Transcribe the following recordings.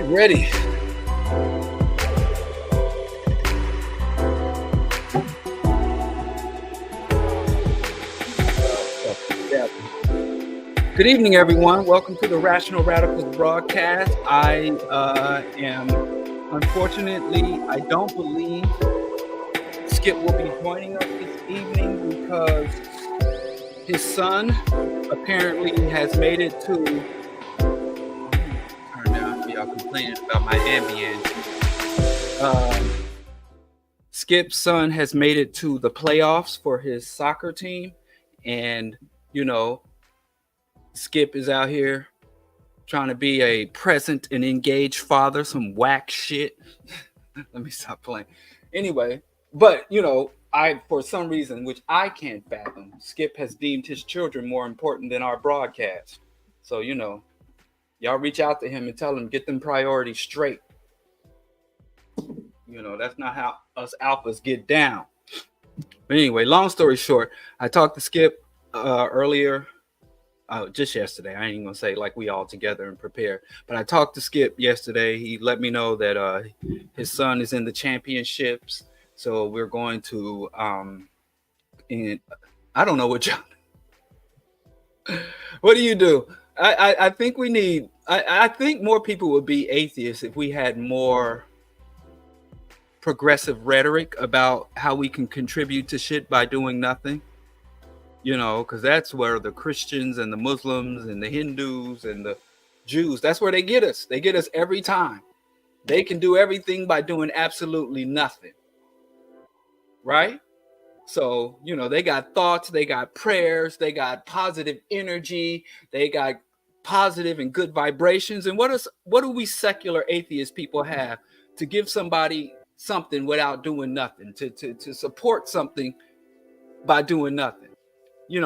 Ready. Good evening, everyone. Welcome to the Rational Radicals broadcast. I unfortunately, I don't believe Skip will be joining us this evening because his son apparently has made it to. Turn down, y'all complaining about my ambient. Skip's son has made it to the playoffs for his soccer team, and Skip is out here trying to be a present and engaged father, some whack shit. Let me stop playing. Anyway, but for some reason, which I can't fathom, Skip has deemed his children more important than our broadcast. So, y'all reach out to him and tell him, get them priorities straight. That's not how us alphas get down. But anyway, long story short, I talked to Skip earlier. Just yesterday. I ain't even gonna say like we all together and prepare, but I talked to Skip yesterday. He let me know that his son is in the championships, so we're going to and I don't know what y'all. What do you do? I think we need. I think more people would be atheists if we had more progressive rhetoric about how we can contribute to shit by doing nothing. Because that's where the Christians and the Muslims and the Hindus and the Jews, that's where they get us. They get us every time. They can do everything by doing absolutely nothing. Right? So, they got thoughts, they got prayers, they got positive energy, they got positive and good vibrations. And what do we secular atheist people have to give somebody something without doing nothing, to support something by doing nothing?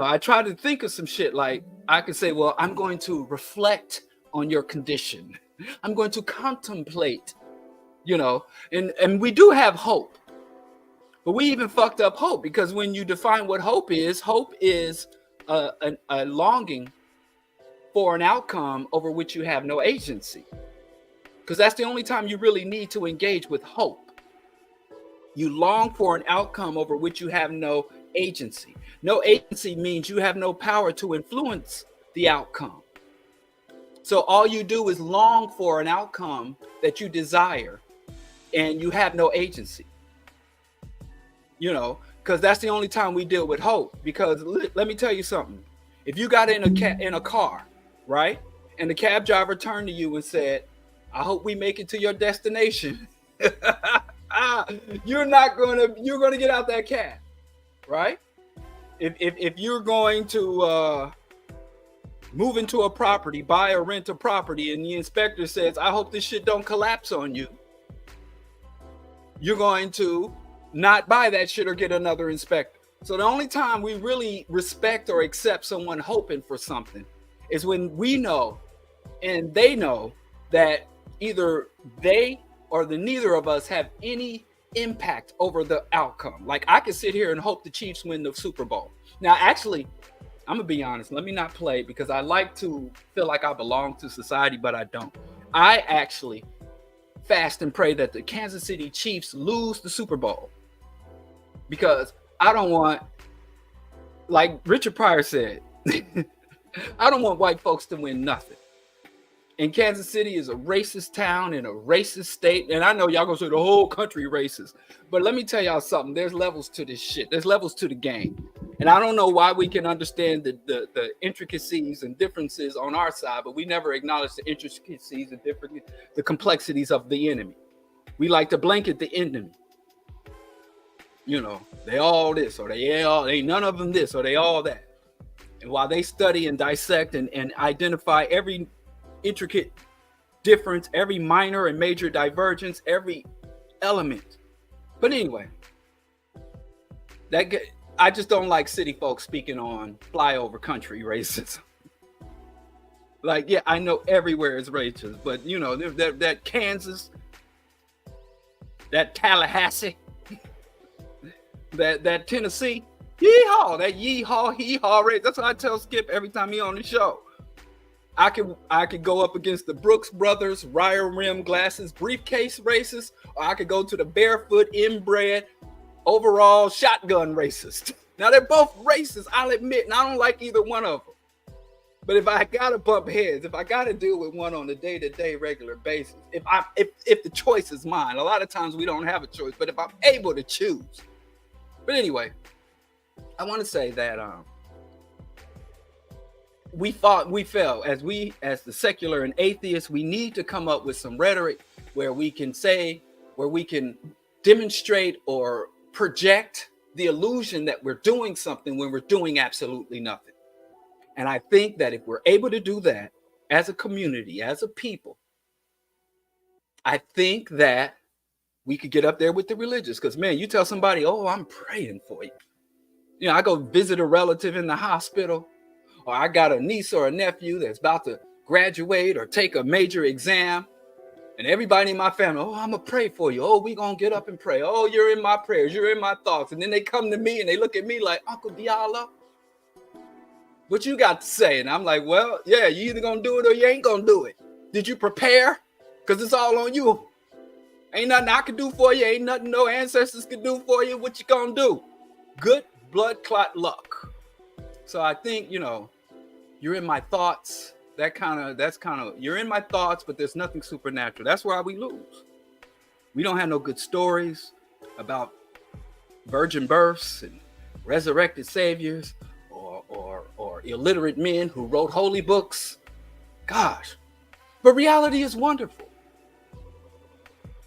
I try to think of some shit like I could say, well, I'm going to reflect on your condition. I'm going to contemplate, and we do have hope. But we even fucked up hope, because when you define what hope is a longing for an outcome over which you have no agency. Because that's the only time you really need to engage with hope. You long for an outcome over which you have no agency. No agency means you have no power to influence the outcome. So all you do is long for an outcome that you desire, and you have no agency. Because that's the only time we deal with hope. Because let me tell you something. If you got in a car, right, and the cab driver turned to you and said, "I hope we make it to your destination," you're gonna get out that cab, right? If you're going to move into a property, buy or rent a property, and the inspector says, "I hope this shit don't collapse on you," you're going to not buy that shit or get another inspector. So the only time we really respect or accept someone hoping for something is when we know and they know that either they or neither of us have any impact over the outcome. Like, I could sit here and hope the Chiefs win the Super Bowl. Now, actually, I'm gonna be honest. Let me not play, because I like to feel like I belong to society, but I don't. I actually fast and pray that the Kansas City Chiefs lose the Super Bowl, because I don't want, like Richard Pryor said, I don't want white folks to win nothing. And Kansas City is a racist town in a racist state. And I know y'all gonna say the whole country racist, but let me tell y'all something. There's levels to this shit. There's levels to the game. And I don't know why we can understand the intricacies and differences on our side, but we never acknowledge the intricacies and the complexities of the enemy. We like to blanket the enemy. They all this, or they none of them this, or they all that. And while they study and dissect and identify every intricate difference, every minor and major divergence, every element. But anyway, I just don't like city folks speaking on flyover country racism. Like, yeah, I know everywhere is racist, but that Kansas, that Tallahassee, that Tennessee, yeehaw, that yeehaw, hee-haw race. That's what I tell Skip every time he on the show. I could go up against the Brooks Brothers, Ryer rim glasses, briefcase races, or I could go to the barefoot, inbred, overall shotgun racist. Now they're both racist, I'll admit, and I don't like either one of them. But if I gotta bump heads, if I gotta deal with one on a day-to-day regular basis, if the choice is mine, a lot of times we don't have a choice, but if I'm able to choose. But anyway, I want to say that we felt as the secular and atheists, we need to come up with some rhetoric where we can demonstrate or project the illusion that we're doing something when we're doing absolutely nothing. And I think that if we're able to do that as a community, as a people, I think that we could get up there with the religious. Because, man, you tell somebody, oh, I'm praying for you. You know, I go visit a relative in the hospital, or I got a niece or a nephew that's about to graduate or take a major exam. And everybody in my family, oh, I'm going to pray for you. Oh, we going to get up and pray. Oh, you're in my prayers. You're in my thoughts. And then they come to me and they look at me like, Uncle Diallo, what you got to say? And I'm like, well, yeah, you either going to do it or you ain't going to do it. Did you prepare? Because it's all on you. Ain't nothing I can do for you. Ain't nothing no ancestors can do for you. What you going to do? Good blood clot luck. So I think, you know, you're in my thoughts. That's kind of, you're in my thoughts, but there's nothing supernatural. That's why we lose. We don't have no good stories about virgin births and resurrected saviors or illiterate men who wrote holy books. Gosh, but reality is wonderful.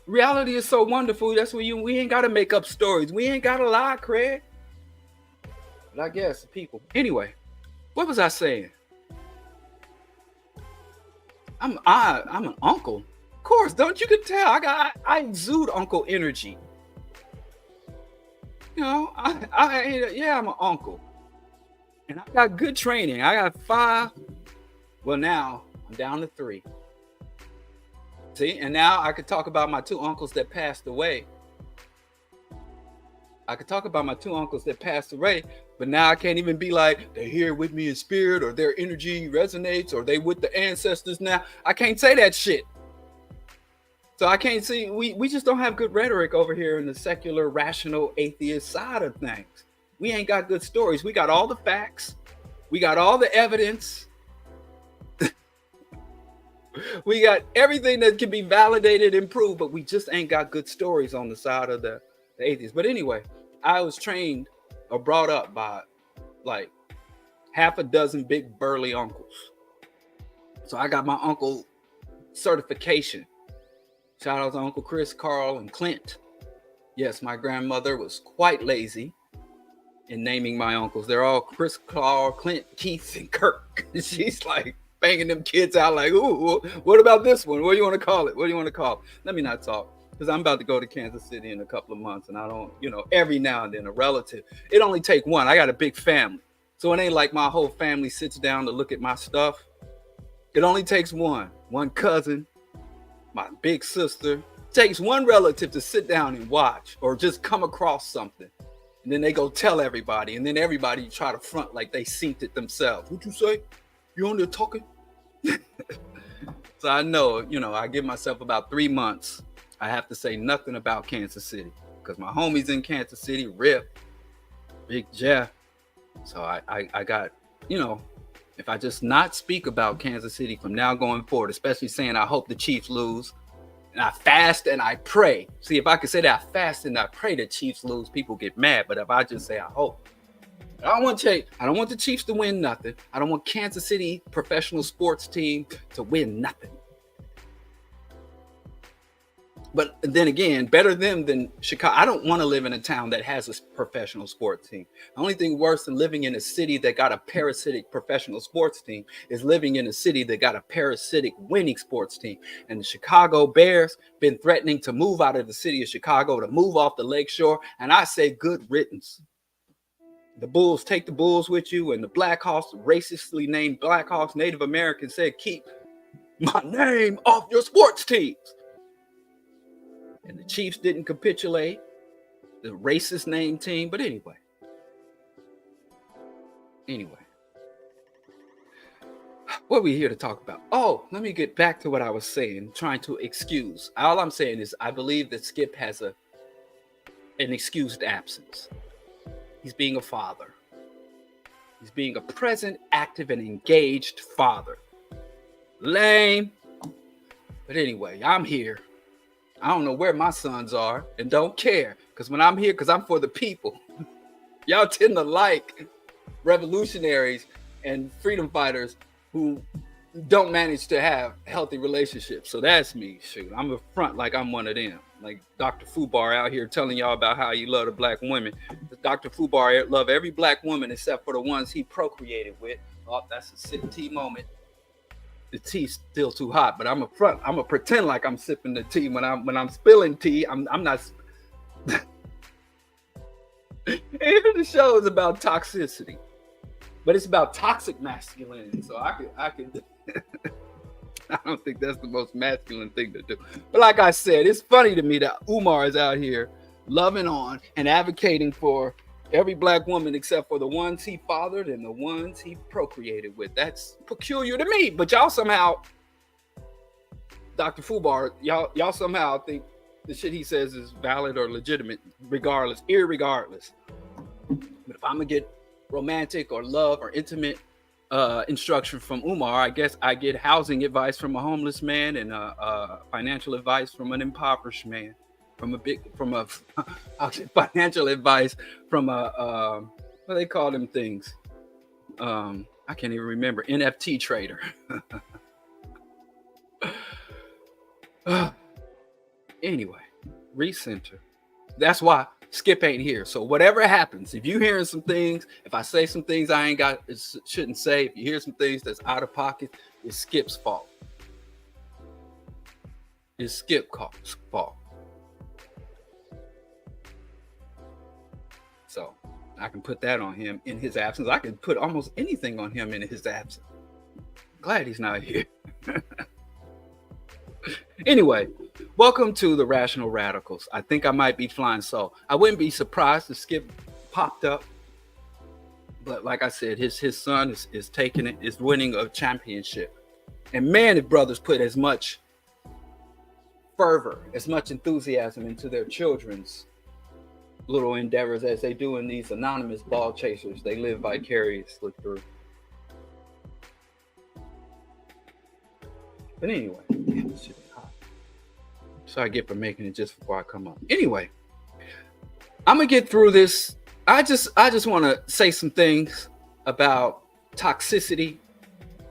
Reality is so wonderful. That's where we ain't got to make up stories. We ain't got to lie, Craig. But I guess people. Anyway, what was I saying? I'm an uncle. Of course, don't you can tell. I exude uncle energy. You know, I'm an uncle. And I got good training. I got 5. Well, now I'm down to 3. See, and now I could talk about my 2 uncles that passed away. But now I can't even be like, they're here with me in spirit, or their energy resonates, or they with the ancestors now. I can't say that shit. So I can't see, we just don't have good rhetoric over here in the secular, rational, atheist side of things. We ain't got good stories. We got all the facts. We got all the evidence. We got everything that can be validated and proved, but we just ain't got good stories on the side of the atheists. But anyway, I was trained or brought up by like half a dozen big burly uncles. So I got my uncle certification. Shout out to Uncle Chris, Carl, and Clint. Yes, my grandmother was quite lazy in naming my uncles. They're all Chris, Carl, Clint, Keith, and Kirk. She's like banging them kids out like, ooh, what about this one? What do you want to call it? Let me not talk, because I'm about to go to Kansas City in a couple of months, and I don't, every now and then a relative. It only take one. I got a big family. So it ain't like my whole family sits down to look at my stuff. It only takes one cousin, my big sister. It takes one relative to sit down and watch, or just come across something. And then they go tell everybody, and then everybody try to front like they synced it themselves. What'd you say? You on there talking? So I know, I give myself about 3 months. I have to say nothing about Kansas City, because my homies in Kansas City, Rip, Big Jeff. So I got, if I just not speak about Kansas City from now going forward, especially saying I hope the Chiefs lose, and I fast and I pray. See, if I could say that I fast and I pray the Chiefs lose, people get mad. But if I just say I hope, I don't want the Chiefs to win nothing. I don't want Kansas City professional sports team to win nothing. But then again, better them than Chicago. I don't want to live in a town that has a professional sports team. The only thing worse than living in a city that got a parasitic professional sports team is living in a city that got a parasitic winning sports team. And the Chicago Bears been threatening to move out of the city of Chicago, to move off the lakeshore. And I say good riddance. The Bulls, take the Bulls with you. And the Blackhawks, racistly named Blackhawks, Native Americans said, keep my name off your sports teams. And the Chiefs didn't capitulate, the racist name team. But anyway. What are we here to talk about? Oh, let me get back to what I was saying, trying to excuse. All I'm saying is I believe that Skip has an excused absence. He's being a father. He's being a present, active, and engaged father. Lame. But anyway, I'm here. I don't know where my sons are and don't care. Because when I'm here, because I'm for the people. Y'all tend to like revolutionaries and freedom fighters who don't manage to have healthy relationships. So that's me. Shoot, I'm a front like I'm one of them. Like Dr. Fubar out here telling y'all about how he loved the black women. Dr. Fubar loved every black woman except for the ones he procreated with. Oh, that's a sip tea moment. The tea's still too hot, but I'm a front. I'm gonna pretend like I'm sipping the tea when I'm spilling tea. I'm not. The show is about toxicity, but it's about toxic masculinity. So I could. I don't think that's the most masculine thing to do. But like I said, it's funny to me that Umar is out here loving on and advocating for every black woman except for the ones he fathered and the ones he procreated with. That's peculiar to me. But y'all somehow, Dr. Fubar, y'all somehow think the shit he says is valid or legitimate, irregardless. But if I'm gonna get romantic or love or intimate instruction from Umar, I guess I get housing advice from a homeless man and financial advice from an impoverished man, from a financial advice from a what do they call them things? I can't even remember. NFT trader. Anyway, recenter. That's why Skip ain't here. So whatever happens, if you hearing some things, if I say some things I shouldn't say, if you hear some things that's out of pocket, it's Skip's fault. It's Skip's fault. So I can put that on him in his absence. I can put almost anything on him in his absence. Glad he's not here. Anyway, welcome to the Rational Radicals. I think I might be flying solo. I wouldn't be surprised if Skip popped up. But like I said, his son is taking it, is winning a championship. And man, if brothers put as much fervor, as much enthusiasm into their children's little endeavors as they do in these anonymous ball chasers they live vicariously through. But anyway, damn, this shit is hot. So I get for making it just before I come up. Anyway, I'm gonna get through this. I just want to say some things about toxicity,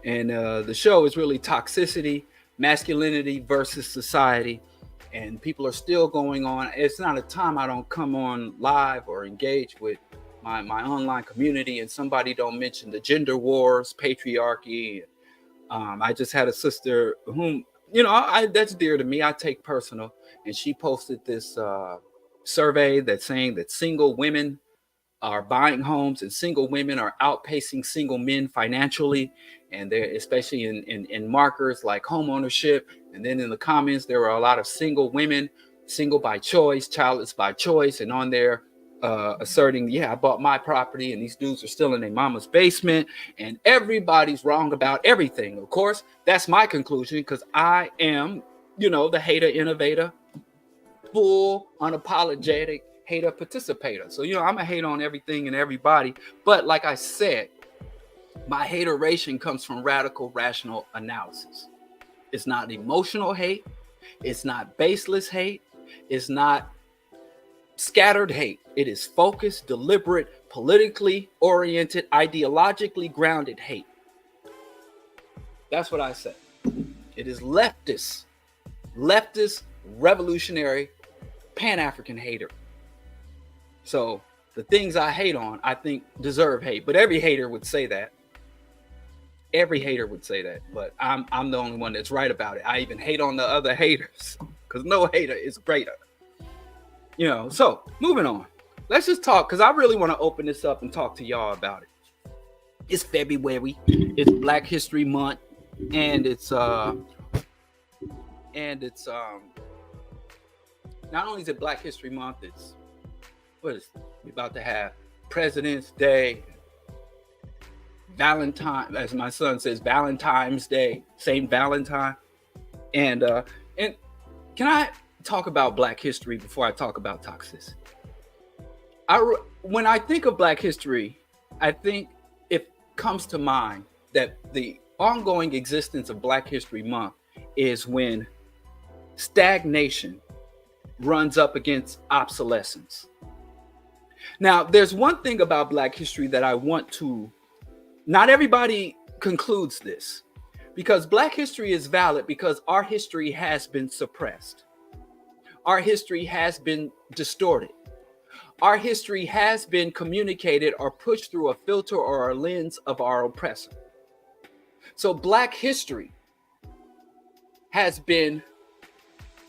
and the show is really toxicity, masculinity versus society, and people are still going on. It's not a time I don't come on live or engage with my online community and somebody don't mention the gender wars, patriarchy. I just had a sister whom, that's dear to me. I take personal. And she posted this survey that's saying that single women are buying homes and single women are outpacing single men financially. And they're especially in markers like home ownership. And then in the comments, there were a lot of single women, single by choice, childless by choice. And on there, asserting, I bought my property and these dudes are still in their mama's basement and everybody's wrong about everything. Of course, that's my conclusion because I am, the hater innovator, full unapologetic hater participator. So, I'm a hate on everything and everybody. But like I said, my hateration comes from radical, rational analysis. It's not emotional hate. It's not baseless hate. It's not scattered hate. It is focused, deliberate, politically oriented, ideologically grounded hate. That's what I say. It is leftist, revolutionary, Pan-African hater. So the things I hate on, I think deserve hate. But every hater would say that. Every hater would say that. But I'm the only one that's right about it. I even hate on the other haters because no hater is greater. So moving on. Let's just talk because I really want to open this up and talk to y'all about it. It's February. It's Black History Month, and it's not only is it Black History Month, it's we're about to have President's Day. Valentine, as my son says, Valentine's Day, Saint Valentine. And can I talk about Black history before I talk about toxicity? When I think of Black history, I think it comes to mind that the ongoing existence of Black History Month is when stagnation runs up against obsolescence. Now, there's one thing about Black history that I want to, not everybody concludes this, because Black history is valid because our history has been suppressed. Our history has been distorted. Our history has been communicated or pushed through a filter or a lens of our oppressor. So Black history has been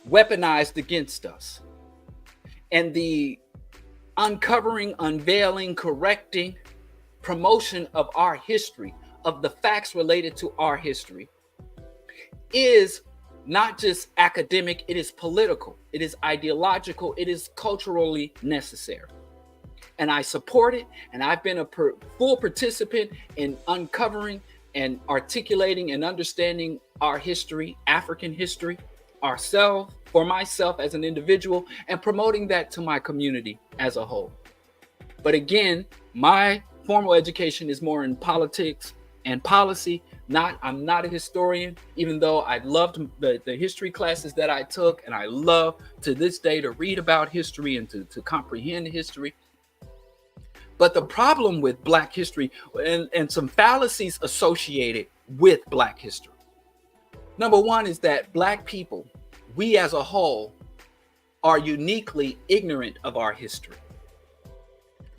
weaponized against us. And the uncovering, unveiling, correcting, promotion of our history, of the facts related to our history, is not just academic, it is political, it is ideological, it is culturally necessary. And I support it, and I've been a full participant in uncovering and articulating and understanding our history, African history, ourselves, for myself as an individual, and promoting that to my community as a whole. But again, my formal education is more in politics and policy. I'm not a historian, even though I loved the history classes that I took, and I love to this day to read about history and to comprehend history. But the problem with Black history and some fallacies associated with Black history. Number one is that Black people, we as a whole, are uniquely ignorant of our history.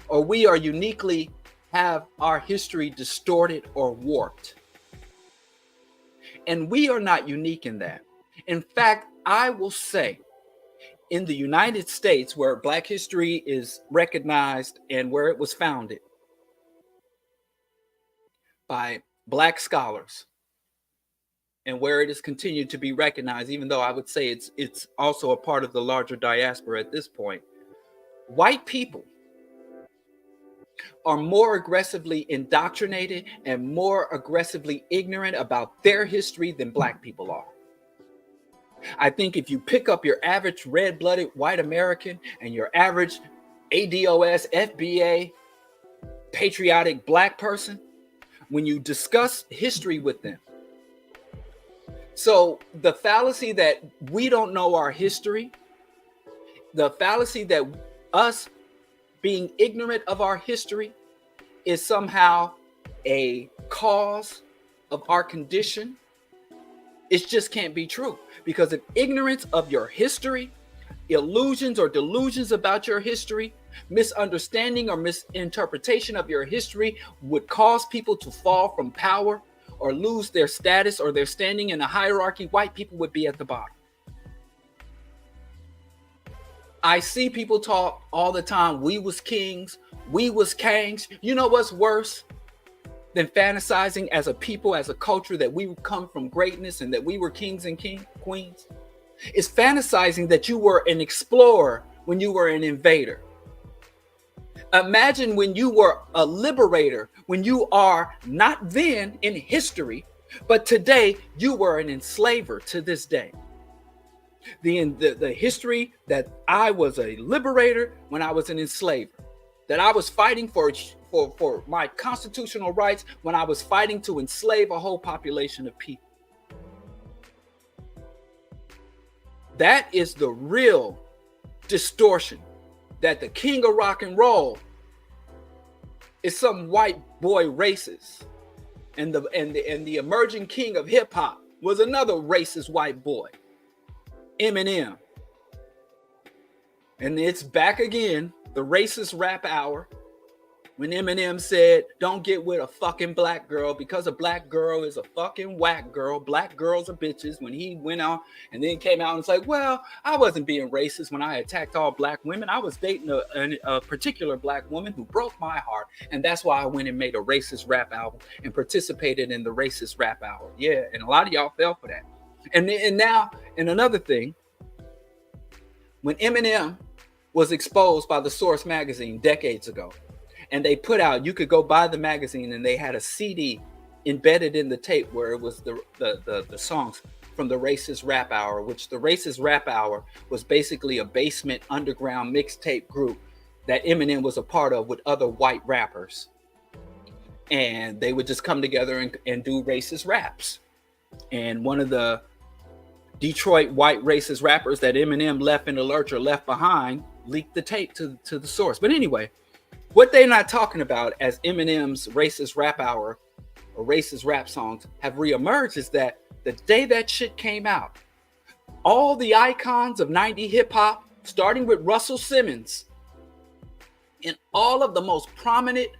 Or we are uniquely have our history distorted or warped. And we are not unique in that. In fact, I will say, in the United States, where Black history is recognized and where it was founded by Black scholars, and where it has continued to be recognized, even though I would say it's also a part of the larger diaspora at this point, white people are more aggressively indoctrinated and more aggressively ignorant about their history than Black people are. I think if you pick up your average red-blooded white American and your average ADOS, FBA, patriotic Black person, when you discuss history with them, so the fallacy that we don't know our history, the fallacy that us being ignorant of our history is somehow a cause of our condition, it just can't be true. Because if ignorance of your history, illusions or delusions about your history, misunderstanding or misinterpretation of your history would cause people to fall from power or lose their status or their standing in a hierarchy, white people would be at the bottom. I see people talk all the time, we was kings, we was kings. You know what's worse than fantasizing as a people, as a culture, that we come from greatness and that we were kings and queens? It's fantasizing that you were an explorer when you were an invader. Imagine when you were a liberator, when you are not then in history, but today you were an enslaver to this day. The history that I was a liberator when I was an enslaver, that I was fighting for my constitutional rights when I was fighting to enslave a whole population of people. That is the real distortion, that the king of rock and roll is some white boy racist, and the emerging king of hip hop was another racist white boy, Eminem. And it's back again, the racist rap hour, when Eminem said, don't get with a fucking black girl because a black girl is a fucking whack girl. Black girls are bitches. When he went out and then came out and was like, well, I wasn't being racist when I attacked all black women. I was dating a particular black woman who broke my heart. And that's why I went and made a racist rap album and participated in the racist rap hour. Yeah, and a lot of y'all fell for that. And now, and another thing, when Eminem was exposed by the Source magazine decades ago, And they put out, you could go buy the magazine, and they had a CD embedded in the tape where it was the songs from the Racist Rap Hour, which the Racist Rap Hour was basically a basement underground mixtape group that Eminem was a part of with other white rappers. And they would just come together and do racist raps. And one of the Detroit white racist rappers that Eminem left in the lurch or left behind leaked the tape to the source. But anyway, what they're not talking about as Eminem's Racist Rap Hour or racist rap songs have reemerged is that the day that shit came out, all the icons of 90s hip hop, starting with Russell Simmons, and all of the most prominent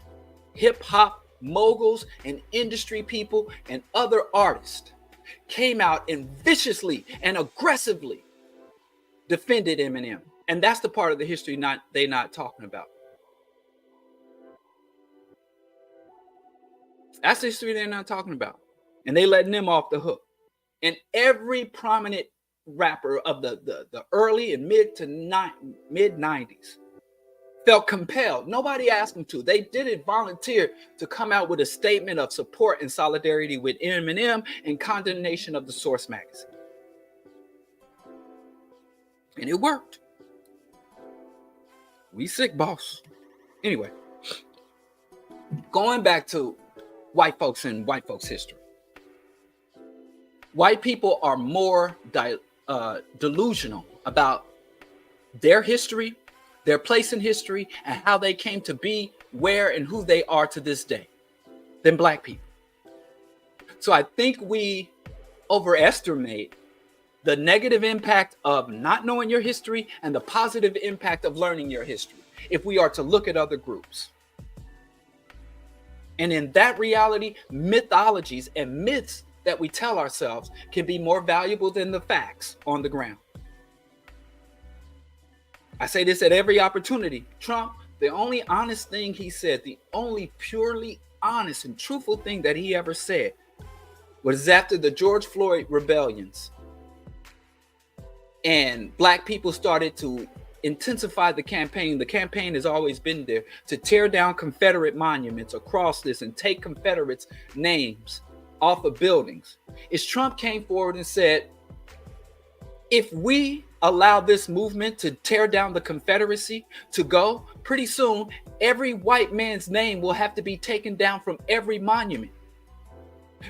hip hop moguls and industry people and other artists came out and viciously and aggressively defended Eminem. And that's the part of the history they're not talking about. That's the history they're not talking about. And they letting them off the hook. And every prominent rapper of the early and mid 90s felt compelled. Nobody asked them to. They didn't volunteer to come out with a statement of support and solidarity with Eminem and condemnation of the Source magazine. And it worked. We sick, boss. Anyway, going back to white folks and white folks' history. White people are more delusional about their history, their place in history, and how they came to be, where, and who they are to this day than black people. So I think we overestimate the negative impact of not knowing your history and the positive impact of learning your history if we are to look at other groups. And in that reality, mythologies and myths that we tell ourselves can be more valuable than the facts on the ground. I say this at every opportunity. Trump, the only honest thing he said, the only purely honest and truthful thing that he ever said was after the George Floyd rebellions and black people started to intensify the campaign. The campaign has always been there to tear down Confederate monuments across this and take Confederates' names off of buildings. Is Trump came forward and said, if we allow this movement to tear down the Confederacy to go, pretty soon every white man's name will have to be taken down from every monument.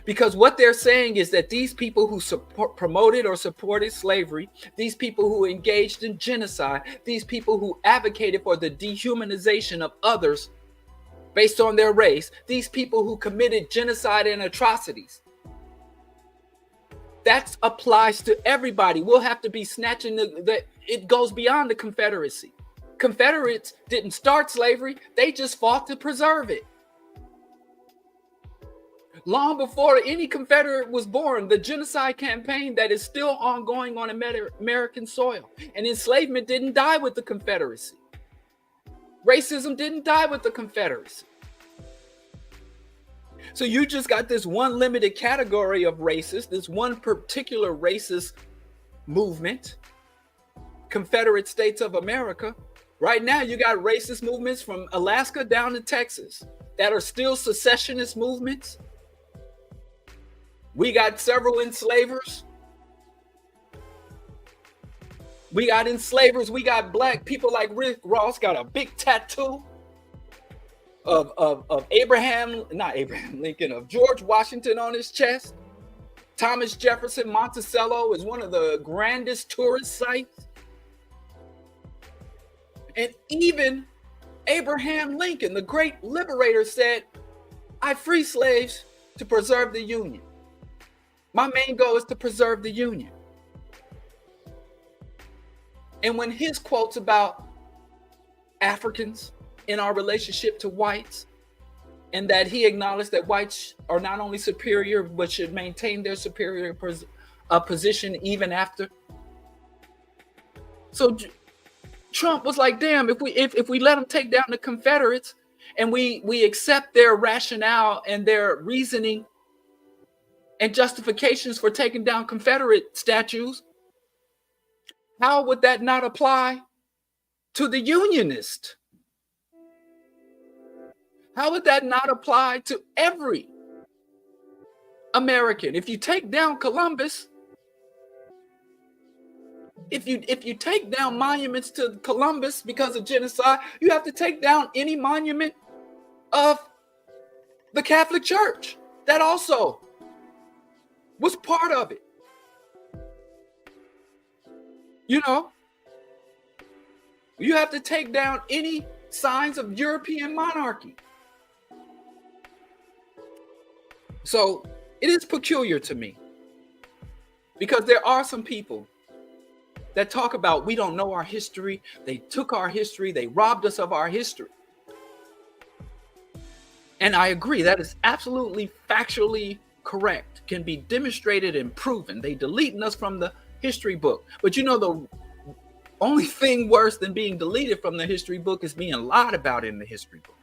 Because what they're saying is that these people who promoted or supported slavery, these people who engaged in genocide, these people who advocated for the dehumanization of others based on their race, these people who committed genocide and atrocities, that applies to everybody. We'll have to be snatching it goes beyond the Confederacy. Confederates didn't start slavery, they just fought to preserve it. Long before any Confederate was born, the genocide campaign that is still ongoing on American soil. And enslavement didn't die with the Confederacy. Racism didn't die with the Confederacy. So you just got this one limited category of racist, this one particular racist movement, Confederate States of America. Right now, you got racist movements from Alaska down to Texas that are still secessionist movements. We got several enslavers. We got enslavers. We got black people like Rick Ross got a big tattoo of not Abraham Lincoln, of George Washington on his chest. Thomas Jefferson, Monticello is one of the grandest tourist sites. And even Abraham Lincoln, the great liberator, said, I free slaves to preserve the Union. My main goal is to preserve the Union. And when his quotes about Africans in our relationship to whites, and that he acknowledged that whites are not only superior, but should maintain their superior position even after. So Trump was like, damn, if we let them take down the Confederates and we accept their rationale and their reasoning and justifications for taking down Confederate statues, how would that not apply to the Unionist? How would that not apply to every American? If you take down Columbus, if you take down monuments to Columbus because of genocide, you have to take down any monument of the Catholic Church that also was part of it. You know, you have to take down any signs of European monarchy. So it is peculiar to me because there are some people that talk about we don't know our history. They took our history. They robbed us of our history. And I agree, that is absolutely factually correct, can be demonstrated and proven. They deleting us from the history book. But you know, the only thing worse than being deleted from the history book is being lied about in the history book.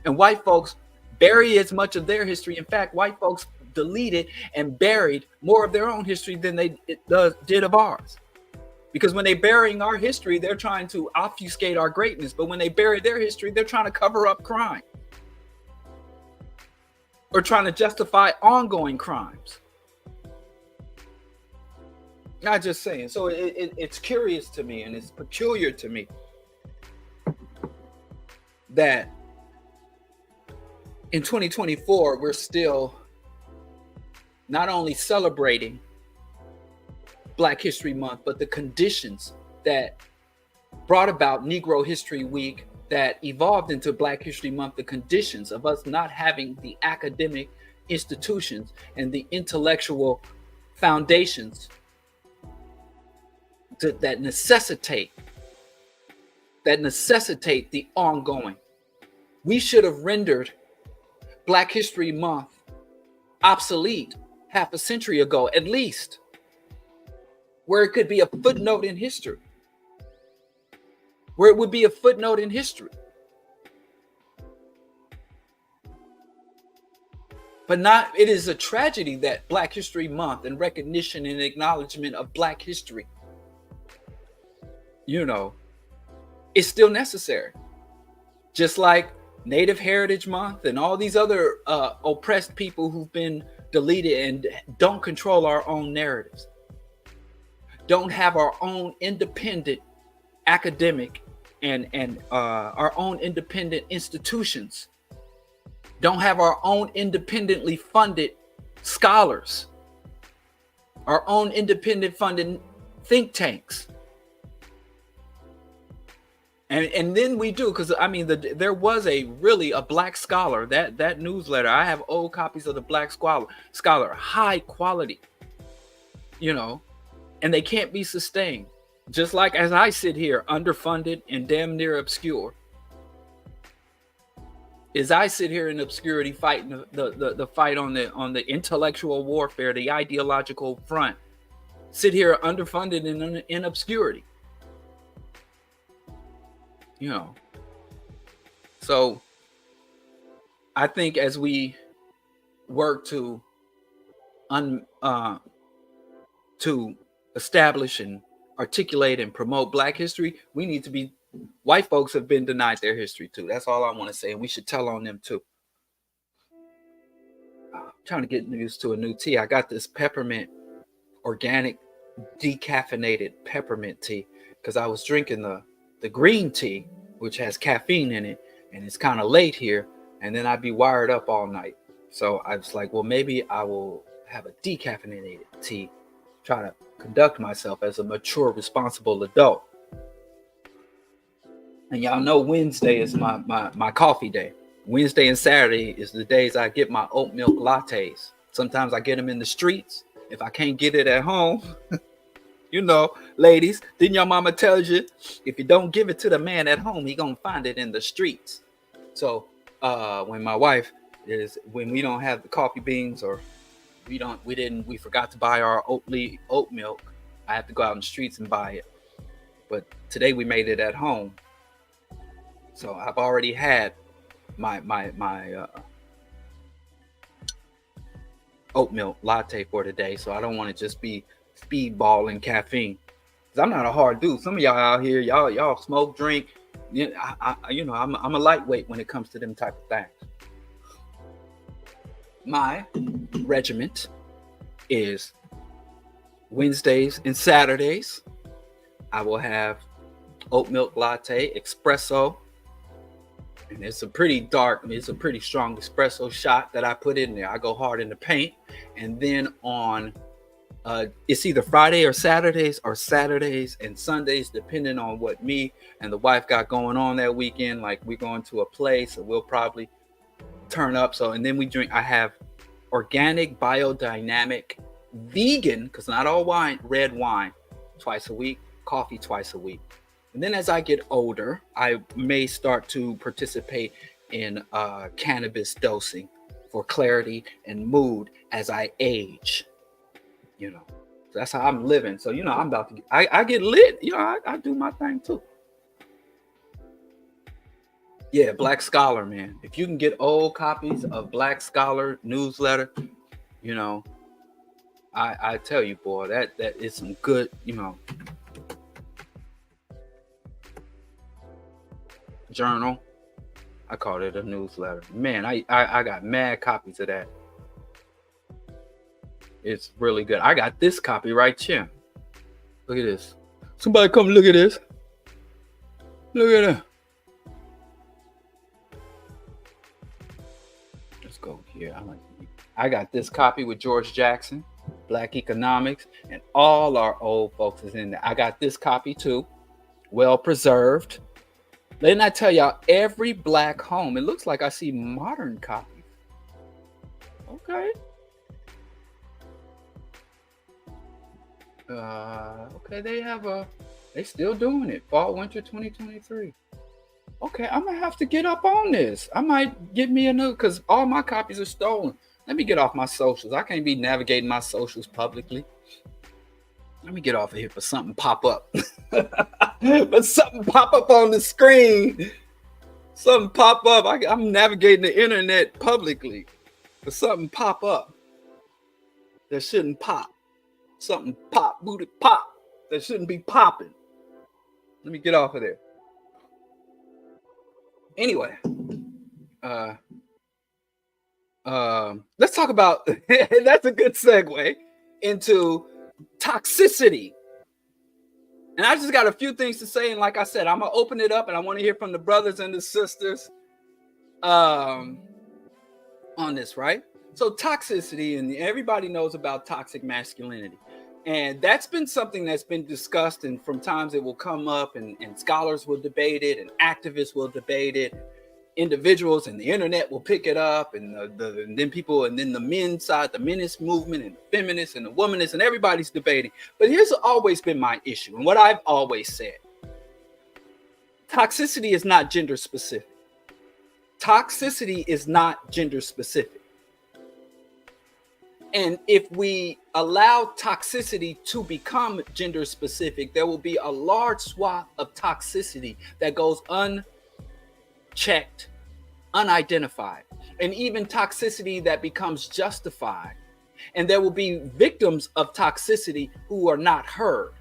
And white folks bury as much of their history. In fact, white folks deleted and buried more of their own history than they did of ours. Because when they burying our history, they're trying to obfuscate our greatness. But when they bury their history, they're trying to cover up crime or trying to justify ongoing crimes. Not just saying. So it's curious to me and it's peculiar to me that in 2024, we're still not only celebrating Black History Month, but the conditions that brought about Negro History Week, that evolved into Black History Month, the conditions of us not having the academic institutions and the intellectual foundations that necessitate the ongoing. We should have rendered Black History Month obsolete half a century ago, at least, where it could be a footnote in history. Where it would be a footnote in history. But not, it is a tragedy that Black History Month and recognition and acknowledgement of Black history, you know, is still necessary. Just like Native Heritage Month and all these other oppressed people who've been deleted and don't control our own narratives, don't have our own independent academic and our own independent institutions, don't have our own independently funded scholars, our own independent funded think tanks. And then we do, because I mean, there was a Black Scholar, that newsletter. I have old copies of the Black Scholar, high quality, you know, and they can't be sustained. Just like as I sit here, underfunded and damn near obscure, as I sit here in obscurity fighting the fight on the intellectual warfare, the ideological front, sit here underfunded and in obscurity. You know, so I think as we work to establish and articulate and promote Black history, we need to be, white folks have been denied their history too. That's all I want to say, and we should tell on them too. I'm trying to get used to a new tea. I got this peppermint, organic, decaffeinated peppermint tea, because I was drinking the green tea, which has caffeine in it, and it's kind of late here, and then I'd be wired up all night. So I was like, well, maybe I will have a decaffeinated tea, try to conduct myself as a mature, responsible adult. And y'all know Wednesday is my coffee day. Wednesday and Saturday is the days I get my oat milk lattes. Sometimes I get them in the streets. If I can't get it at home, you know, ladies, didn't your mama tell you, if you don't give it to the man at home, he gonna find it in the streets. So when we don't have the coffee beans, or we forgot to buy our oat milk, I have to go out in the streets and buy it. But today we made it at home. So I've already had my oat milk latte for today. So I don't want to just be speedballing caffeine, because I'm not a hard dude. Some of y'all out here, y'all smoke, drink, I'm a lightweight when it comes to them type of things. My regiment is Wednesdays and Saturdays. I will have oat milk latte, espresso, and it's a pretty strong espresso shot that I put in there. I go hard in the paint, and then on it's either Friday or Saturdays and Sundays, depending on what me and the wife got going on that weekend. Like, we're going to a place, so we'll probably turn up. So, and then I have organic, biodynamic, vegan, because not all wine, red wine twice a week, coffee twice a week. And then as I get older, I may start to participate in cannabis dosing for clarity and mood as I age. So that's how I'm living. So, I'm about to, I get lit. I do my thing too. Yeah, Black Scholar, man. If you can get old copies of Black Scholar newsletter, I tell you, boy, that is some good, journal. I called it a newsletter. Man, I got mad copies of that. It's really good. I got this copy right here. Look at this. Somebody come look at this. Look at that. Let's go here. I got this copy with George Jackson, Black Economics, and all our old folks is in there. I got this copy too. Well preserved. Didn't I tell y'all, every Black home, it looks like I see modern copies. Okay. Okay, they still doing it. Fall, winter 2023. Okay, I'm gonna have to get up on this. I might get me a new, because all my copies are stolen. Let me get off my socials. I can't be navigating my socials publicly. Let me get off of here for something pop up. But something pop up on the screen. Something pop up. I'm navigating the internet publicly. But something pop up that shouldn't pop. Something pop, booty pop that shouldn't be popping. Let me get off of there. Anyway, let's talk about, that's a good segue into toxicity. And I just got a few things to say. And like I said, I'm going to open it up and I want to hear from the brothers and the sisters on this, right? So toxicity, and everybody knows about toxic masculinity. And that's been something that's been discussed, and from times it will come up, and scholars will debate it, and activists will debate it, individuals and the internet will pick it up, and then people, and then the men's side, the meninist movement, and the feminists and the womanists, and everybody's debating. But here's always been my issue, and what I've always said: toxicity is not gender specific. Toxicity is not gender specific. And if we allow toxicity to become gender specific, there will be a large swath of toxicity that goes unchecked, unidentified, and even toxicity that becomes justified. And there will be victims of toxicity who are not heard.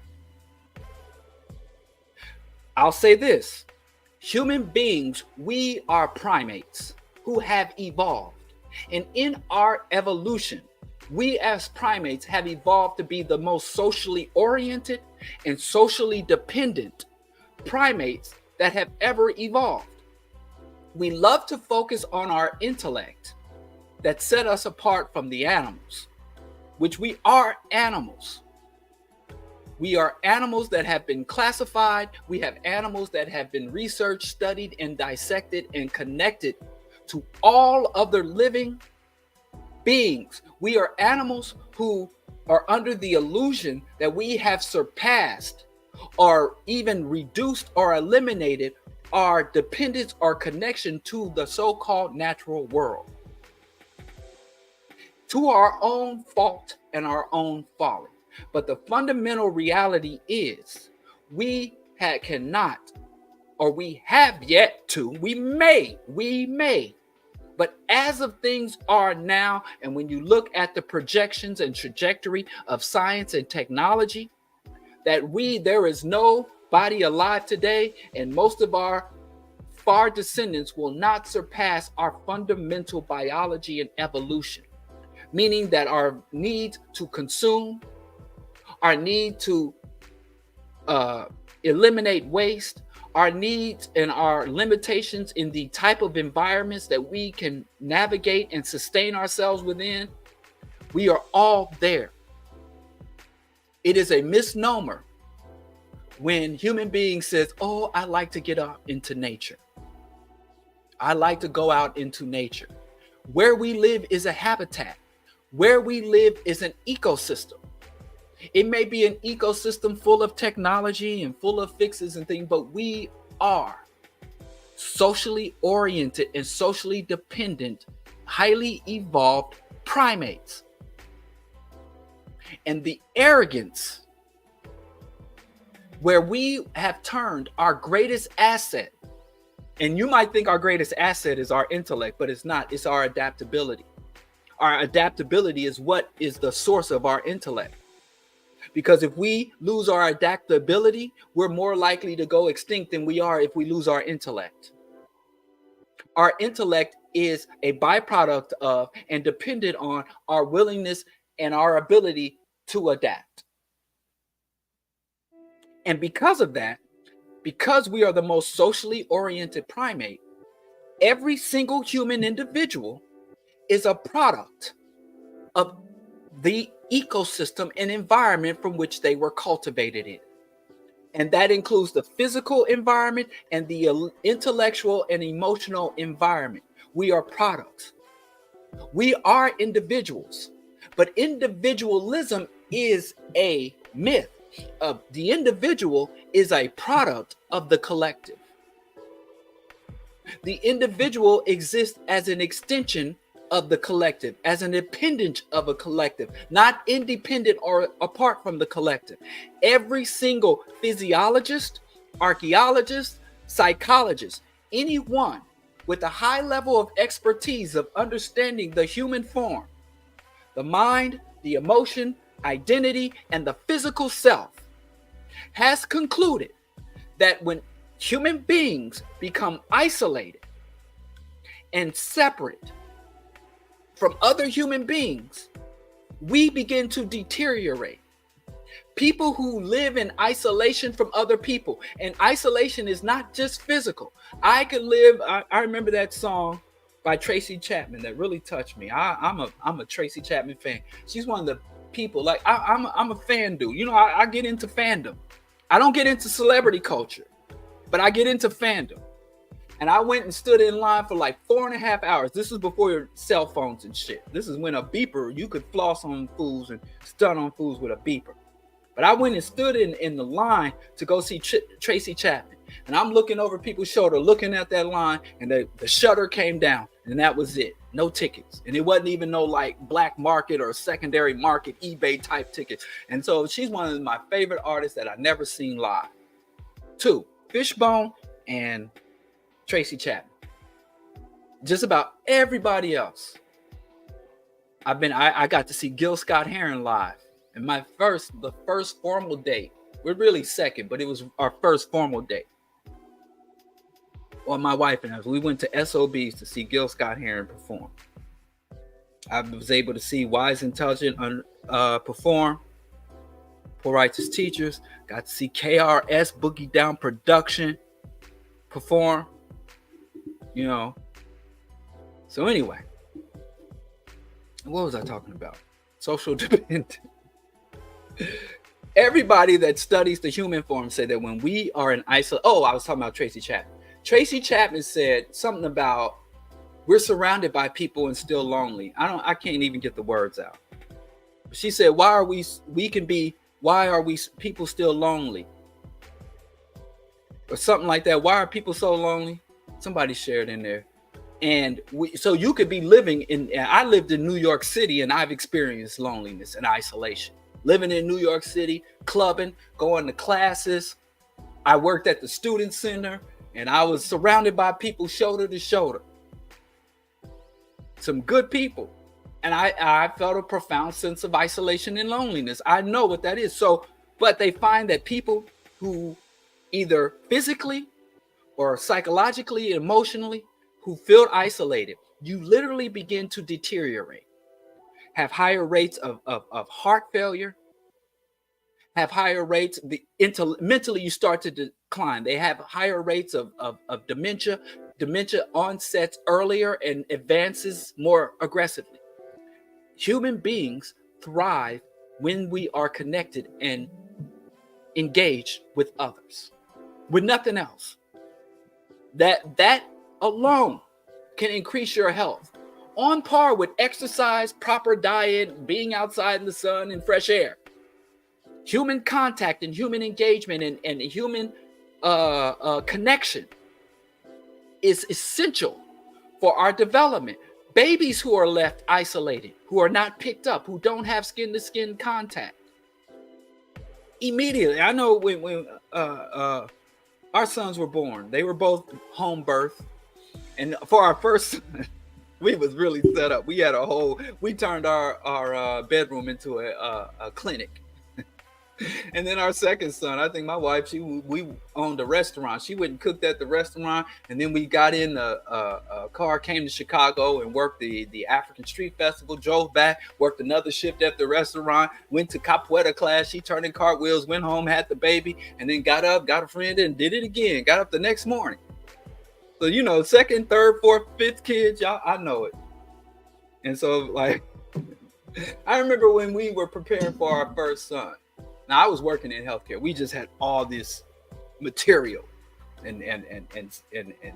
I'll say this: human beings, we are primates who have evolved. And in our evolution, we as primates have evolved to be the most socially oriented and socially dependent primates that have ever evolved. We love to focus on our intellect that set us apart from the animals, which we are animals. We are animals that have been classified. We have animals that have been researched, studied, and dissected and connected to all other living beings. We are animals who are under the illusion that we have surpassed or even reduced or eliminated our dependence or connection to the so-called natural world, to our own fault and our own folly. But the fundamental reality is we cannot, or we have yet to, we may, but as of things are now, and when you look at the projections and trajectory of science and technology, that there is no body alive today, and most of our far descendants will not surpass our fundamental biology and evolution, meaning that our need to consume, our need to eliminate waste, our needs and our limitations in the type of environments that we can navigate and sustain ourselves within, we are all there. It is a misnomer when human beings says, oh, I like to get out into nature. I like to go out into nature. Where we live is a habitat. Where we live is an ecosystem. It may be an ecosystem full of technology and full of fixes and things, but we are socially oriented and socially dependent, highly evolved primates. And the arrogance where we have turned our greatest asset, and you might think our greatest asset is our intellect, but it's not. It's our adaptability. Our adaptability is what is the source of our intellect. Because if we lose our adaptability, we're more likely to go extinct than we are if we lose our intellect. Our intellect is a byproduct of and dependent on our willingness and our ability to adapt. And because of that, because we are the most socially oriented primate, every single human individual is a product of the ecosystem and environment from which they were cultivated in. And that includes the physical environment and the intellectual and emotional environment. We are products. We are individuals, but individualism is a myth. The individual is a product of the collective. The individual exists as an extension of the collective, as an appendage of a collective, not independent or apart from the collective. Every single physiologist, archaeologist, psychologist, anyone with a high level of expertise of understanding the human form, the mind, the emotion, identity, and the physical self, has concluded that when human beings become isolated and separate from other human beings, we begin to deteriorate. People who live in isolation from other people, and isolation is not just physical. I remember that song by Tracy Chapman that really touched me. I'm a Tracy Chapman fan. She's one of the people, like I'm a fan dude. You know, I get into fandom. I don't get into celebrity culture, but I get into fandom. And I went and stood in line for like 4.5 hours. This is before your cell phones and shit. This is when a beeper, you could floss on fools and stun on fools with a beeper. But I went and stood in the line to go see Tracy Chapman. And I'm looking over people's shoulder, looking at that line, and the shutter came down, and that was it. No tickets. And it wasn't even no like black market or secondary market eBay type tickets. And so she's one of my favorite artists that I've never seen live. 2, Fishbone and Tracy Chapman. Just about everybody else. I got to see Gil Scott-Heron live. And the first formal date. We're really second, but it was our first formal date. Well, my wife and I, we went to SOBs to see Gil Scott-Heron perform. I was able to see Wise Intelligent perform. Poor Righteous Teachers. Got to see KRS Boogie Down Production perform. You know. So anyway, what was I talking about? Social dependence. Everybody that studies the human form said that when we are in isolation. Oh, I was talking about Tracy Chapman. Tracy Chapman said something about we're surrounded by people and still lonely. I can't even get the words out. She said, why are we people still lonely? Or something like that. Why are people so lonely? Somebody shared in there. And so you could be living I lived in New York City and I've experienced loneliness and isolation. Living in New York City, clubbing, going to classes. I worked at the student center and I was surrounded by people shoulder to shoulder. Some good people. And I felt a profound sense of isolation and loneliness. I know what that is. So, but they find that people who either physically or psychologically, emotionally, who feel isolated, you literally begin to deteriorate, have higher rates of heart failure, have higher rates, mentally you start to decline. They have higher rates of dementia. Dementia onsets earlier and advances more aggressively. Human beings thrive when we are connected and engaged with others, with nothing else. That alone can increase your health on par with exercise, proper diet, being outside in the sun and fresh air. Human contact and human engagement and human connection is essential for our development. Babies who are left isolated, who are not picked up, who don't have skin-to-skin contact, immediately, I know when our sons were born, they were both home birth, and for our first son, we was really set up. We had we turned our bedroom into a clinic. And then our second son, I think my wife, we owned a restaurant. She went and cooked at the restaurant, and then we got in a car, came to Chicago and worked the African Street Festival, drove back, worked another shift at the restaurant, went to capoeira class. She turned in cartwheels, went home, had the baby, and then got up, got a friend, and did it again. Got up the next morning. So, you know, second, third, fourth, fifth kids, y'all, I know it. And so, like, I remember when we were preparing for our first son. Now, I was working in healthcare. We just had all this material and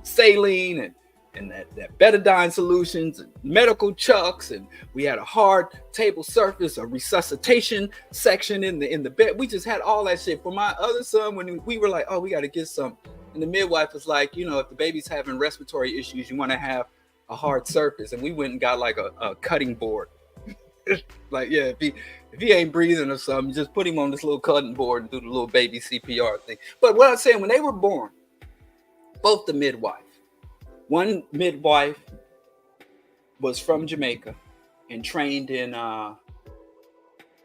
saline and that betadine solutions and medical chucks, and we had a hard table surface, a resuscitation section in the bed. We just had all that shit. For my other son, when we were like, oh, we got to get some, and the midwife was like, you know, if the baby's having respiratory issues, you want to have a hard surface. And we went and got like a cutting board. Like, yeah, if he ain't breathing or something, just put him on this little cutting board and do the little baby CPR thing. But what I'm saying, when they were born, both the midwife, one midwife was from Jamaica and trained in the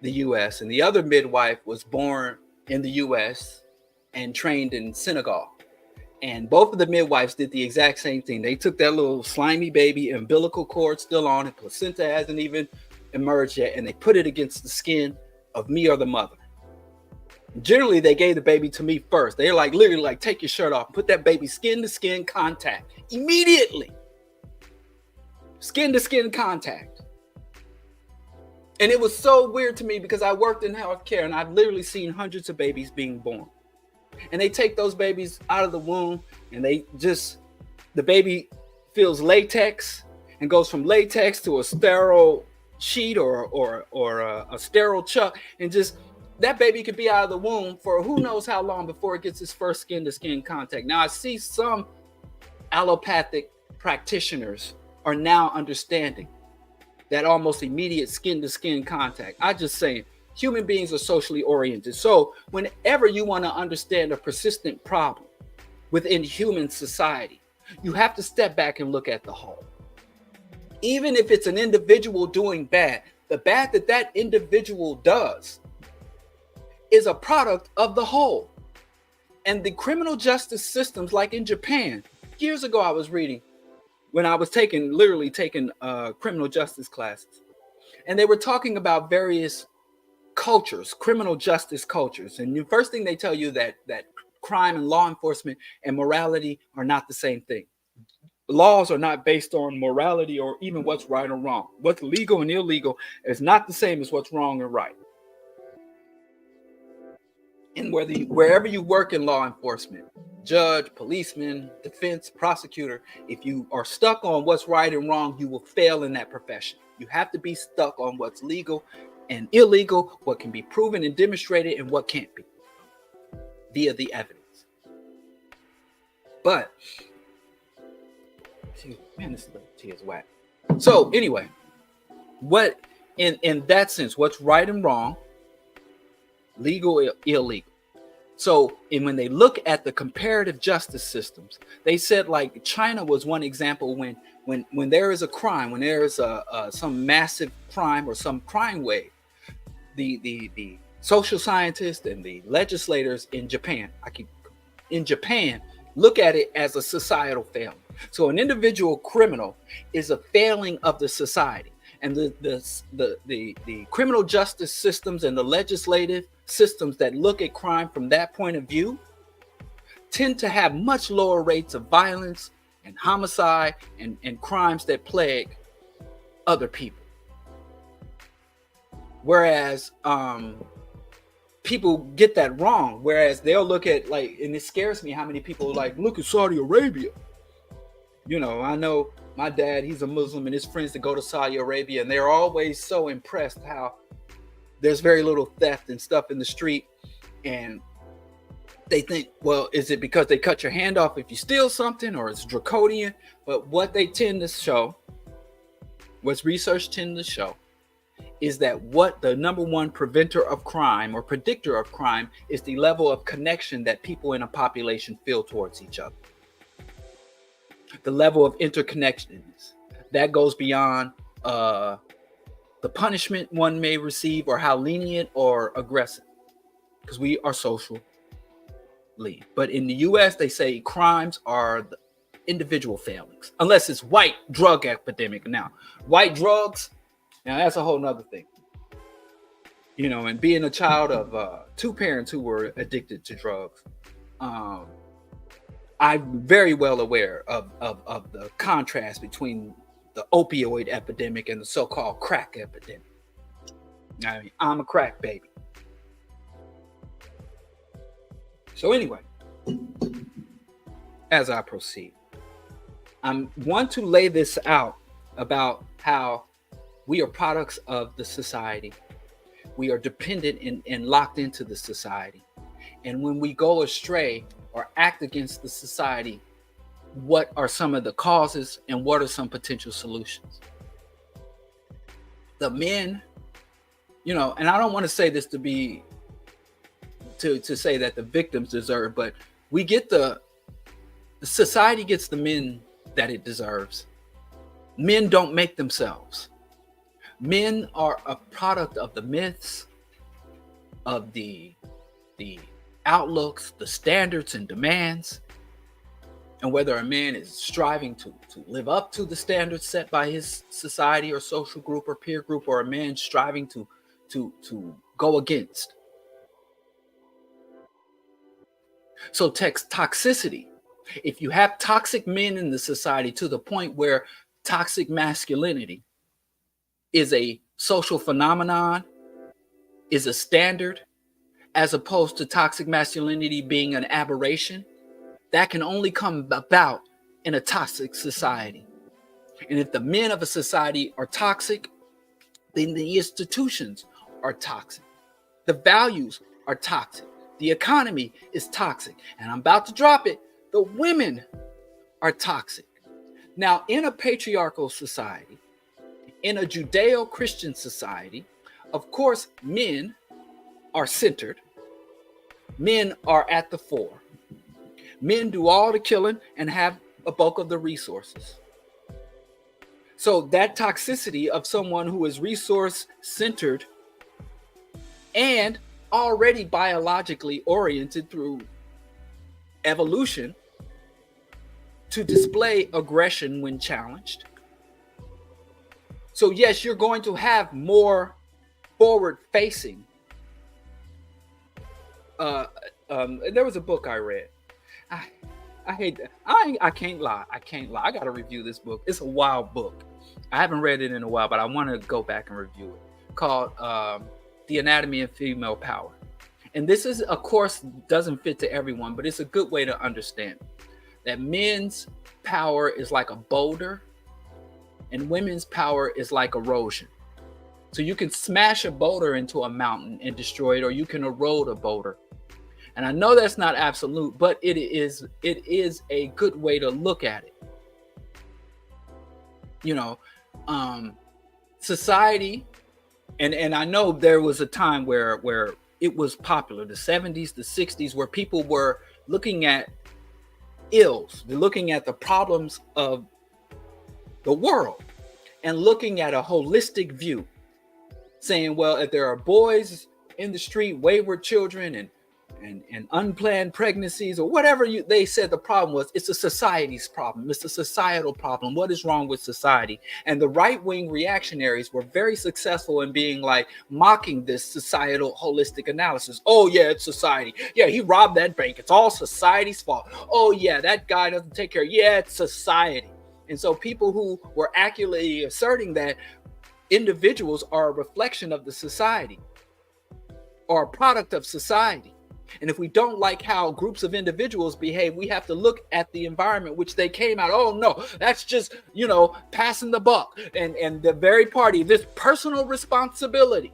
U.S., and the other midwife was born in the U.S. and trained in Senegal. And both of the midwives did the exact same thing. They took that little slimy baby, umbilical cord still on it, placenta hasn't even emerged yet, and they put it against the skin of me or the mother. Generally, they gave the baby to me first. They're like, literally, like, take your shirt off, put that baby skin to skin contact immediately. Skin to skin contact. And it was so weird to me because I worked in healthcare and I've literally seen hundreds of babies being born. And they take those babies out of the womb and the baby feels latex and goes from latex to a sterile sheet or a sterile chuck, and just that baby could be out of the womb for who knows how long before it gets its first skin to skin contact. Now, I see some allopathic practitioners are now understanding that almost immediate skin to skin contact. I just saying, human beings are socially oriented. So whenever you want to understand a persistent problem within human society, you have to step back and look at the whole. Even if it's an individual doing bad, the bad that individual does is a product of the whole. And the criminal justice systems, like in Japan, years ago I was reading when I was literally taking criminal justice classes. And they were talking about various cultures, criminal justice cultures. And the first thing they tell you that crime and law enforcement and morality are not the same thing. Laws are not based on morality or even what's right or wrong. What's legal and illegal is not the same as what's wrong and right. And wherever you work in law enforcement, judge, policeman, defense, prosecutor, if you are stuck on what's right and wrong, you will fail in that profession. You have to be stuck on what's legal and illegal, what can be proven and demonstrated, and what can't be via the evidence. But man, this tea is whack. So anyway, what in that sense, what's right and wrong, legal, illegal. So, and when they look at the comparative justice systems, they said like China was one example when there is a crime, when there is some massive crime or some crime wave, the social scientists and the legislators in Japan look at it as a societal failing. So an individual criminal is a failing of the society. And the criminal justice systems and the legislative systems that look at crime from that point of view tend to have much lower rates of violence and homicide and crimes that plague other people. Whereas people get that wrong. Whereas they'll look at, like, and it scares me how many people like, look at Saudi Arabia. You know, I know my dad, he's a Muslim, and his friends that go to Saudi Arabia, and they're always so impressed how there's very little theft and stuff in the street. And they think, well, is it because they cut your hand off if you steal something, or it's draconian? But what they tend to show, what's research tend to show, is that what the number one preventer of crime or predictor of crime is the level of connection that people in a population feel towards each other. The level of interconnectedness that goes beyond the punishment one may receive or how lenient or aggressive, because we are socially. But in the US, they say crimes are the individual failings, unless it's white drug epidemic. Now, white drugs, now that's a whole nother thing. You know, and being a child of two parents who were addicted to drugs, I'm very well aware of the contrast between the opioid epidemic and the so-called crack epidemic. I mean, I'm a crack baby. So anyway, as I proceed, I want to lay this out about how we are products of the society. We are dependent and locked into the society. And when we go astray or act against the society, what are some of the causes and what are some potential solutions? The men, you know, and I don't want to say this to be to say that the victims deserve, but we get the society gets the men that it deserves. Men don't make themselves. Men are a product of the myths, of the outlooks, the standards and demands, and whether a man is striving to live up to the standards set by his society or social group or peer group, or a man striving to go against. So toxicity, if you have toxic men in the society to the point where toxic masculinity is a social phenomenon, is a standard, as opposed to toxic masculinity being an aberration, that can only come about in a toxic society. And if the men of a society are toxic, then the institutions are toxic. The values are toxic. The economy is toxic. And I'm about to drop it. The women are toxic. Now, in a patriarchal society, in a Judeo-Christian society, of course, men are centered. Men are at the fore. Men do all the killing and have a bulk of the resources. So that toxicity of someone who is resource centered and already biologically oriented through evolution to display aggression when challenged. So yes, you're going to have more forward-facing. There was a book I read. I hate that. I can't lie. I got to review this book. It's a wild book. I haven't read it in a while, but I want to go back and review it. Called The Anatomy of Female Power. And this is, of course, doesn't fit to everyone, but it's a good way to understand that men's power is like a boulder and women's power is like erosion. So you can smash a boulder into a mountain and destroy it, or you can erode a boulder. And I know that's not absolute, but it is a good way to look at it. You know, society, and I know there was a time where it was popular, the 70s, the 60s, where people were looking at ills, they're looking at the problems of the world and looking at a holistic view, saying, well, if there are boys in the street, wayward children, and and unplanned pregnancies or whatever they said the problem was. It's a society's problem. It's a societal problem. What is wrong with society? And the right-wing reactionaries were very successful in being like mocking this societal holistic analysis. Oh yeah, it's society. Yeah, he robbed that bank. It's all society's fault. Oh yeah, that guy doesn't take care. Yeah, it's society. And so people who were accurately asserting that individuals are a reflection of the society or a product of society. And if we don't like how groups of individuals behave, we have to look at the environment which they came out. Oh no, that's just, passing the buck. And the very party, this personal responsibility,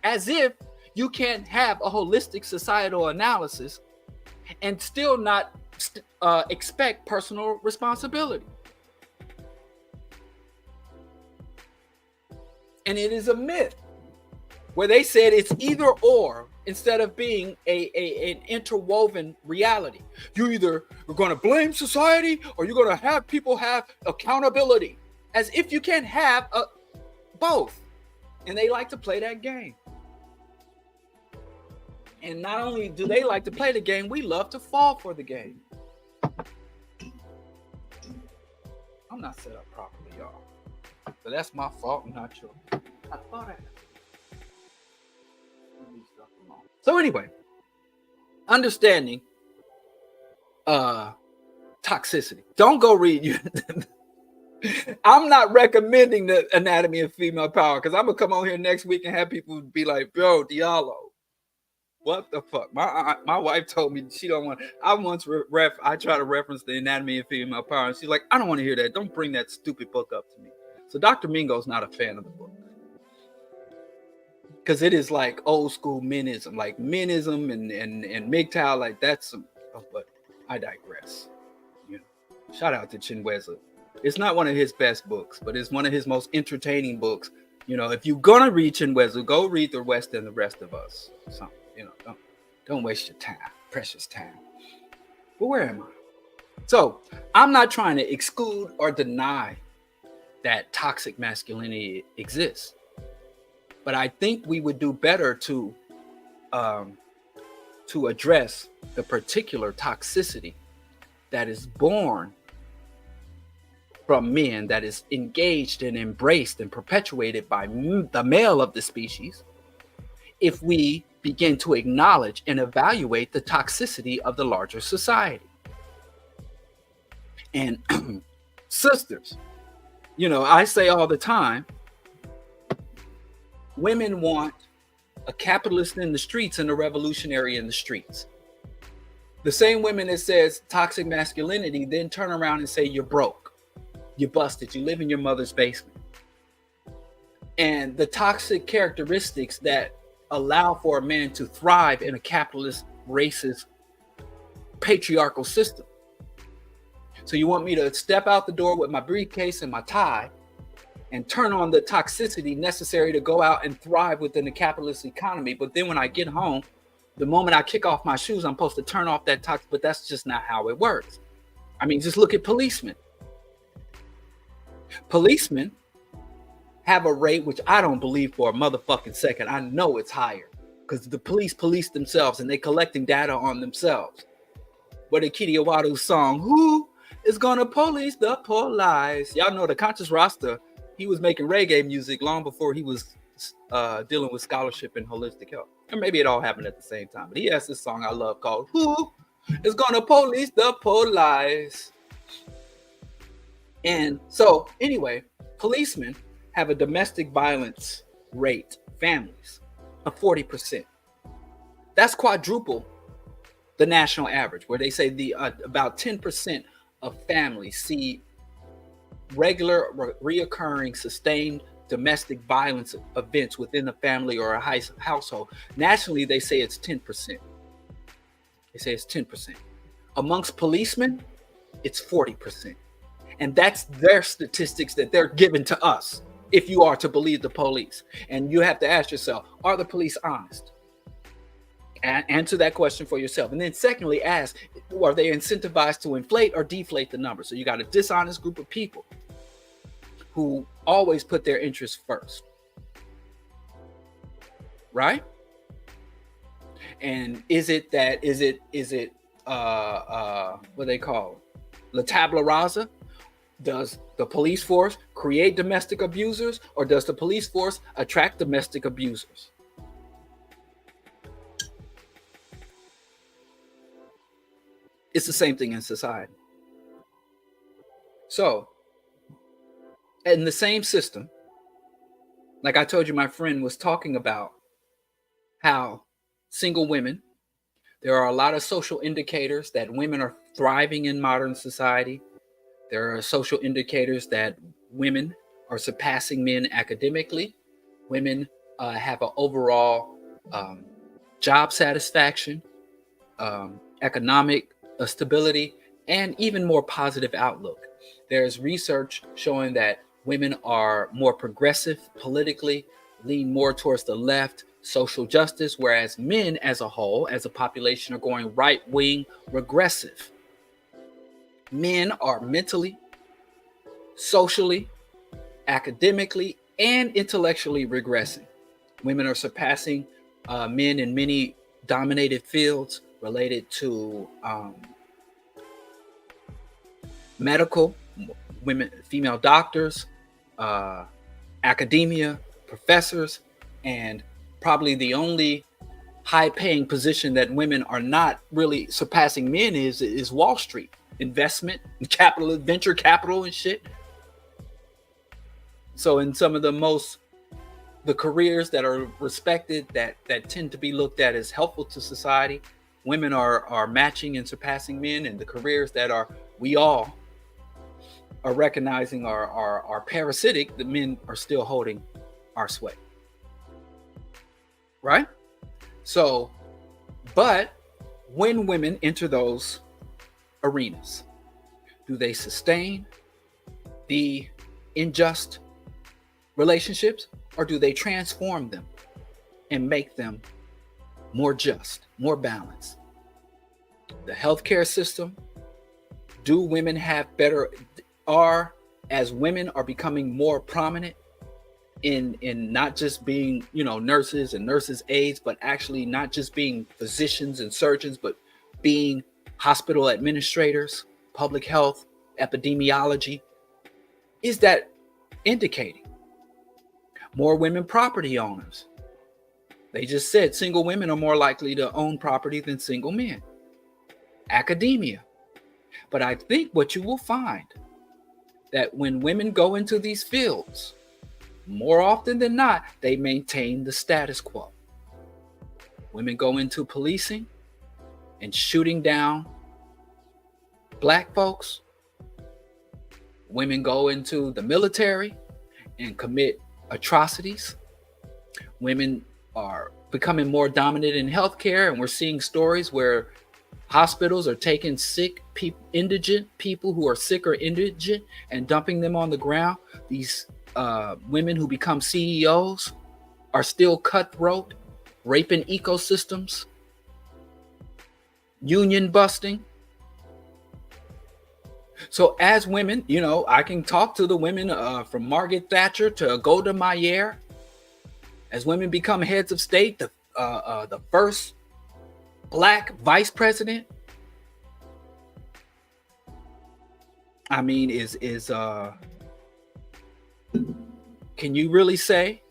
as if you can't have a holistic societal analysis and still not expect personal responsibility. And it is a myth where they said it's either or instead of being an interwoven reality. You either are going to blame society or you're going to have people have accountability, as if you can't have both. And they like to play that game. And not only do they like to play the game, we love to fall for the game. I'm not set up properly, y'all. So that's my fault, not yours. I thought I had. So anyway, understanding toxicity. Don't go read. I'm not recommending the Anatomy of Female Power, because I'm gonna come on here next week and have people be like, "Bro, Diallo, what the fuck?" My wife told me she don't want. I once I try to reference the Anatomy of Female Power, and she's like, "I don't want to hear that. Don't bring that stupid book up to me." So Dr. Mingo's not a fan of the book, because it is like old school menism, like menism and MGTOW, like that's some. Oh, but I digress. Shout out to Chinweza. It's not one of his best books, but it's one of his most entertaining books. If you're gonna read Chinweza, go read The West and the Rest of Us. Something, don't waste your time, precious time. But where am I? So I'm not trying to exclude or deny that toxic masculinity exists. But I think we would do better to address the particular toxicity that is born from men, that is engaged and embraced and perpetuated by the male of the species, if we begin to acknowledge and evaluate the toxicity of the larger society. And sisters, I say all the time, women want a capitalist in the streets and a revolutionary in the streets. The same women that says toxic masculinity then turn around and say you're broke, you're busted, you live in your mother's basement. And the toxic characteristics that allow for a man to thrive in a capitalist, racist, patriarchal system. So you want me to step out the door with my briefcase and my tie and turn on the toxicity necessary to go out and thrive within the capitalist economy. But then when I get home, the moment I kick off my shoes, I'm supposed to turn off that toxic, but that's just not how it works. I mean, just look at policemen. Policemen have a rate, which I don't believe for a motherfucking second. I know it's higher because the police themselves and they collecting data on themselves. But in Kitty Awadu's song, who is gonna police the police? Y'all know the Conscious Rasta, he was making reggae music long before he was dealing with scholarship and holistic health. Or maybe it all happened at the same time. But he has this song I love called Who is Gonna Police the Police? And so anyway, policemen have a domestic violence rate, families, of 40%. That's quadruple the national average, where they say the about 10% of families see regular, reoccurring, sustained domestic violence events within a family or a household. Nationally, they say it's 10%. They say it's 10%. Amongst policemen, it's 40%. And that's their statistics that they're giving to us, if you are to believe the police. And you have to ask yourself, are the police honest? Answer that question for yourself. And then secondly, ask, are they incentivized to inflate or deflate the number? So you got a dishonest group of people who always put their interests first. Right? And is it what they call la tabla rasa? Does the police force create domestic abusers, or does the police force attract domestic abusers? It's the same thing in society. So, in the same system, like I told you, my friend was talking about how single women, there are a lot of social indicators that women are thriving in modern society. There are social indicators that women are surpassing men academically. Women have an overall job satisfaction, economic stability, and even more positive outlook. There's research showing that women are more progressive politically, lean more towards the left, social justice, whereas men as a whole, as a population, are going right wing, regressive. Men are mentally, socially, academically, and intellectually regressing. Women are surpassing men in many dominated fields related to medical, women, female doctors, academia, professors, and probably the only high-paying position that women are not really surpassing men is Wall Street, investment, capital, venture capital, and shit. So in some of the careers that are respected, that tend to be looked at as helpful to society, women are matching and surpassing men. And the careers that we all are recognizing are parasitic, the men are still holding our sway. Right? So, but when women enter those arenas, do they sustain the unjust relationships, or do they transform them and make them more just, more balanced? The healthcare system, do women have better, as women are becoming more prominent in not just being, nurses and nurses' aides, but actually not just being physicians and surgeons, but being hospital administrators, public health, epidemiology, is that indicating more women property owners? They just said single women are more likely to own property than single men. Academia. But I think what you will find that when women go into these fields, more often than not, they maintain the status quo. Women go into policing and shooting down black folks. Women go into the military and commit atrocities. Women are becoming more dominant in healthcare, and we're seeing stories where hospitals are taking sick people, indigent people who are sick or indigent, and dumping them on the ground. These women who become CEOs are still cutthroat, raping ecosystems, union busting. So as women, I can talk to the women from Margaret Thatcher to Golda Meir. As women become heads of state, the first black vice president, I mean, can you really say,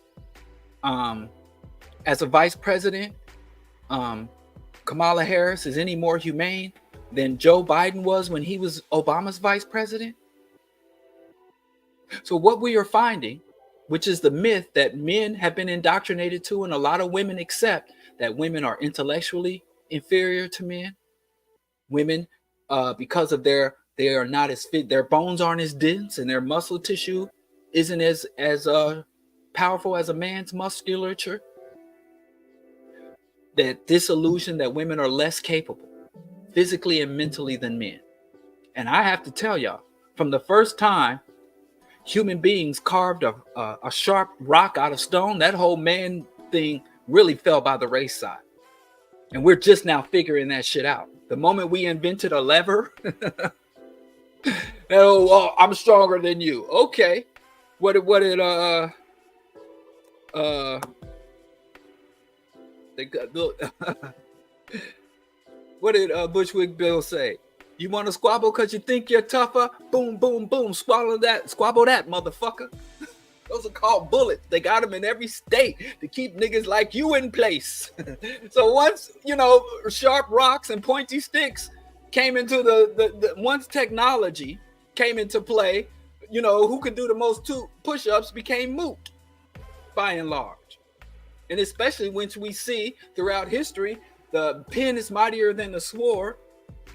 as a vice president, Kamala Harris is any more humane than Joe Biden was when he was Obama's vice president? So what we are finding, which is the myth that men have been indoctrinated to, and a lot of women accept, that women are intellectually inferior to men. Women, because of they are not as fit, their bones aren't as dense, and their muscle tissue isn't as powerful as a man's musculature. That this illusion that women are less capable physically and mentally than men. And I have to tell y'all, from the first time human beings carved a sharp rock out of stone, that whole man thing really fell by the wayside. And we're just now figuring that shit out. The moment we invented a lever, well, I'm stronger than you. Okay. What did they got, What did Bushwick Bill say? You want to squabble because you think you're tougher? Boom, boom, boom. Squabble that, motherfucker. Those are called bullets. They got them in every state to keep niggas like you in place. So once, sharp rocks and pointy sticks came into the once technology came into play, who could do the most two push-ups became moot by and large. And especially when we see throughout history, the pen is mightier than the sword.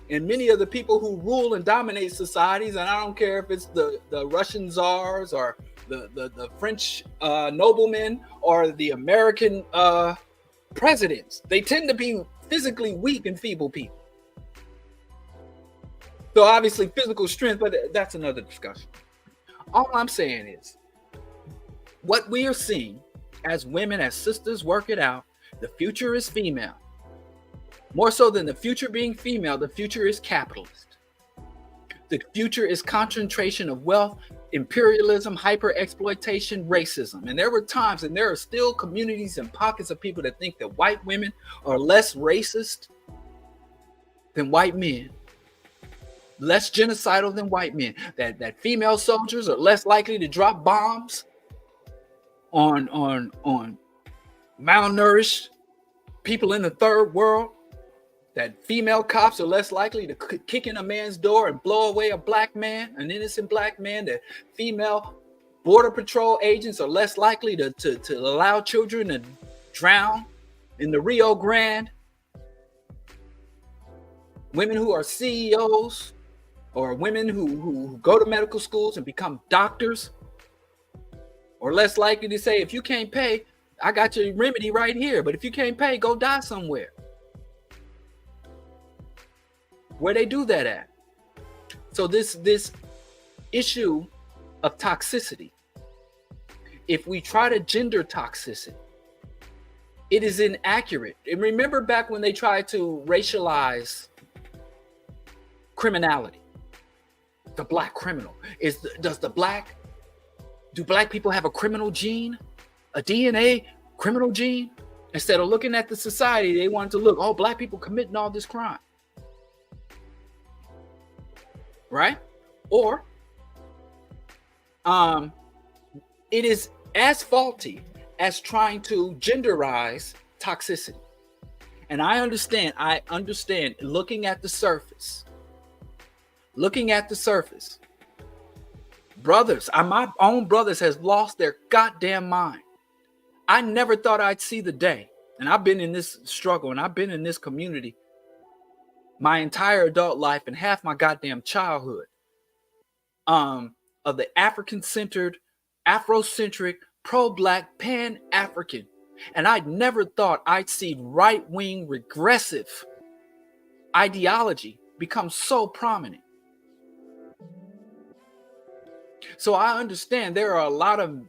And many of the people who rule and dominate societies, and I don't care if it's the Russian czars or the French noblemen or the American presidents, they tend to be physically weak and feeble people. So obviously physical strength, but that's another discussion. All I'm saying is, what we are seeing as women, as sisters work it out, the future is female. More so than the future being female, the future is capitalist. The future is concentration of wealth, imperialism, hyper-exploitation, racism. And there were times, and there are still communities and pockets of people that think that white women are less racist than white men, less genocidal than white men, that female soldiers are less likely to drop bombs on malnourished people in the third world, that female cops are less likely to kick in a man's door and blow away a black man, an innocent black man, that female border patrol agents are less likely to allow children to drown in the Rio Grande. Women who are CEOs or women who go to medical schools and become doctors are less likely to say, if you can't pay, I got your remedy right here. But if you can't pay, go die somewhere. Where they do that at? So this issue of toxicity, if we try to gender toxicity, it is inaccurate. And remember back when they tried to racialize criminality, the black criminal. Do black people have a criminal gene, a DNA criminal gene? Instead of looking at the society, they wanted to look, oh, black people committing all this crime. Right? Or it is as faulty as trying to genderize toxicity. And I understand looking at the surface, brothers, my own brothers has lost their goddamn mind. I never thought I'd see the day, and I've been in this struggle and I've been in this community my entire adult life and half my goddamn childhood, of the African-centered, Afrocentric, pro-black, pan-African. And I never thought I'd see right-wing regressive ideology become so prominent. So I understand there are a lot of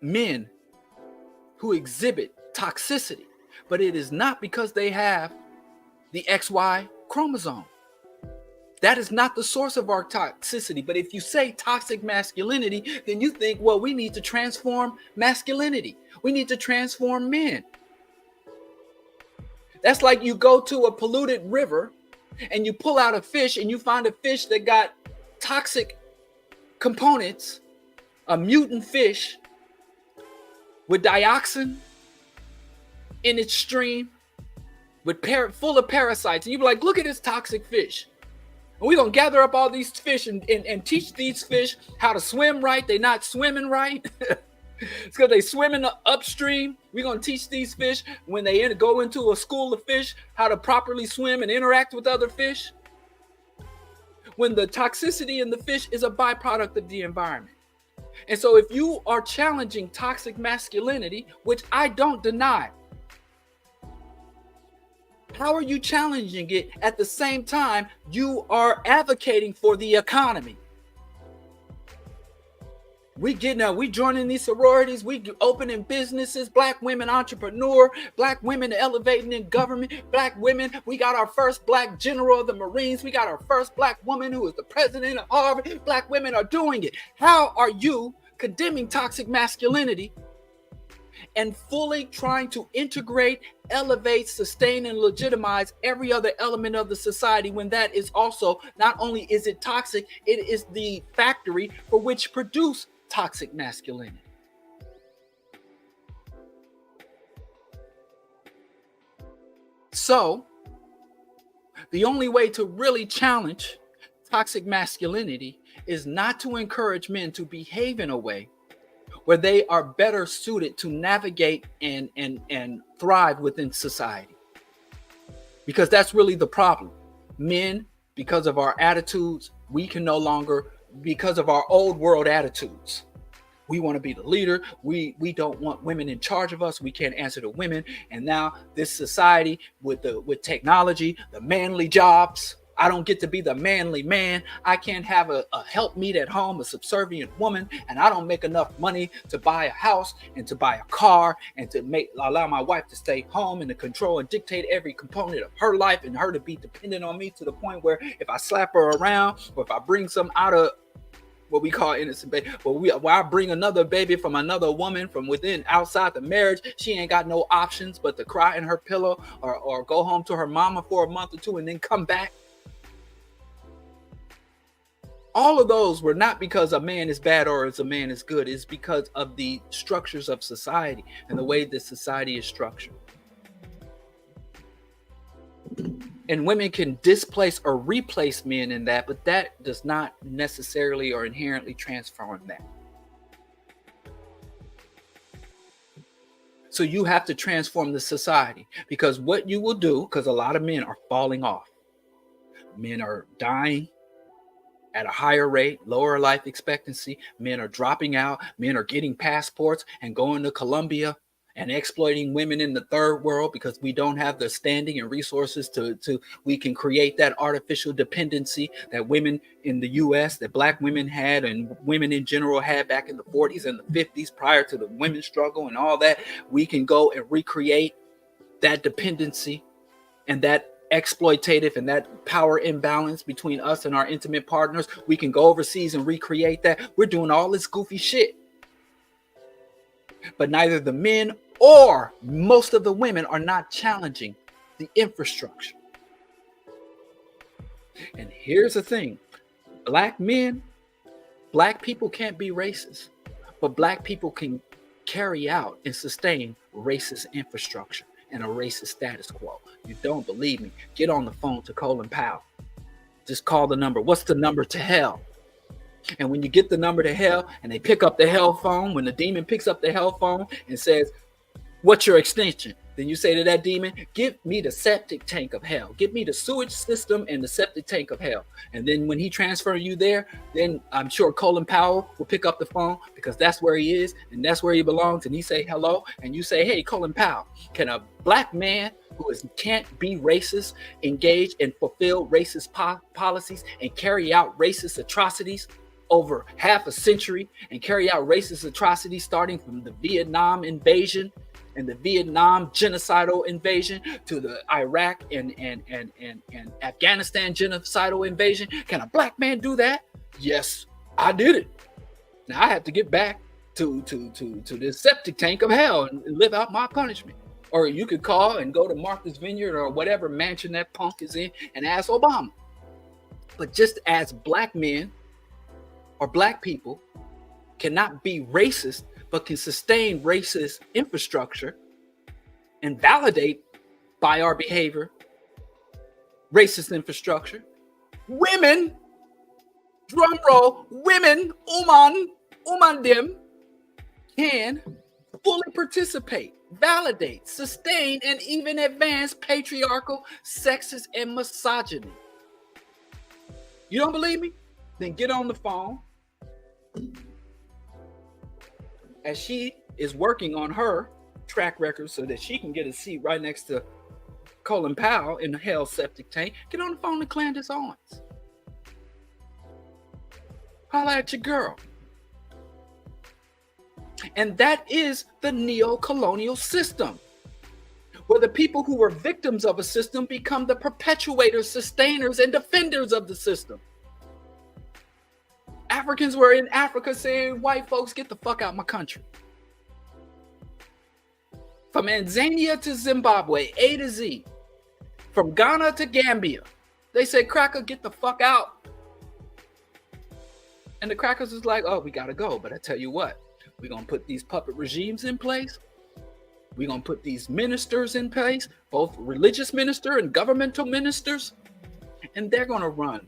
men who exhibit toxicity, but it is not because they have the XY chromosome. That is not the source of our toxicity. But if you say toxic masculinity, then you think, well, we need to transform masculinity. We need to transform men. That's like you go to a polluted river and you pull out a fish and you find a fish that got toxic components, a mutant fish with dioxin in its stream, with full of parasites, and you be like, look at this toxic fish. And we're going to gather up all these fish and teach these fish how to swim right. They're not swimming right. It's because they swimming upstream. We're going to teach these fish when they go into a school of fish how to properly swim and interact with other fish. When the toxicity in the fish is a byproduct of the environment. And so if you are challenging toxic masculinity, which I don't deny, how are you challenging it at the same time you are advocating for the economy? We joining these sororities, we opening businesses, black women entrepreneur, black women elevating in government, black women, we got our first black general of the Marines, we got our first black woman who is the president of Harvard, black women are doing it. How are you condemning toxic masculinity and fully trying to integrate, elevate, sustain, and legitimize every other element of the society, when that is also, not only is it toxic, it is the factory for which produce toxic masculinity. So, the only way to really challenge toxic masculinity is not to encourage men to behave in a way where they are better suited to navigate and thrive within society. Because that's really the problem. Men, because of our attitudes, we can no longer, because of our old world attitudes, we want to be the leader. We don't want women in charge of us. We can't answer to women. And now this society with technology, the manly jobs, I don't get to be the manly man. I can't have a helpmeet at home, a subservient woman, and I don't make enough money to buy a house and to buy a car and to allow my wife to stay home and to control and dictate every component of her life, and her to be dependent on me to the point where if I slap her around or if I bring some out of what we call innocent baby, where I bring another baby from another woman from within, outside the marriage, she ain't got no options but to cry in her pillow or go home to her mama for a month or two and then come back. All of those were not because a man is bad or as a man is good. It's because of the structures of society and the way that society is structured. And women can displace or replace men in that, but that does not necessarily or inherently transform that. So you have to transform the society, because what you will do, because a lot of men are falling off. Men are dying at a higher rate, lower life expectancy. Men are dropping out. Men are getting passports and going to Colombia and exploiting women in the third world because we don't have the standing and resources to we can create that artificial dependency that women in the US, that black women had and women in general had back in the 40s and the 50s prior to the women's struggle and all that. We can go and recreate that dependency and that exploitative and that power imbalance between us and our intimate partners. We can go overseas and recreate that. We're doing all this goofy shit. But neither the men or most of the women are not challenging the infrastructure. And here's the thing. Black men, black people can't be racist, but black people can carry out and sustain racist infrastructure and a racist status quo. You don't believe me? Get on the phone to Colin Powell. Just call the number. What's the number to hell? And when you get the number to hell and they pick up the hell phone, when the demon picks up the hell phone and says, what's your extension? Then you say to that demon, give me the septic tank of hell. Give me the sewage system and the septic tank of hell. And then when he transfers you there, then I'm sure Colin Powell will pick up the phone because that's where he is and that's where he belongs. And he say hello. And you say, hey, Colin Powell, can a black man who can't be racist engage and fulfill racist policies and carry out racist atrocities over half a century and carry out racist atrocities starting from the Vietnam invasion and the Vietnam genocidal invasion to the Iraq and Afghanistan genocidal invasion? Can a black man do that? Yes, I did it. Now I have to get back to this septic tank of hell and live out my punishment. Or you could call and go to Martha's Vineyard or whatever mansion that punk is in and ask Obama. But just as black men or black people cannot be racist, but can sustain racist infrastructure and validate by our behavior racist infrastructure, women, drum roll, women, them, can fully participate, validate, sustain, and even advance patriarchal, sexist, and misogyny. You don't believe me? Then get on the phone as she is working on her track record so that she can get a seat right next to Colin Powell in the hell septic tank. Get on the phone to Candace Owens. Holla at your girl. And that is the neocolonial system, where the people who were victims of a system become the perpetuators, sustainers, and defenders of the system. Africans were in Africa saying, white folks, get the fuck out of my country. From Tanzania to Zimbabwe, A to Z. From Ghana to Gambia. They said, Cracker, get the fuck out. And the crackers was like, oh, we got to go. But I tell you what, we're going to put these puppet regimes in place. We're going to put these ministers in place, both religious minister and governmental ministers. And they're going to run.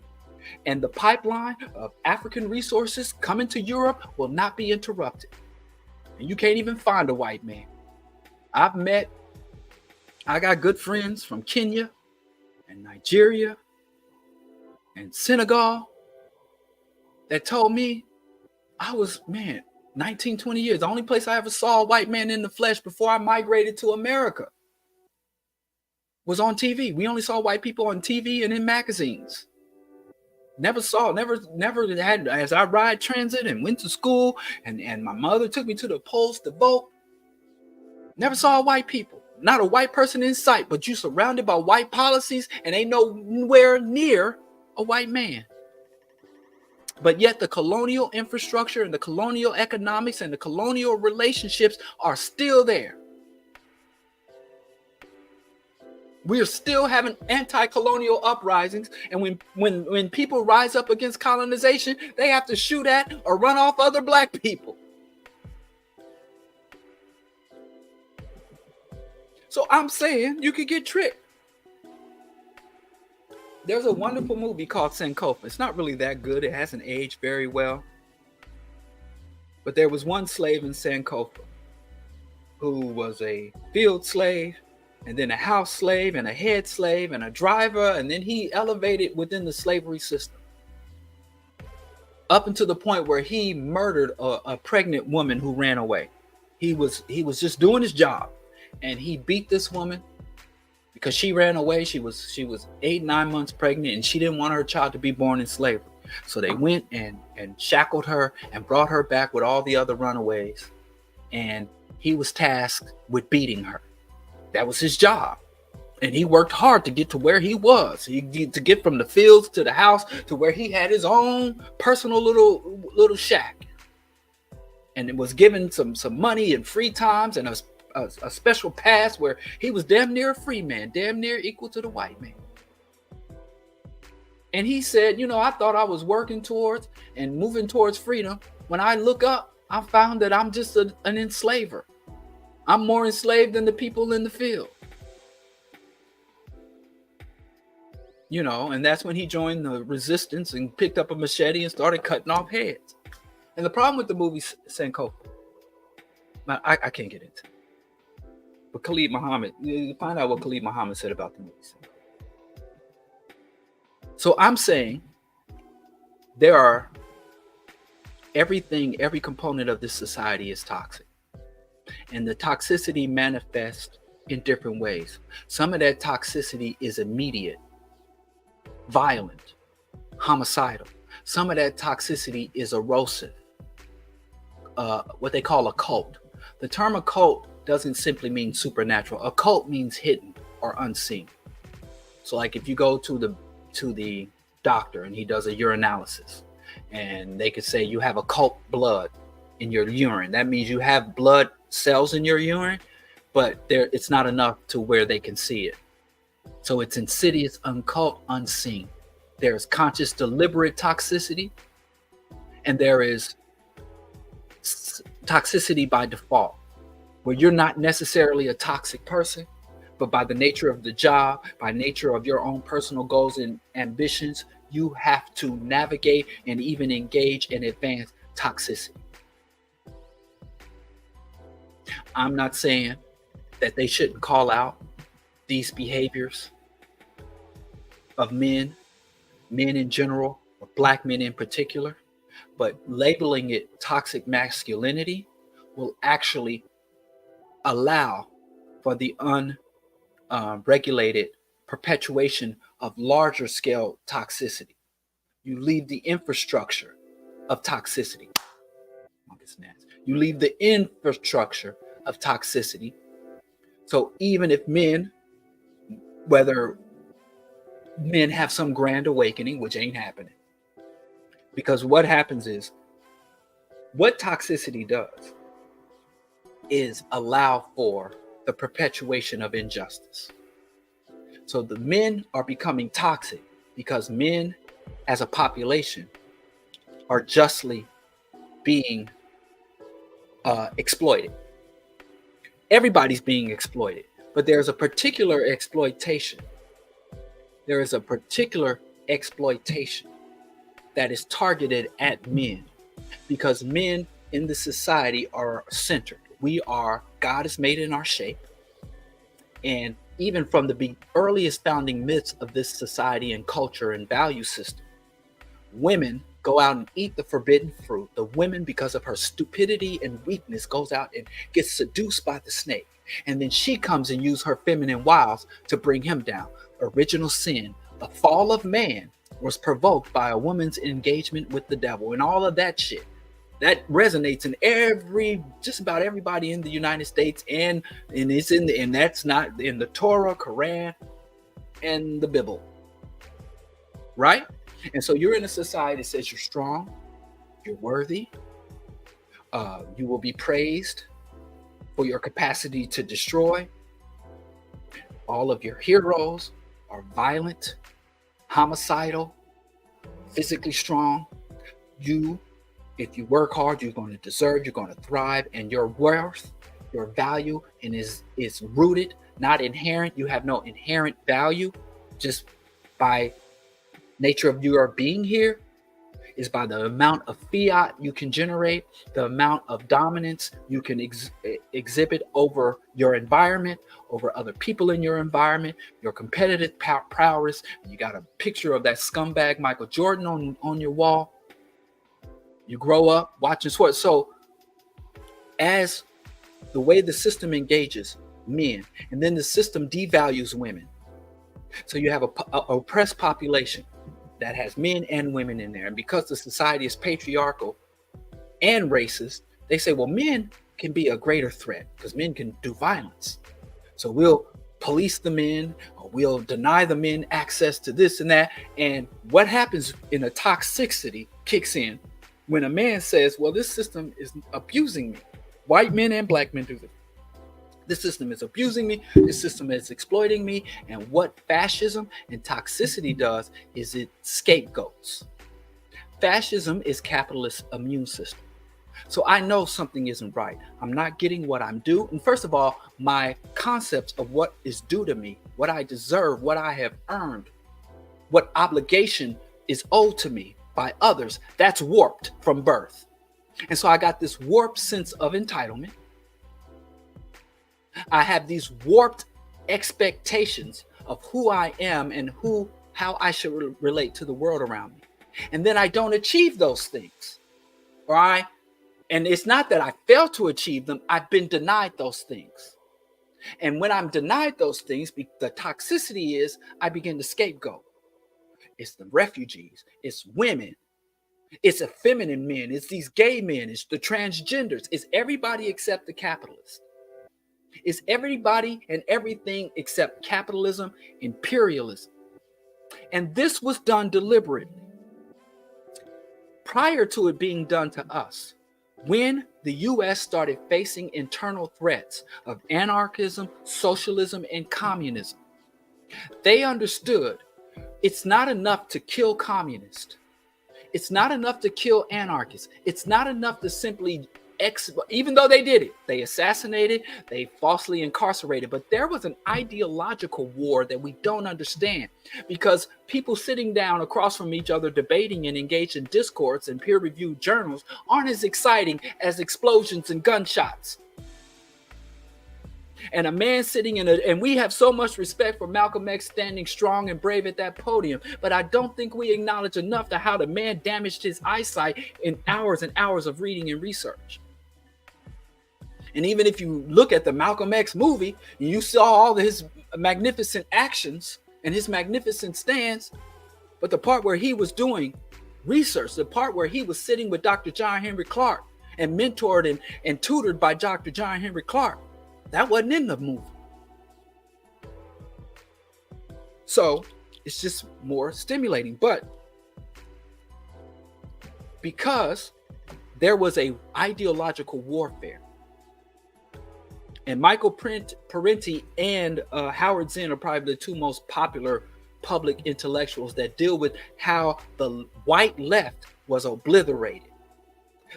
And the pipeline of African resources coming to Europe will not be interrupted. And you can't even find a white man. I got good friends from Kenya and Nigeria and Senegal that told me I was, 19, 20 years. The only place I ever saw a white man in the flesh before I migrated to America was on TV. We only saw white people on TV and in magazines. Never had, as I ride transit and went to school and my mother took me to the polls to vote. Never saw white people. Not a white person in sight, but you surrounded by white policies and ain't nowhere near a white man. But yet the colonial infrastructure and the colonial economics and the colonial relationships are still there. We are still having anti-colonial uprisings. And when people rise up against colonization, they have to shoot at or run off other black people. So I'm saying you could get tricked. There's a wonderful movie called Sankofa. It's not really that good. It hasn't aged very well. But there was one slave in Sankofa who was a field slave, and then a house slave, and a head slave, and a driver, and then he elevated within the slavery system. Up until the point where he murdered a pregnant woman who ran away. He was just doing his job, and he beat this woman because she ran away. She was 8-9 months pregnant, and she didn't want her child to be born in slavery. So they went and shackled her and brought her back with all the other runaways. And he was tasked with beating her. That was his job. And he worked hard to get to where he was. To get from the fields to the house to where he had his own personal little shack. And it was given some money and free times and a special pass where he was damn near a free man, damn near equal to the white man. And he said, I thought I was working towards and moving towards freedom. When I look up, I found that I'm just an enslaver. I'm more enslaved than the people in the field. And that's when he joined the resistance and picked up a machete and started cutting off heads. And the problem with the movie Sankofa, I can't get into it. But Khalid Muhammad, you find out what Khalid Muhammad said about the movie. So I'm saying every component of this society is toxic. And the toxicity manifests in different ways. Some of that toxicity is immediate, violent, homicidal. Some of that toxicity is erosive, what they call occult. The term occult doesn't simply mean supernatural. Occult means hidden or unseen. So like if you go to the doctor and he does a urinalysis and they could say you have occult blood in your urine. That means you have blood cells in your urine, but it's not enough to where they can see it. So it's insidious, occult, unseen. There's conscious, deliberate toxicity, and there is toxicity by default, where you're not necessarily a toxic person, but by the nature of the job, by nature of your own personal goals and ambitions, you have to navigate and even engage and advance toxicity. I'm not saying that they shouldn't call out these behaviors of men in general, or black men in particular, but labeling it toxic masculinity will actually allow for the unregulated perpetuation of larger scale toxicity. You leave the infrastructure of toxicity. You leave the infrastructure of toxicity. So even if whether men have some grand awakening, which ain't happening, because what happens is, what toxicity does is allow for the perpetuation of injustice. So the men are becoming toxic because men as a population are justly being exploited. Everybody's being exploited, but there's a particular exploitation. There is a particular exploitation that is targeted at men because men in the society are centered. God is made in our shape. And even from the earliest founding myths of this society and culture and value system, women go out and eat the forbidden fruit. The woman, because of her stupidity and weakness, goes out and gets seduced by the snake. And then she comes and uses her feminine wiles to bring him down. Original sin, the fall of man, was provoked by a woman's engagement with the devil and all of that shit. That resonates in just about everybody in the United States, and that's not in the Torah, Quran, and the Bible, right? And so you're in a society that says you're strong, you're worthy, you will be praised for your capacity to destroy. All of your heroes are violent, homicidal, physically strong. If you work hard, you're going to deserve, you're going to thrive, and your worth, your value, and is rooted, not inherent. You have no inherent value just by nature of your being here, is by the amount of fiat you can generate, the amount of dominance you can exhibit over your environment, over other people in your environment, your competitive prowess. You got a picture of that scumbag Michael Jordan on your wall. You grow up watching sports. So as the way the system engages men, and then the system devalues women. So you have a oppressed population that has men and women in there. And because the society is patriarchal and racist, they say, well, men can be a greater threat because men can do violence. So we'll police the men, or we'll deny the men access to this and that. And what happens in a toxicity kicks in when a man says, well, this system is abusing me. White men and black men do this. The system is abusing me. The system is exploiting me. And what fascism and toxicity does is it scapegoats. Fascism is capitalist immune system. So I know something isn't right. I'm not getting what I'm due. And first of all, my concepts of what is due to me, what I deserve, what I have earned, what obligation is owed to me by others, that's warped from birth. And so I got this warped sense of entitlement. I have these warped expectations of who I am and how I should relate to the world around me. And then I don't achieve those things. And it's not that I fail to achieve them. I've been denied those things. And when I'm denied those things, the toxicity is I begin to scapegoat. It's the refugees. It's women. It's effeminate men. It's these gay men. It's the transgenders. It's everybody except the capitalists. It's everybody and everything except capitalism, imperialism. And this was done deliberately. Prior to it being done to us, when the US started facing internal threats of anarchism, socialism, and communism, they understood it's not enough to kill communists. It's not enough to kill anarchists. It's not enough to simply even though they did it, they assassinated, they falsely incarcerated, but there was an ideological war that we don't understand because people sitting down across from each other debating and engaged in discourse and peer-reviewed journals aren't as exciting as explosions and gunshots. And a man sitting and we have so much respect for Malcolm X standing strong and brave at that podium, but I don't think we acknowledge enough to how the man damaged his eyesight in hours and hours of reading and research. And even if you look at the Malcolm X movie, you saw all his magnificent actions and his magnificent stance, but the part where he was doing research, the part where he was sitting with Dr. John Henry Clark and mentored and tutored by Dr. John Henry Clark, that wasn't in the movie. So it's just more stimulating. But because there was a ideological warfare, And Michael Parenti and Howard Zinn are probably the two most popular public intellectuals that deal with how the white left was obliterated.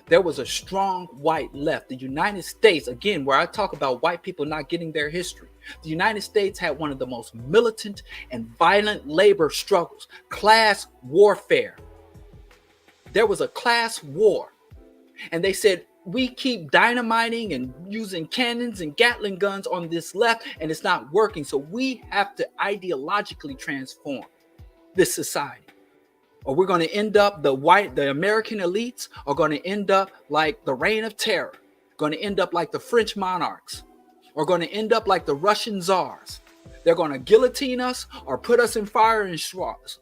There was a strong white left. The United States, again, where I talk about white people not getting their history, the United States had one of the most militant and violent labor struggles, class warfare. There was a class war. And they said, we keep dynamiting and using cannons and Gatling guns on this left, and it's not working. So we have to ideologically transform this society, or we're going to end up, the American elites are going to end up like the Reign of Terror, going to end up like the French monarchs, or going to end up like the Russian czars. They're going to guillotine us or put us in firing squads.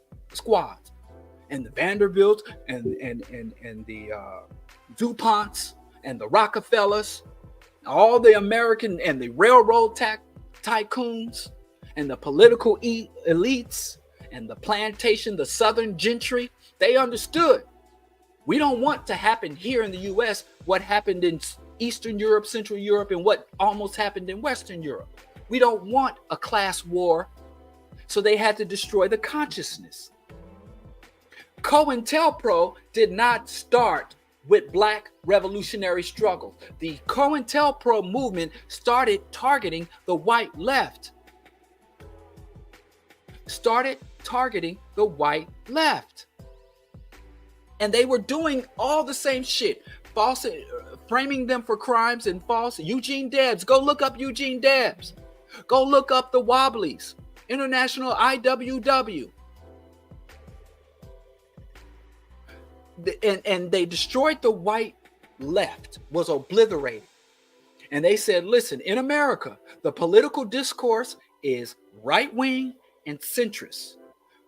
And the Vanderbilts and the DuPonts and the Rockefellers, all the American and the railroad tycoons and the political elites and the plantation, the Southern gentry, they understood. We don't want to happen here in the U.S. what happened in Eastern Europe, Central Europe, and what almost happened in Western Europe. We don't want a class war, so they had to destroy the consciousness. COINTELPRO did not start with Black revolutionary struggle. The COINTELPRO movement started targeting the white left. And they were doing all the same shit. False, framing them for crimes and false. Eugene Debs, go look up Eugene Debs. Go look up the Wobblies, International IWW. And they destroyed the white left, was obliterated. And they said, listen, in America, the political discourse is right-wing and centrist,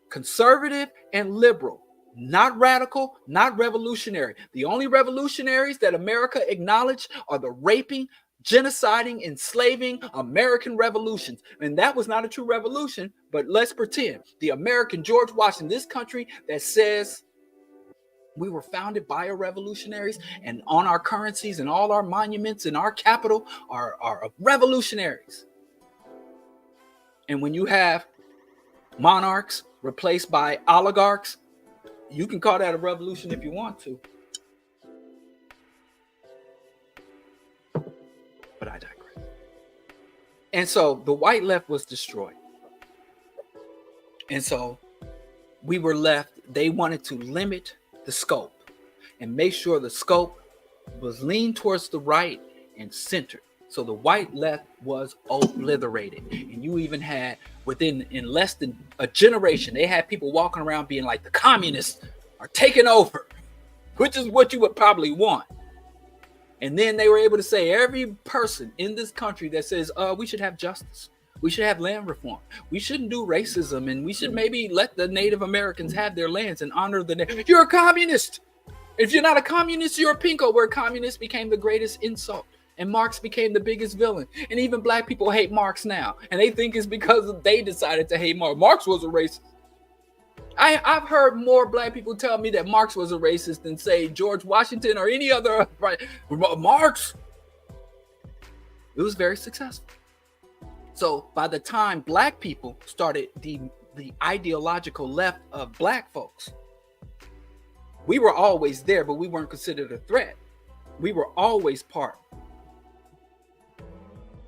conservative and liberal, not radical, not revolutionary. The only revolutionaries that America acknowledged are the raping, genociding, enslaving American revolutions. And that was not a true revolution, but let's pretend. The American George Washington, this country that says we were founded by our revolutionaries, and on our currencies and all our monuments and our capital are revolutionaries. And when you have monarchs replaced by oligarchs, you can call that a revolution if you want to. But I digress. And so the white left was destroyed. And so we were left, they wanted to limit the scope and make sure the scope was leaned towards the right and centered. So the white left was obliterated. And you even had in less than a generation, they had people walking around being like, the communists are taking over, which is what you would probably want. And then they were able to say, every person in this country that says, we should have justice, we should have land reform, we shouldn't do racism, and we should maybe let the Native Americans have their lands and honor the you're a communist. If you're not a communist, you're a pinko, where communist became the greatest insult. And Marx became the biggest villain. And even black people hate Marx now. And they think it's because they decided to hate Marx. Marx was a racist. I've heard more black people tell me that Marx was a racist than, say, George Washington or any other. Marx. It was very successful. So by the time black people started the ideological left of black folks, we were always there, but we weren't considered a threat. We were always part.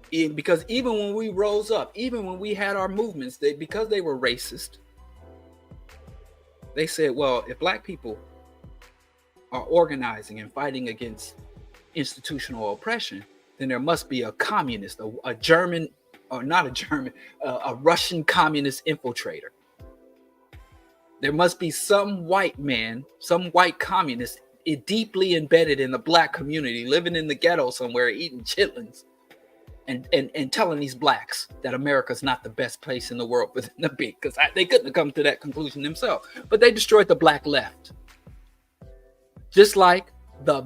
Because even when we rose up, even when we had our movements, because they were racist, they said, well, if black people are organizing and fighting against institutional oppression, then there must be a communist, a German, or not a German, a Russian communist infiltrator. There must be some white man, some white communist deeply embedded in the black community, living in the ghetto somewhere, eating chitlins, and telling these blacks that America's not the best place in the world for them to be, because they couldn't have come to that conclusion themselves. But they destroyed the black left. Just like the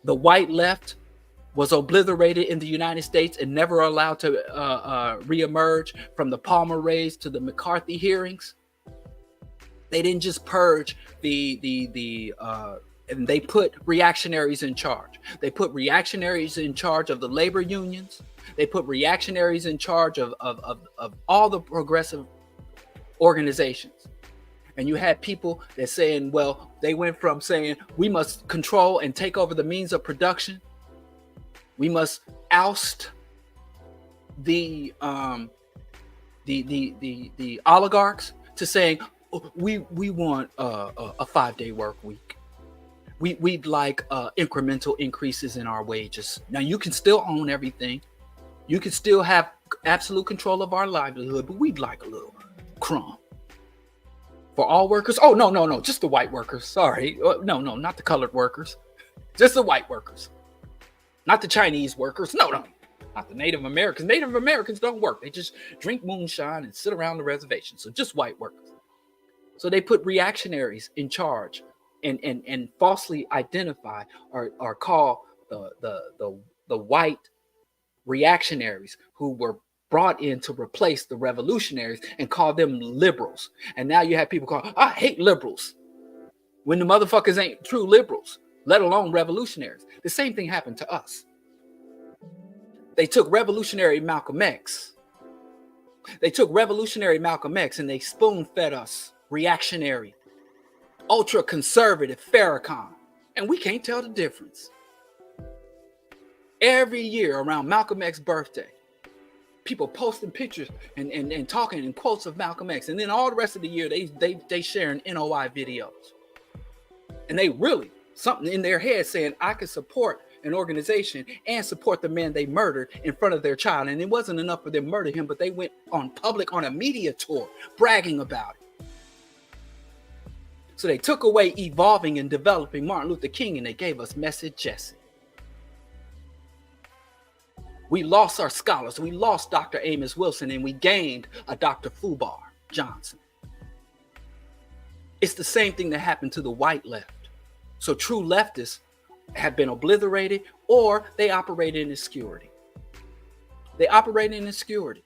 white left was obliterated in the United States and never allowed to reemerge from the Palmer raids to the McCarthy hearings. They didn't just purge and they put reactionaries in charge. They put reactionaries in charge of the labor unions. They put reactionaries in charge of all the progressive organizations. And you had people that saying, well, they went from saying we must control and take over the means of production. We must oust the oligarchs, to saying we want a 5-day work week. We'd like incremental increases in our wages. Now you can still own everything. You can still have absolute control of our livelihood, but we'd like a little crumb. For all workers? Oh, no, just the white workers. Sorry. No, not the colored workers. Just the white workers. Not the Chinese workers. No, not the Native Americans. Native Americans don't work. They just drink moonshine and sit around the reservation. So just white workers. So they put reactionaries in charge and falsely identify or call the white reactionaries who were brought in to replace the revolutionaries and call them liberals. And now you have people call, I hate liberals, when the motherfuckers ain't true liberals, let alone revolutionaries. The same thing happened to us. They took revolutionary Malcolm X. They took revolutionary Malcolm X and they spoon-fed us reactionary, ultra-conservative Farrakhan. And we can't tell the difference. Every year around Malcolm X's birthday, people posting pictures and talking in quotes of Malcolm X. And then all the rest of the year, they sharing NOI videos. And they really, something in their head saying, I can support an organization and support the man they murdered in front of their child. And it wasn't enough for them to murder him, but they went on public on a media tour bragging about it. So they took away evolving and developing Martin Luther King and they gave us Message Jesse. We lost our scholars. We lost Dr. Amos Wilson and we gained a Dr. Fubar Johnson. It's the same thing that happened to the white left. So true leftists have been obliterated or they operate in obscurity. They operate in obscurity.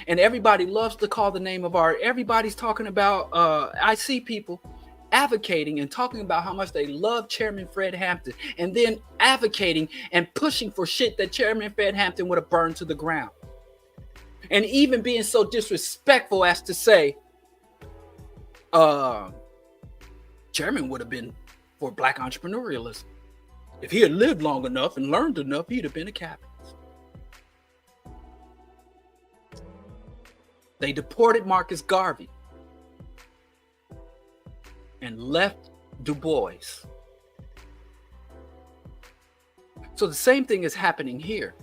And everybody loves to call the name of art. Everybody's talking about, I see people advocating and talking about how much they love Chairman Fred Hampton and then advocating and pushing for shit that Chairman Fred Hampton would have burned to the ground. And even being so disrespectful as to say, Chairman would have been for black entrepreneurialism. If he had lived long enough and learned enough, he'd have been a capitalist. They deported Marcus Garvey and left Du Bois. So the same thing is happening here,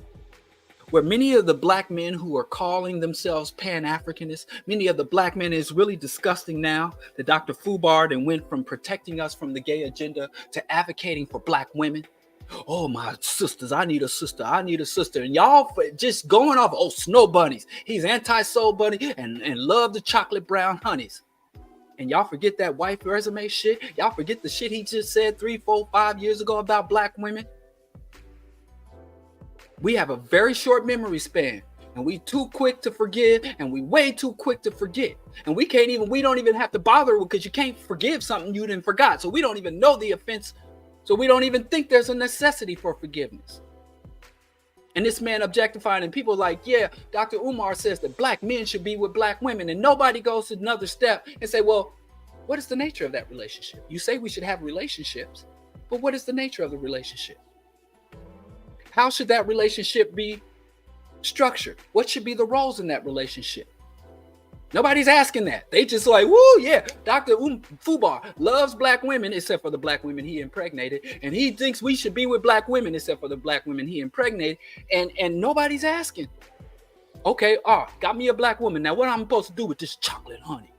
where many of the black men who are calling themselves Pan-Africanists, many of the black men, is really disgusting now that Dr. Fubar and went from protecting us from the gay agenda to advocating for black women. Oh, my sisters, I need a sister. I need a sister. And y'all just going off, oh, snow bunnies. He's anti-soul bunny and love the chocolate brown honeys. And y'all forget that white resume shit. Y'all forget the shit he just said 3, 4, 5 years ago about black women. We have a very short memory span. And we too quick to forgive and we way too quick to forget. And we don't even have to bother because you can't forgive something you didn't forgot. So we don't even know the offense. So we don't even think there's a necessity for forgiveness. And this man objectifying, and people like, yeah, Dr. Umar says that black men should be with black women. And nobody goes to another step and say, well, what is the nature of that relationship? You say we should have relationships, but what is the nature of the relationship? How should that relationship be structured? What should be the roles in that relationship? Nobody's asking that. They just like, woo, yeah, Dr. Fubar loves black women except for the black women he impregnated. And he thinks we should be with black women except for the black women he impregnated. And nobody's asking. Okay, got me a black woman. Now what am I supposed to do with this chocolate honey?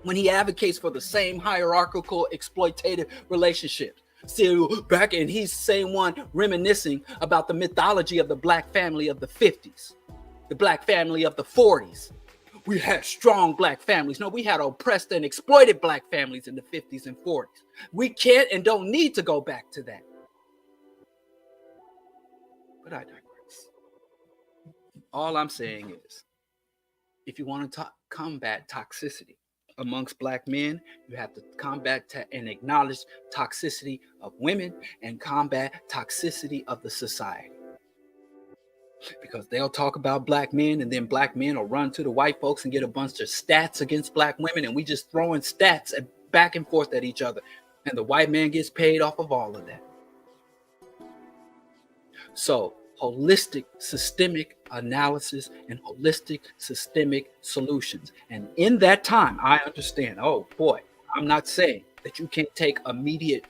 When he advocates for the same hierarchical exploitative relationships. Still back, and he's the same one reminiscing about the mythology of the black family of the 50s, the black family of the 40s. We had strong black families. No, we had oppressed and exploited black families in the 50s and 40s. We can't and don't need to go back to that. But I digress. All I'm saying is, if you want to combat toxicity amongst black men, you have to combat and acknowledge toxicity of women and combat toxicity of the society. because they'll talk about black men, and then black men will run to the white folks and get a bunch of stats against black women, and we just throwing stats back and forth at each other, and the white man gets paid off of all of that. So holistic systemic analysis and holistic systemic solutions. And in that time, I understand, oh boy, I'm not saying that you can't take immediate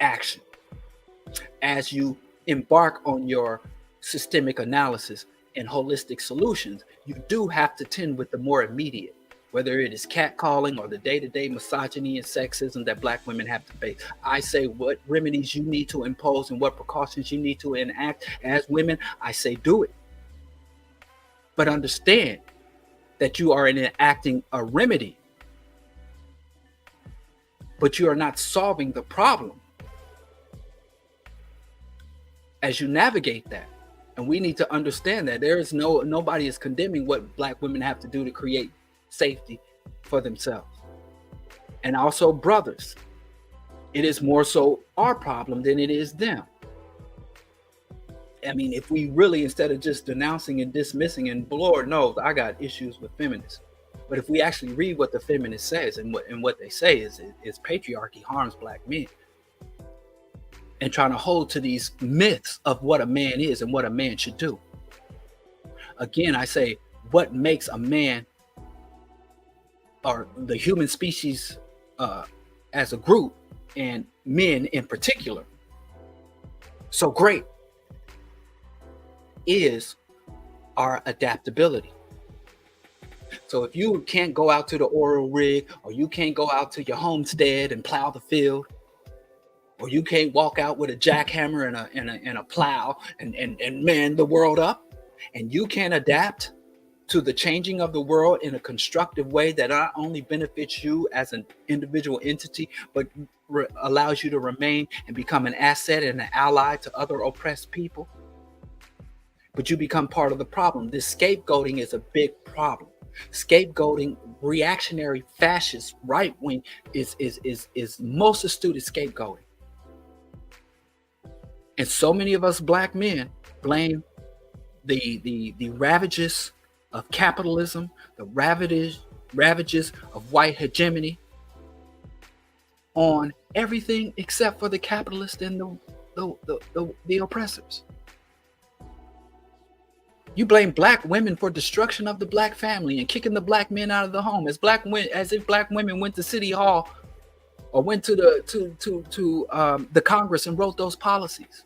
action as you embark on your systemic analysis and holistic solutions. You do have to tend with the more immediate, whether it is catcalling or the day-to-day misogyny and sexism that black women have to face. I say what remedies you need to impose and what precautions you need to enact as women. I say do it. But understand that you are enacting a remedy, but you are not solving the problem as you navigate that. And we need to understand that there is nobody is condemning what black women have to do to create safety for themselves. And also, brothers, it is more so our problem than it is them. I mean, if we really, instead of just denouncing and dismissing, and Lord knows I got issues with feminists, but if we actually read what the feminist says, and what they say is patriarchy harms black men, and trying to hold to these myths of what a man is and what a man should do. Again, I say, what makes a man, or the human species as a group, and men in particular, so great is our adaptability. So if you can't go out to the oil rig, or you can't go out to your homestead and plow the field, or you can't walk out with a jackhammer and a plow and man the world up, and you can't adapt to the changing of the world in a constructive way that not only benefits you as an individual entity, but allows you to remain and become an asset and an ally to other oppressed people, but you become part of the problem. This scapegoating is a big problem. Scapegoating, reactionary, fascist, right wing is most astute at scapegoating. And so many of us black men blame the ravages of capitalism, the ravages of white hegemony on everything except for the capitalists and the oppressors. You blame black women for destruction of the black family and kicking the black men out of the home, as if black women went to City Hall or went to the Congress and wrote those policies.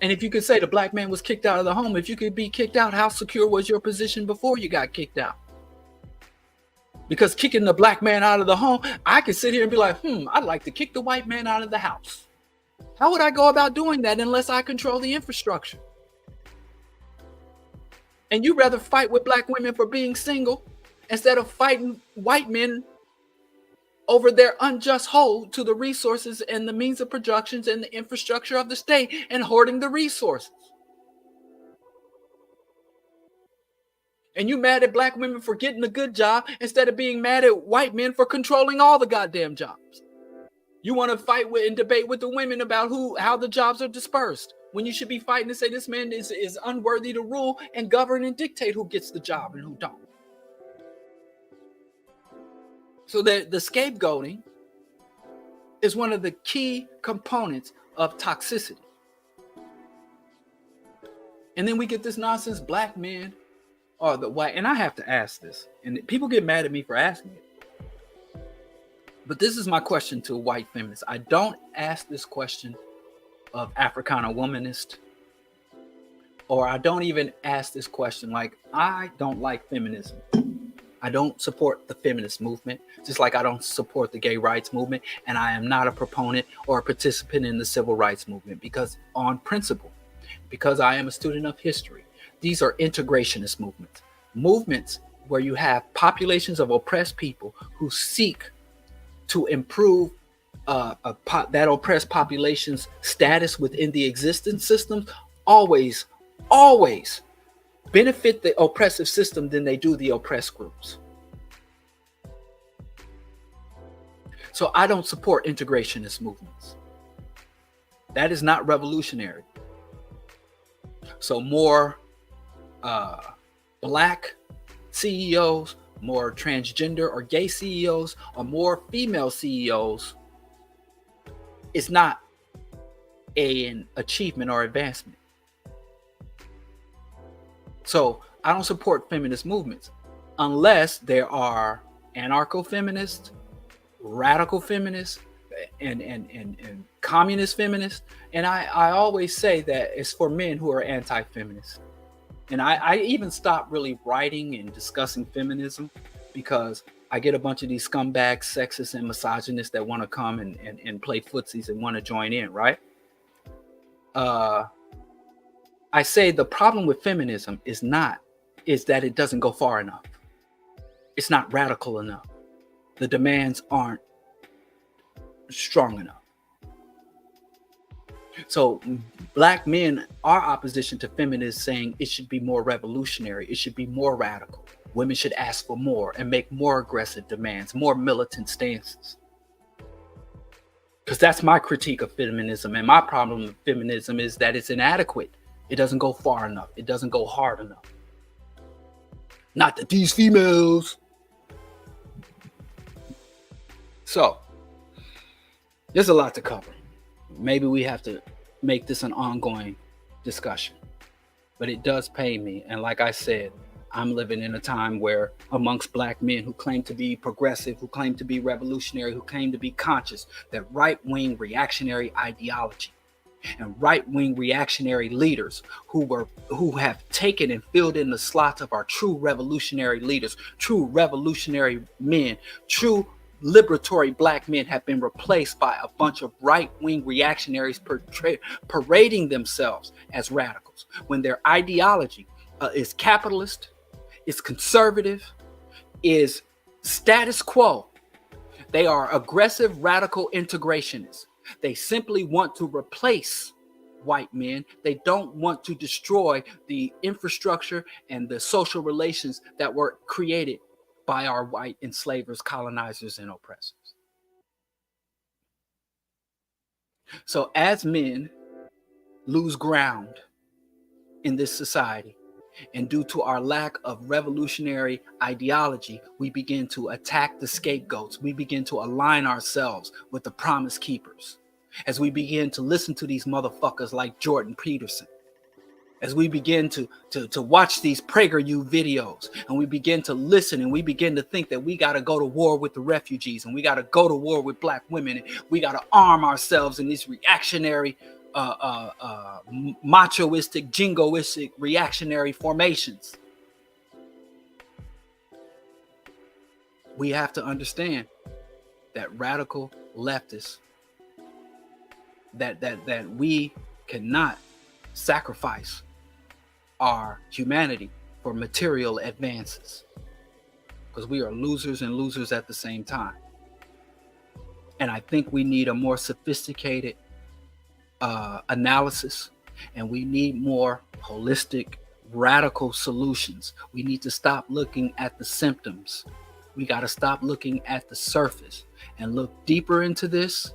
And if you could say the black man was kicked out of the home, if you could be kicked out, how secure was your position before you got kicked out? Because kicking the black man out of the home, I could sit here and be like, I'd like to kick the white man out of the house. How would I go about doing that unless I control the infrastructure? And you rather fight with black women for being single instead of fighting white men over their unjust hold to the resources and the means of productions and the infrastructure of the state, and hoarding the resources. And you mad at black women for getting a good job instead of being mad at white men for controlling all the goddamn jobs. You want to fight with and debate with the women about how the jobs are dispersed, when you should be fighting to say this man is unworthy to rule and govern and dictate who gets the job and who don't. So the scapegoating is one of the key components of toxicity. And then we get this nonsense, black men are the white, and I have to ask this, and people get mad at me for asking it. But this is my question to white feminists. I don't ask this question of Africana womanist, or I don't even ask this question like, I don't like feminism. I don't support the feminist movement, just like I don't support the gay rights movement, and I am not a proponent or a participant in the civil rights movement, because on principle, because I am a student of history, these are integrationist movements where you have populations of oppressed people who seek to improve that oppressed population's status within the existing systems, always benefit the oppressive system than they do the oppressed groups. So I don't support integrationist movements. That is not revolutionary. So more black CEOs, more transgender or gay CEOs, or more female CEOs is not an achievement or advancement. So I don't support feminist movements unless there are anarcho-feminists, radical feminists, and communist feminists. And I always say that it's for men who are anti-feminists. And I even stopped really writing and discussing feminism because I get a bunch of these scumbags, sexists, and misogynists that want to come and play footsies and want to join in, right? I say the problem with feminism is that it doesn't go far enough. It's not radical enough. The demands aren't strong enough. So black men are opposition to feminists saying it should be more revolutionary. It should be more radical. Women should ask for more and make more aggressive demands, more militant stances. Because that's my critique of feminism. And my problem with feminism is that it's inadequate. It doesn't go far enough. It doesn't go hard enough. Not that these females. So there's a lot to cover. Maybe we have to make this an ongoing discussion, but it does pain me. And like I said, I'm living in a time where amongst black men who claim to be progressive, who claim to be revolutionary, who claim to be conscious, that right-wing reactionary ideology and right-wing reactionary leaders who have taken and filled in the slots of our true revolutionary leaders, true revolutionary men, true liberatory black men have been replaced by a bunch of right-wing reactionaries parading themselves as radicals when their ideology is capitalist, is conservative, is status quo. They are aggressive radical integrationists. They simply want to replace white men. They don't want to destroy the infrastructure and the social relations that were created by our white enslavers, colonizers, and oppressors. So as men lose ground in this society, and due to our lack of revolutionary ideology, we begin to attack the scapegoats. We begin to align ourselves with the promise keepers. As we begin to listen to these motherfuckers like Jordan Peterson, as we begin to watch these PragerU videos, and we begin to listen, and we begin to think that we got to go to war with the refugees, and we got to go to war with black women, and we got to arm ourselves in these reactionary, machoistic, jingoistic, reactionary formations. We have to understand that radical leftists, that we cannot sacrifice our humanity for material advances, because we are losers and losers at the same time. And I think we need a more sophisticated analysis, and we need more holistic, radical solutions. We need to stop looking at the symptoms. We got to stop looking at the surface and look deeper into this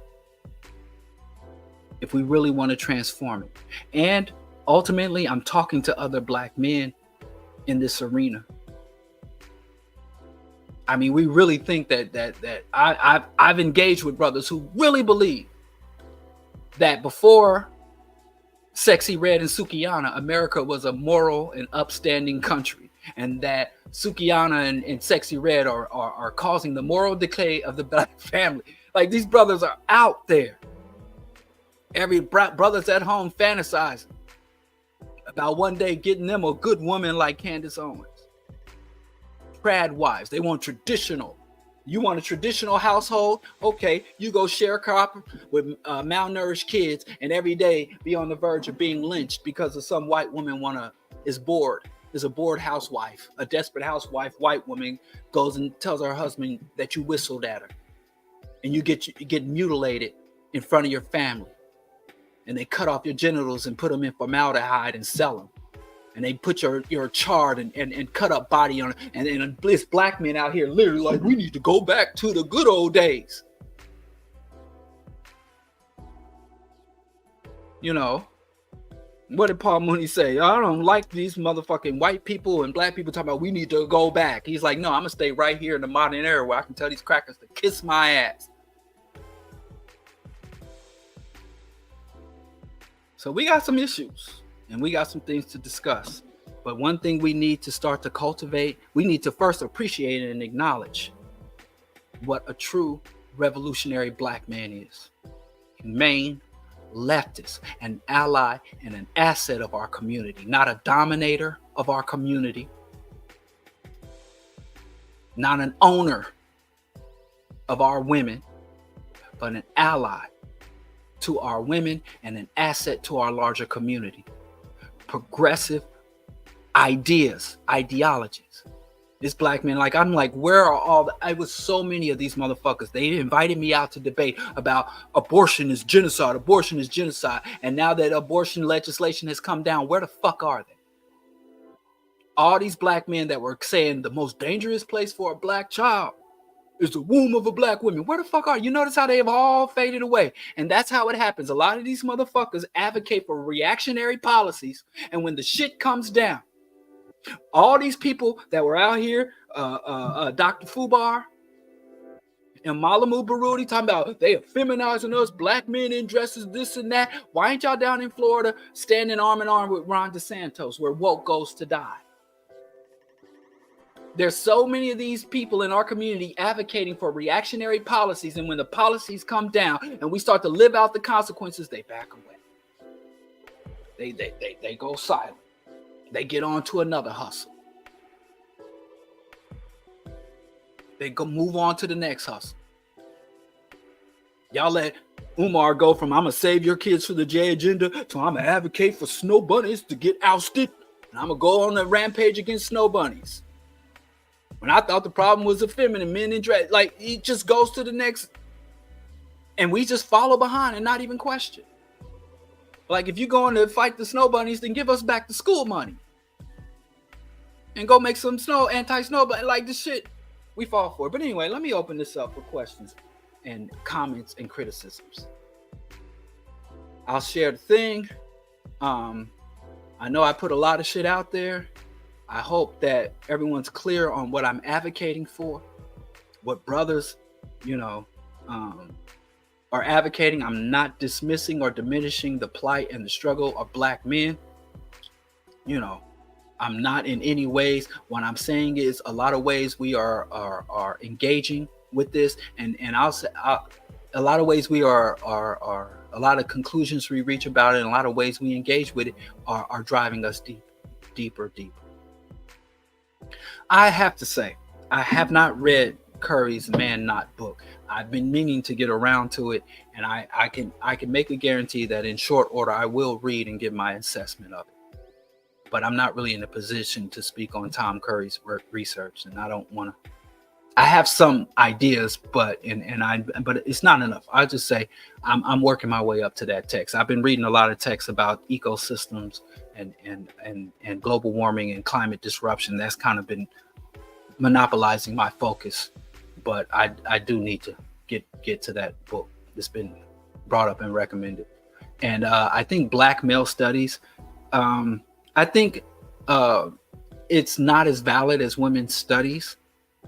if we really want to transform it. And ultimately, I'm talking to other black men in this arena. I mean, we really think that I've engaged with brothers who really believe that before Sexy Red and Sukihana, America was a moral and upstanding country, and that Sukihana and Sexy Red are causing the moral decay of the black family. Like, these brothers are out there. Every brother's at home fantasizing about one day getting them a good woman like Candace Owens. Trad wives. They want traditional. You want a traditional household? Okay, you go share crop with malnourished kids, and every day be on the verge of being lynched because of some white woman is bored. Is a bored housewife, a desperate housewife, white woman goes and tells her husband that you whistled at her, and you get mutilated in front of your family, and they cut off your genitals and put them in formaldehyde and sell them. And they put your charred and cut up body on it. And this black men out here literally like, we need to go back to the good old days. You know, what did Paul Mooney say? I don't like these motherfucking white people and black people talking about we need to go back. He's like, no, I'm gonna stay right here in the modern era where I can tell these crackers to kiss my ass. So we got some issues and we got some things to discuss. But one thing we need to start to cultivate, we need to first appreciate and acknowledge what a true revolutionary black man is. Humane, leftist, an ally, and an asset of our community, not a dominator of our community, not an owner of our women, but an ally to our women and an asset to our larger community. Progressive ideas, ideologies. This black man, like, I'm like, where are all the, I was so many of these motherfuckers. They invited me out to debate about abortion is genocide, abortion is genocide. And now that abortion legislation has come down, where the fuck are they? All these black men that were saying the most dangerous place for a black child is the womb of a black woman. Where the fuck are you? You notice how they have all faded away. And that's how it happens. A lot of these motherfuckers advocate for reactionary policies. And when the shit comes down, all these people that were out here, Dr. Fubar and Malamu Baruti talking about they are feminizing us, black men in dresses, this and that. Why ain't y'all down in Florida standing arm in arm with Ron DeSantis where woke goes to die? There's so many of these people in our community advocating for reactionary policies, and when the policies come down and we start to live out the consequences, they back away. They go silent. They get on to another hustle. They go move on to the next hustle. Y'all let Umar go from I'm gonna save your kids for the J agenda to I'm gonna advocate for snow bunnies to get ousted, and I'm gonna go on a rampage against snow bunnies. When I thought the problem was the feminine men in dress, like it just goes to the next, and we just follow behind and not even question. Like if you're going to fight the snow bunnies, then give us back the school money and go make some anti-snow, but like this shit, we fall for it. But anyway, let me open this up for questions and comments and criticisms. I'll share the thing. I know I put a lot of shit out there. I hope that everyone's clear on what I'm advocating for, what brothers, are advocating. I'm not dismissing or diminishing the plight and the struggle of black men. I'm not in any ways. What I'm saying is a lot of ways we are engaging with this, and I'll say a lot of ways we are a lot of conclusions we reach about it, and a lot of ways we engage with it are driving us deeper. I have to say, I have not read Curry's Man Not book. I've been meaning to get around to it, and I can make a guarantee that in short order I will read and give my assessment of it. But I'm not really in a position to speak on Tom Curry's research, and I don't want to. I have some ideas, but it's not enough. I'll just say I'm working my way up to that text. I've been reading a lot of texts about ecosystems and global warming and climate disruption. That's kind of been monopolizing my focus, but I do need to get to that book that's been brought up and recommended. And I think Black male studies, I think it's not as valid as women's studies.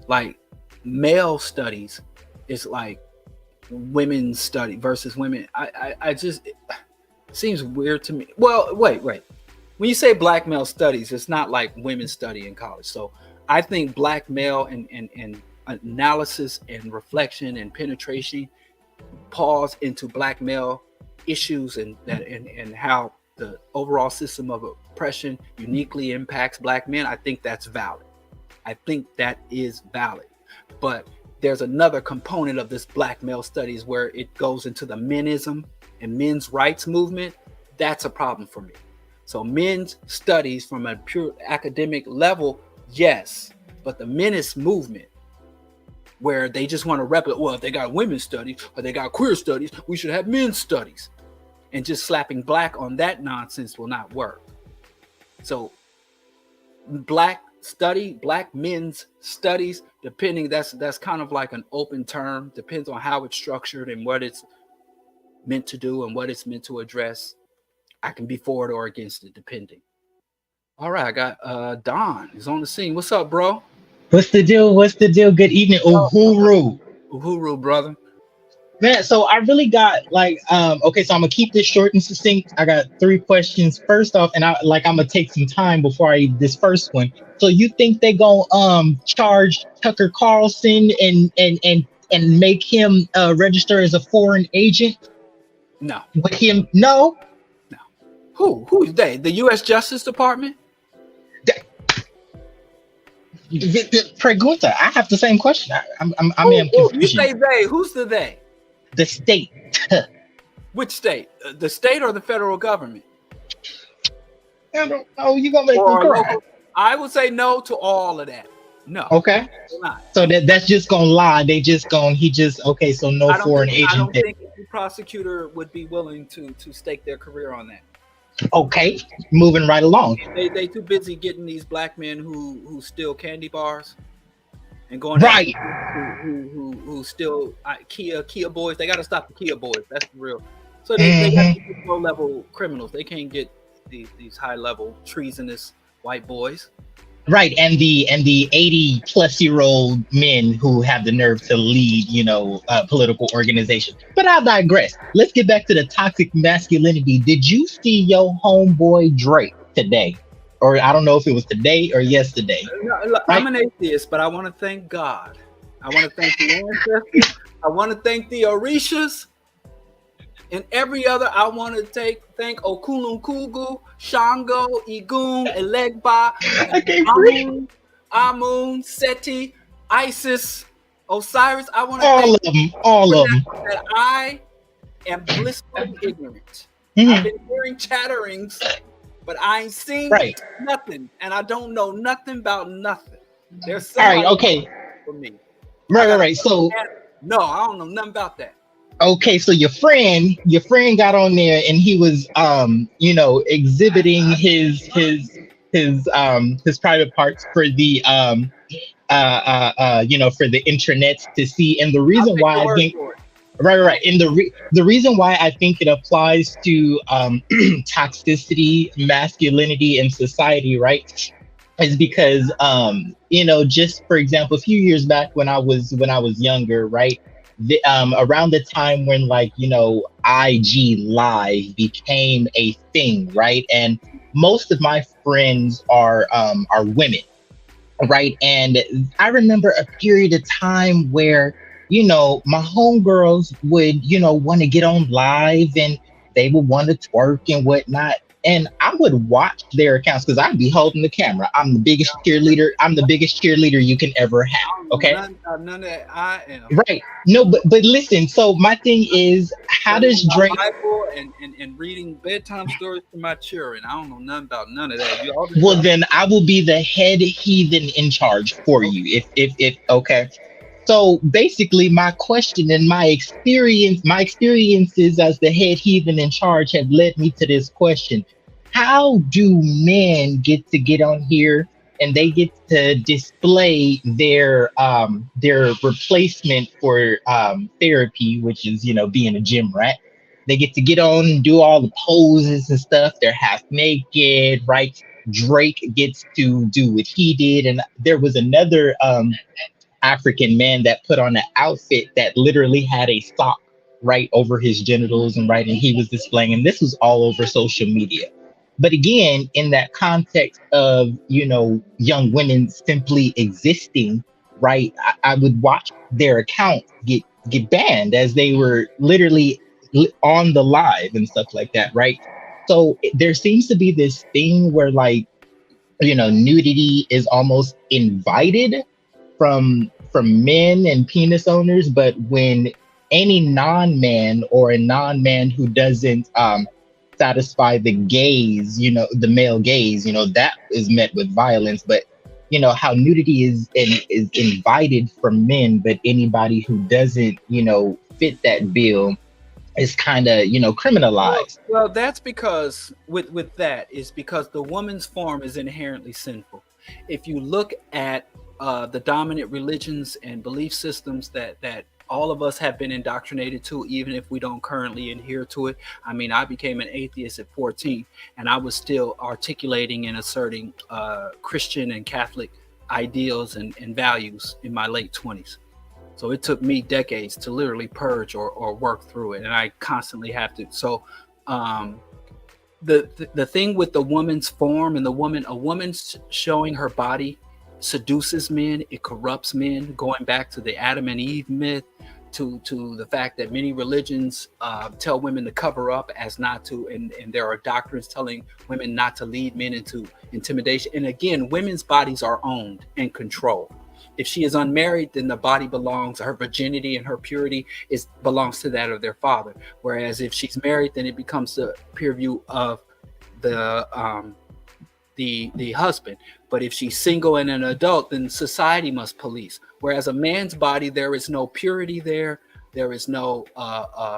Like male studies is like women's study versus women. I just, it seems weird to me. Well, wait. When you say Black male studies, it's not like women study in college. So I think Black male and analysis and reflection and penetration pause into Black male issues and how the overall system of oppression uniquely impacts Black men. I think that's valid. I think that is valid. But there's another component of this Black male studies where it goes into the menism and men's rights movement. That's a problem for me. So men's studies from a pure academic level, yes, but the menace movement where they just want to replicate, well, if they got women's studies or they got queer studies, we should have men's studies. And just slapping Black on that nonsense will not work. So Black men's studies, depending, that's kind of like an open term, depends on how it's structured and what it's meant to do and what it's meant to address. I can be for it or against it, depending. All right, I got Don is on the scene. What's up, bro? What's the deal? What's the deal? Good evening, Uhuru. Uhuru, brother. Man, so I really got like okay, so I'm gonna keep this short and succinct. I got three questions. First off, and I'm gonna take some time before I this first one. So you think they gonna charge Tucker Carlson and make him register as a foreign agent No, with him? No. no. Who's they? The U.S. Justice Department? Pregunta. I have the same question. I am You confusion. say they. Who's the they? The state. Which state? The state or the federal government? I don't know. You gonna make me Or cry. local? I would say no to all of that. No. Okay. Not. So that's just gonna lie. He just okay. So no foreign I agent. don't think any prosecutor would be willing to stake their career on that. Okay, moving right along. They too busy getting these black men who steal candy bars and going Right. who steal Kia boys. They got to stop the Kia boys. That's real. So they got to get low level criminals. They can't get these high level treasonous white boys. Right, and the 80-plus-year-old men who have the nerve to lead, political organization. But I digress. Let's get back to the toxic masculinity. Did you see your homeboy Drake today? Or I don't know if it was today or yesterday. No, I'm an atheist, but I want to thank God. I want to thank the ancestors. I want to thank the Orishas. And every other, I want to thank Okulunkugu, Shango, Igun, Elegba, Amun, Seti, Isis, Osiris. I want to thank all of them. That I am blissfully ignorant. Mm-hmm. I've been hearing chatterings, but I ain't seen nothing, and I don't know nothing about nothing. There's something for me. Right. So no, I don't know nothing about that. Okay, so your friend got on there and he was exhibiting his private parts for the for the intranets to see. And the reason why I think right and the reason why I think it applies to toxicity, masculinity in society, right, is because just for example, a few years back when I was younger, right, around the time when IG Live became a thing, right? And most of my friends are women, right? And I remember a period of time where my homegirls would want to get on live and they would want to twerk and whatnot. And I would watch their accounts because I'd be holding the camera. I'm the biggest cheerleader. I'm the biggest cheerleader you can ever have. Okay. None of that I am. Right. No, but listen. So my thing is, how does Drake? Bible and reading bedtime stories to my children. I don't know nothing about none of that. Well, then I will be the head heathen in charge for you. If okay. So basically, my question and my experiences as the head heathen in charge have led me to this question: how do men get on here and they get to display their replacement for therapy, which is being a gym rat? They get on and do all the poses and stuff. They're half naked, right? Drake gets to do what he did, and there was another African man that put on an outfit that literally had a sock right over his genitals and he was displaying, and this was all over social media. But again, in that context of young women simply existing, right, I would watch their accounts get banned as they were literally on the live and stuff like that, right? So there seems to be this thing where nudity is almost invited from men and penis owners, but when any non-man or a non-man who doesn't satisfy the gaze, the male gaze, that is met with violence. But how nudity is invited from men, but anybody who doesn't fit that bill is kind of criminalized. Well, that's because with that is because the woman's form is inherently sinful. If you look at the dominant religions and belief systems that all of us have been indoctrinated to, even if we don't currently adhere to it. I mean, I became an atheist at 14, and I was still articulating and asserting Christian and Catholic ideals and values in my late 20s. So it took me decades to literally purge or work through it, and I constantly have to. So the thing with the woman's form and a woman showing her body seduces men, it corrupts men, going back to the Adam and Eve myth, to the fact that many religions tell women to cover up as not to, and there are doctrines telling women not to lead men into intimidation. And again, women's bodies are owned and controlled. If she is unmarried, then the body belongs, her virginity and her purity belongs to that of their father. Whereas if she's married, then it becomes the purview of the husband. But if she's single and an adult, then society must police. Whereas a man's body, there is no purity there. There is no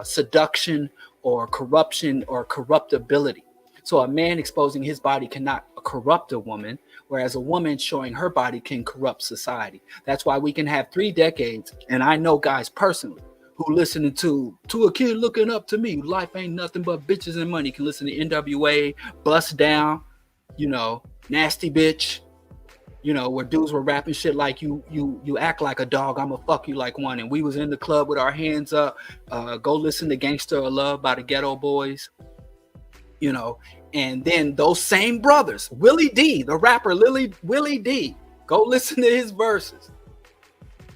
seduction or corruption or corruptibility. So a man exposing his body cannot corrupt a woman, whereas a woman showing her body can corrupt society. That's why we can have 3 decades, and I know guys personally who listening to a kid looking up to me, life ain't nothing but bitches and money, can listen to NWA, Bust Down, Nasty Bitch, where dudes were rapping shit like you act like a dog, I'ma fuck you like one. And we was in the club with our hands up. Go listen to Gangster of Love by the Ghetto Boys. And then those same brothers, Willie D, the rapper Willie D, go listen to his verses,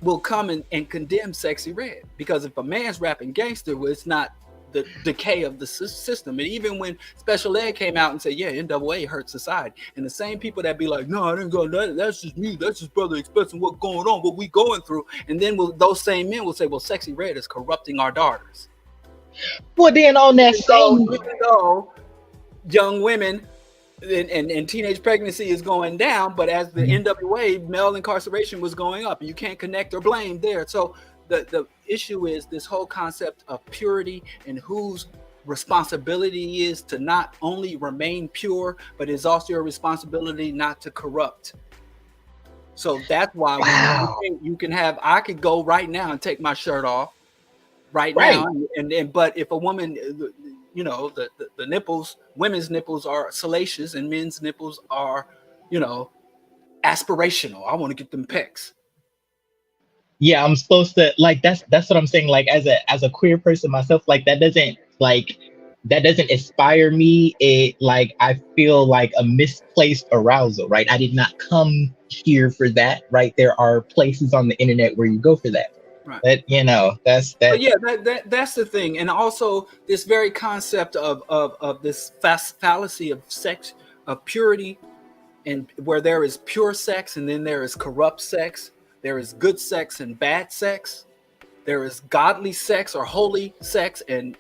will come and condemn Sexy Red. Because if a man's rapping gangster, well, it's not the decay of the system. And even when Special Ed came out and said, yeah, NWA hurt society, and the same people that be like, no, I didn't go, that's just me, that's just brother expressing what's going on, what we going through. And then those same men will say, well, Sexy Red is corrupting our daughters. Well, then on that same... Even though young women and teenage pregnancy is going down, but as the NWA, male incarceration was going up. You can't connect or blame there. So the issue is this whole concept of purity and whose responsibility is to not only remain pure, but it's also your responsibility not to corrupt. So that's why you can have, I could go right now and take my shirt off right now. But if a woman, the nipples, women's nipples are salacious and men's nipples are, aspirational. I want to get them pecs. Yeah, I'm supposed to, like, that's what I'm saying. Like, as a queer person myself, like, that doesn't inspire me. It, like, I feel like a misplaced arousal, right? I did not come here for that, right? There are places on the internet where you go for that. Right. But that's that. But yeah, that's the thing. And also this very concept of this fallacy of sex, of purity, and where there is pure sex and then there is corrupt sex. There is good sex and bad sex. There is godly sex or holy sex and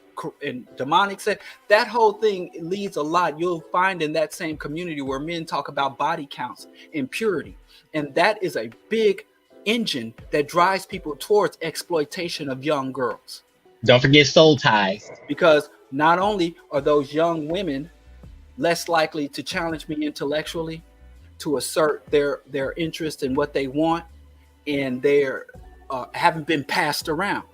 demonic sex. That whole thing leads a lot. You'll find in that same community where men talk about body counts and purity. And that is a big engine that drives people towards exploitation of young girls. Don't forget soul ties. Because not only are those young women less likely to challenge me intellectually, to assert their interest in what they want, and they're haven't been passed around.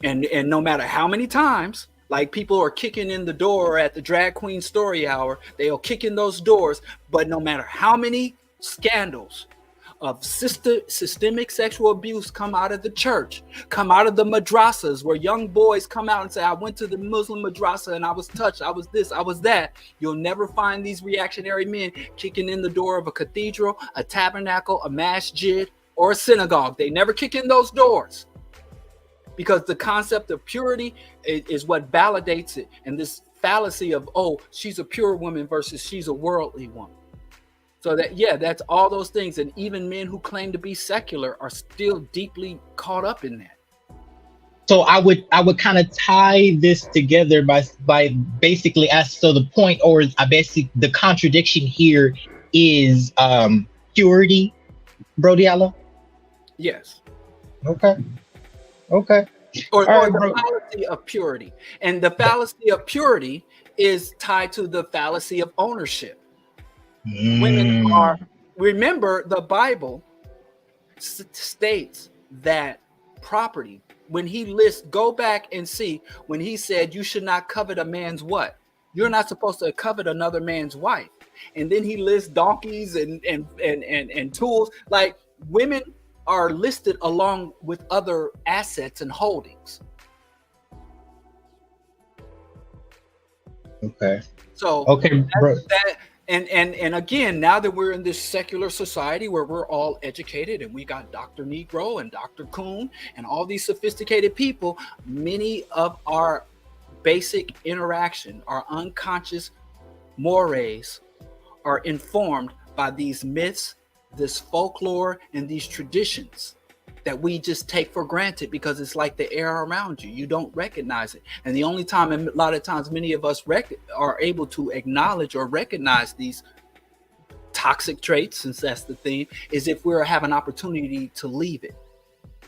And no matter how many times, like, people are kicking in the door at the drag queen story hour, they'll kick in those doors, but no matter how many scandals of systemic sexual abuse come out of the church, come out of the madrasas, where young boys come out and say, I went to the Muslim madrasa and I was touched, I was this, I was that. You'll never find these reactionary men kicking in the door of a cathedral, a tabernacle, a masjid, or a synagogue. They never kick in those doors, because the concept of purity is what validates it. And this fallacy of, oh, she's a pure woman versus she's a worldly woman. So that's all those things. And even men who claim to be secular are still deeply caught up in that. So I would kind of tie this together by basically so the point, or I basically, the contradiction here is purity, Brodiala. Yes. Okay. Or the fallacy of purity. And the fallacy of purity is tied to the fallacy of ownership. Women are, remember, the Bible states that property, when he lists, go back and see when he said you should not covet a man's what? You're not supposed to covet another man's wife. And then he lists donkeys and tools. Like, women are listed along with other assets and holdings. Okay. So okay, bro. And again, now that we're in this secular society where we're all educated and we got Dr. Negro and Dr. Coon and all these sophisticated people, many of our basic interaction, our unconscious mores, are informed by these myths, this folklore, and these traditions that we just take for granted because it's like the air around you. You don't recognize it. And the only time, and a lot of times, many of us are able to acknowledge or recognize these toxic traits, since that's the theme, is if we have an opportunity to leave it,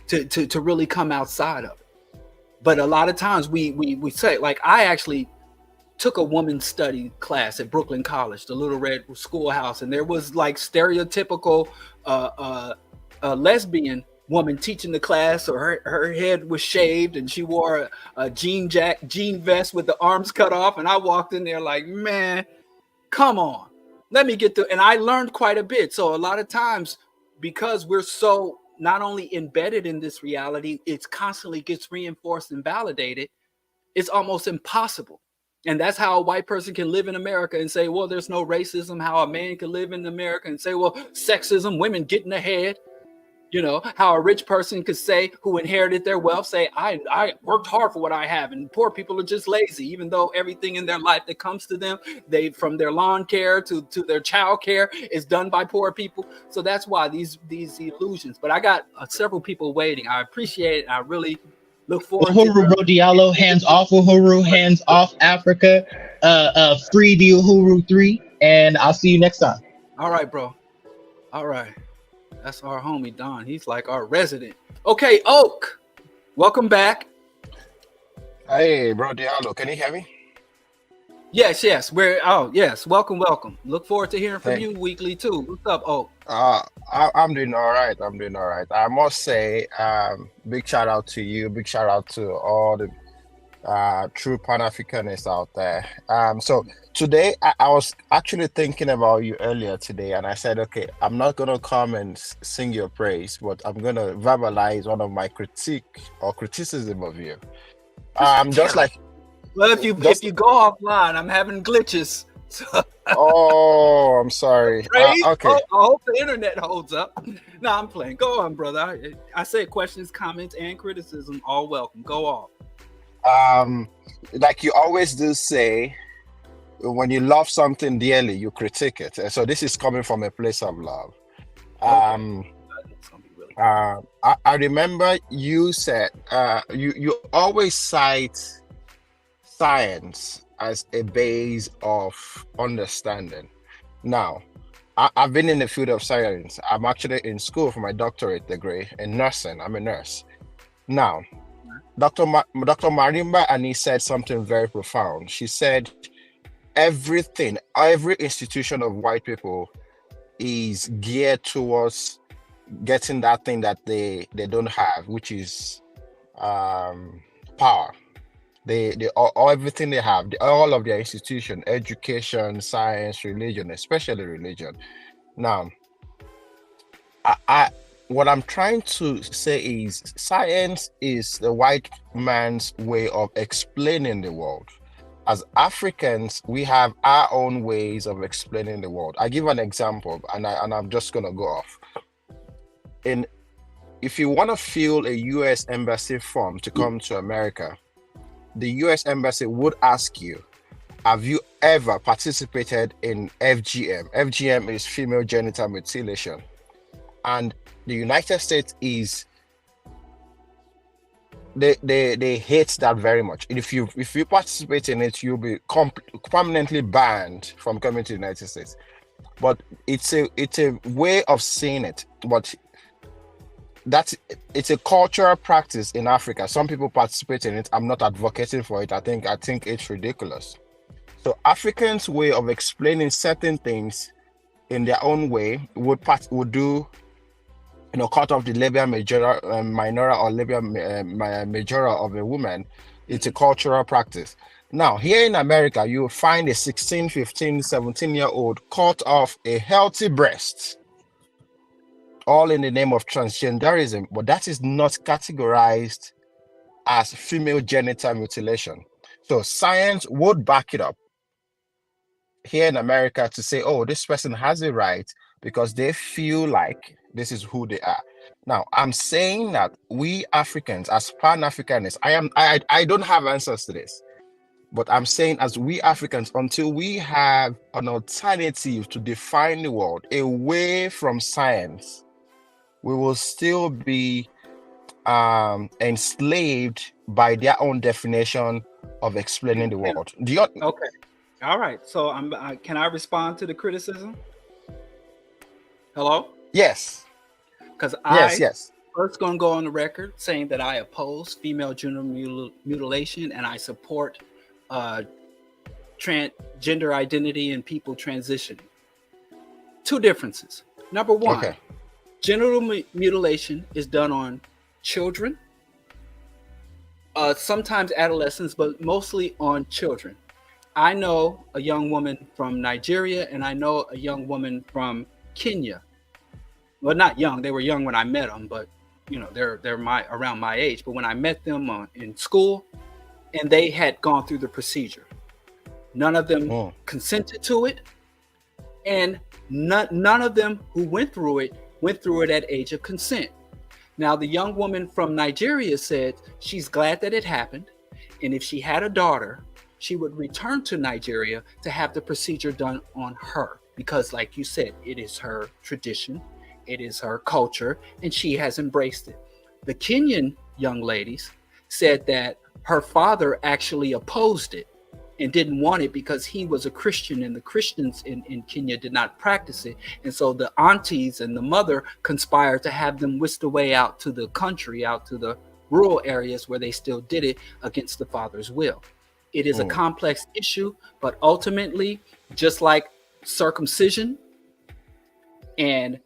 to really come outside of it. But a lot of times we say, like, I actually took a woman's study class at Brooklyn College, the Little Red Schoolhouse, and there was like stereotypical lesbian woman teaching the class, or her head was shaved and she wore a jean vest with the arms cut off, and I walked in there like, man, come on, let me get through. And I learned quite a bit. So a lot of times, because we're so not only embedded in this reality, it constantly gets reinforced and validated, it's almost impossible. And that's how a white person can live in America and say, well, there's no racism. How a man can live in America and say, well, sexism, women getting ahead. You know, how a rich person could say, who inherited their wealth, say, I worked hard for what I have, and poor people are just lazy, even though everything in their life that comes to them, from their lawn care to their child care, is done by poor people. So that's why these illusions. But I got several people waiting. I appreciate it. I really look forward Uhuru Bro Diallo, hands off Uhuru, hands off Africa, free the Uhuru 3, and I'll see you next time. All right, bro. All right. That's our homie Don. He's like our resident. Okay, Oak, welcome back. Hey, bro, Diallo, can you hear me? Yes. Yes. Welcome. Look forward to hearing from you weekly too. What's up, Oak? I'm doing all right. I must say, big shout out to you. Big shout out to all the true Pan-Africanists out there. So today I was actually thinking about you earlier today, and I said, okay, I'm not gonna come and sing your praise, but I'm gonna verbalize one of my critique or criticism of you. Just like, well, if you go offline, I'm having glitches. So. Oh, I'm sorry. Okay. I hope the internet holds up. No, I'm playing. Go on, brother. I said questions, comments, and criticism all welcome. Go off. Like you always do say, when you love something dearly, you critique it. And so this is coming from a place of love. Okay. I remember you said you always cite science as a base of understanding. Now, I've been in the field of science. I'm actually in school for my doctorate degree in nursing. I'm a nurse. Now, Dr. Marimba Ani said something very profound. She said, every institution of white people is geared towards getting that thing that they don't have, which is power. Everything they have, all of their institution, education, science, religion, especially religion. Now, what I'm trying to say is science is the white man's way of explaining the world. As Africans, we have our own ways of explaining the world. I give an example, and I'm just gonna go off. If you want to fill a U.S. embassy form to come to America, the U.S. embassy would ask you, have you ever participated in FGM? FGM is female genital mutilation. And the United States they hate that very much. If you participate in it, you'll be permanently banned from coming to the United States. But it's a way of seeing it. But it's a cultural practice in Africa. Some people participate in it. I'm not advocating for it. I think it's ridiculous. So Africans' way of explaining certain things in their own way would do cut off the labia minora or labia majora of a woman. It's a cultural practice. Now, here in America, you will find a 16, 15, 17-year-old cut off a healthy breast, all in the name of transgenderism, but that is not categorized as female genital mutilation. So science would back it up here in America to say, oh, this person has a right because they feel like this is who they are. Now, I'm saying that we Africans, as Pan-Africanists, I don't have answers to this, but I'm saying as we Africans, until we have an alternative to define the world away from science, we will still be enslaved by their own definition of explaining the world. Okay. All right. So can I respond to the criticism? Hello? Yes. Because yes. First going to go on the record saying that I oppose female genital mutilation and I support gender identity and people transitioning. Two differences. Number one, genital mutilation is done on children, sometimes adolescents, but mostly on children. I know a young woman from Nigeria and I know a young woman from Kenya. Well, not young. They were young when I met them, but they're around my age. But when I met them in school, and they had gone through the procedure, none of them consented to it, and none of them who went through it at age of consent. Now, the young woman from Nigeria said she's glad that it happened, and if she had a daughter, she would return to Nigeria to have the procedure done on her because, like you said, it is her tradition, it is her culture, and she has embraced it. The Kenyan young ladies said that her father actually opposed it and didn't want it because he was a Christian and the Christians in Kenya did not practice it. And so the aunties and the mother conspired to have them whisked away out to the country, out to the rural areas where they still did it against the father's will. It is a complex issue, but ultimately, just like circumcision and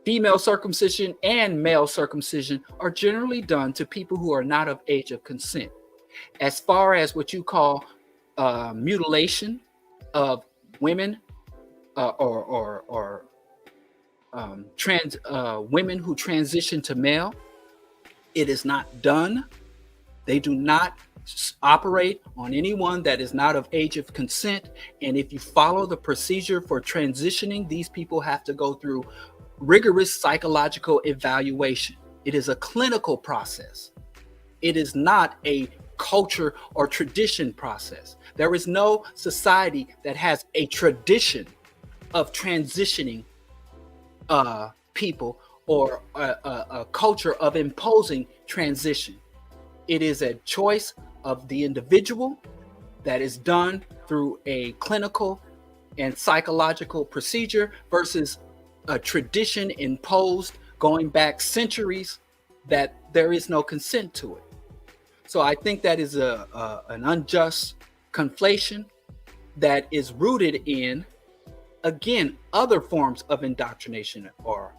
female circumcision and male circumcision are generally done to people who are not of age of consent. As far as what you call mutilation of women or trans women who transition to male, it is not done. They do not operate on anyone that is not of age of consent. And if you follow the procedure for transitioning, these people have to go through rigorous psychological evaluation. It is a clinical process. It is not a culture or tradition process. There is no society that has a tradition of transitioning people or a culture of imposing transition. It is a choice of the individual that is done through a clinical and psychological procedure versus a tradition imposed going back centuries that there is no consent to it. So I think that is an unjust conflation that is rooted in, again, other forms of indoctrination or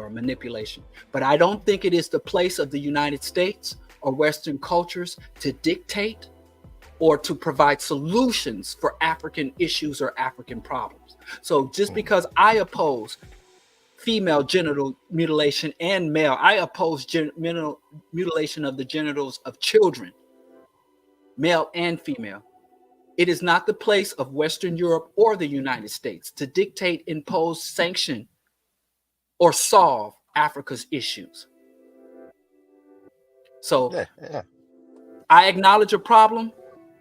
manipulation. But I don't think it is the place of the United States or Western cultures to dictate or to provide solutions for African issues or African problems. So just because I oppose female genital mutilation and male, I oppose mutilation of the genitals of children, male and female. It is not the place of Western Europe or the United States to dictate, impose, sanction, or solve Africa's issues. So I acknowledge a problem.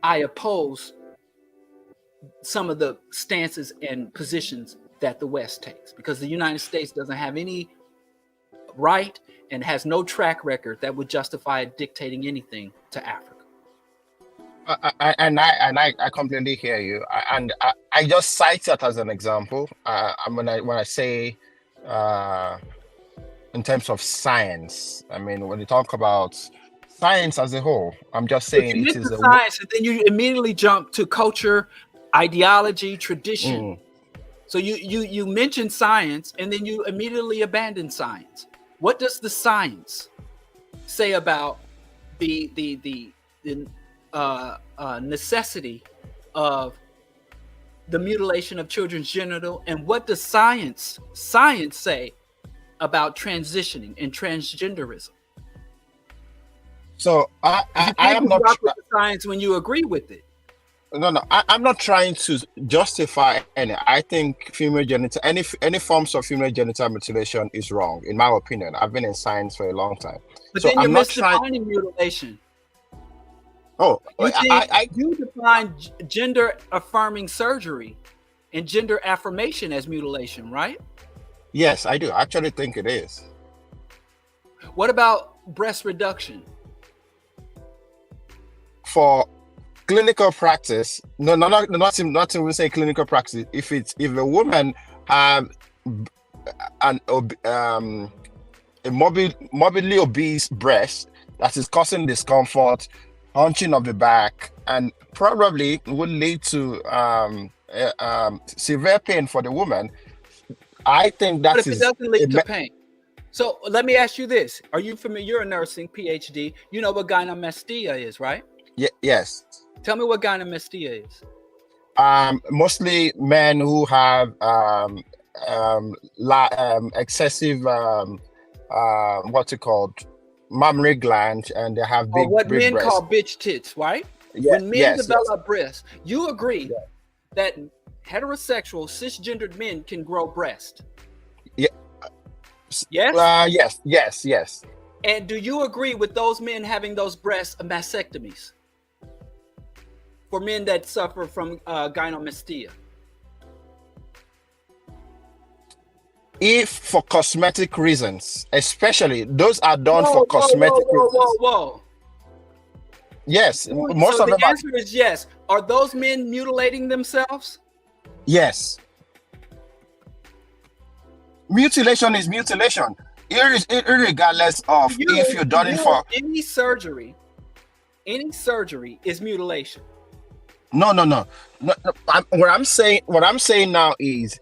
I oppose some of the stances and positions that the West takes because the United States doesn't have any right and has no track record that would justify dictating anything to Africa. I completely hear you, and I just cite that as an example. When I say in terms of science, I mean when you talk about science as a whole, I'm just saying it is science, and then you immediately jump to culture, ideology, tradition. So you mention science and then you immediately abandon science. What does the science say about the necessity of the mutilation of children's genital, and what does science say about transitioning and transgenderism? So I am not rock with the science when you agree with it. No, I'm not trying to justify any. I think female genital, any forms of female genital mutilation is wrong, in my opinion. I've been in science for a long time. But so then you're I'm not misdefining mutilation. Oh, you define gender affirming surgery and gender affirmation as mutilation, right? Yes, I do. I actually think it is. What about breast reduction? For clinical practice, not even say clinical practice. If a woman have a morbidly obese breast that is causing discomfort, hunching of the back, and probably would lead to severe pain for the woman, I think that is. But if it doesn't lead to pain. So let me ask you this: are you familiar? You're a nursing PhD. You know what gynecomastia is, right? Yes. Tell me what gynecomastia is. Mostly men who have excessive what's it called, mammary gland, and they have big, what big men breasts. Call bitch tits, right? Yes, when men develop breasts, you agree that heterosexual cisgendered men can grow breast? Yeah. Yes. Yes. And do you agree with those men having those breast mastectomies for men that suffer from gynecomastia? If for cosmetic reasons, especially those are done for cosmetic reasons. Whoa. Yes, most so of them. The answer is yes. Are those men mutilating themselves? Yes. Mutilation is mutilation, regardless of if you're done it for any surgery. Any surgery is mutilation. No. What I'm saying now is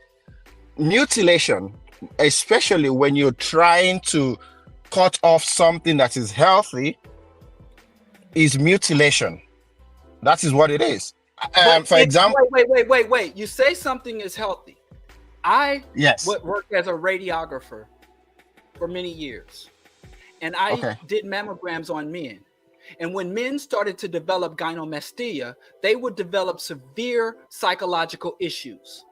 mutilation, especially when you're trying to cut off something that is healthy, is mutilation. That is what it is. For example, wait. You say something is healthy. I worked as a radiographer for many years, and I did mammograms on men. And when men started to develop gynecomastia, they would develop severe psychological issues.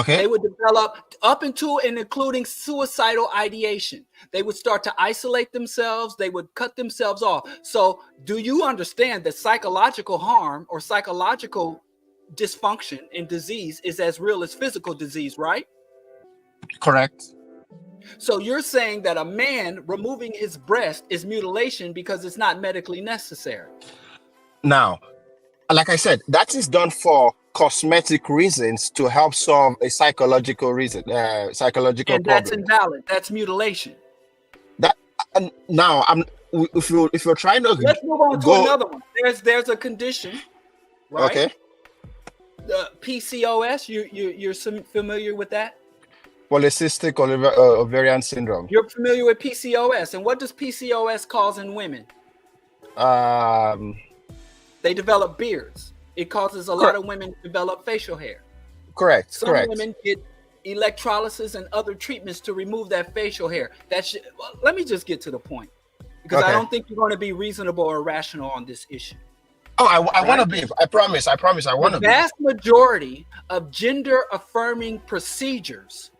They would develop up into and including suicidal ideation. They would start to isolate themselves. They would cut themselves off. So do you understand that psychological harm or psychological dysfunction and disease is as real as physical disease, right? Correct. So you're saying that a man removing his breast is mutilation because it's not medically necessary. Now, like I said, that is done for cosmetic reasons to help solve a psychological reason, psychological and problem. That's invalid. That's mutilation. Now, if you're trying to let's move on to another one. There's a condition, right? Okay. The PCOS. You're familiar with that? Polycystic ovarian syndrome. You're familiar with PCOS, and what does PCOS cause in women? They develop beards. It causes a lot of women to develop facial hair. Correct. Some women get electrolysis and other treatments to remove that facial hair. Let me just get to the point, because I don't think you're going to be reasonable or rational on this issue. I want to be. I promise. I want to be. The vast majority of gender-affirming procedures,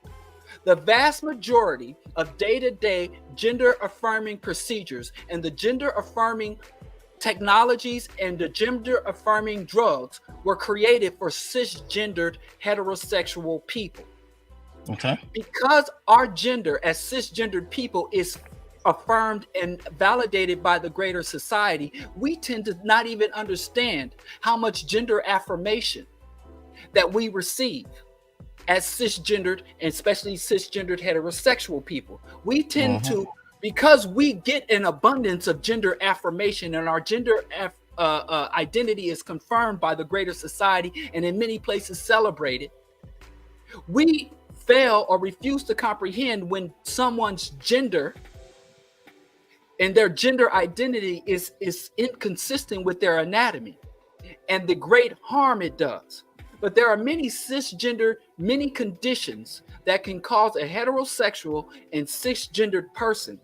the vast majority of day-to-day gender-affirming procedures and the gender-affirming technologies and the gender-affirming drugs were created for cisgendered heterosexual people. Okay. Because our gender as cisgendered people is affirmed and validated by the greater society, we tend to not even understand how much gender affirmation that we receive as cisgendered, and especially cisgendered heterosexual people. We tend to, because we get an abundance of gender affirmation and our gender identity is confirmed by the greater society and in many places celebrated, We fail or refuse to comprehend when someone's gender and their gender identity is inconsistent with their anatomy and the great harm it does. But there are many cisgender, many conditions that can cause a heterosexual and cisgendered person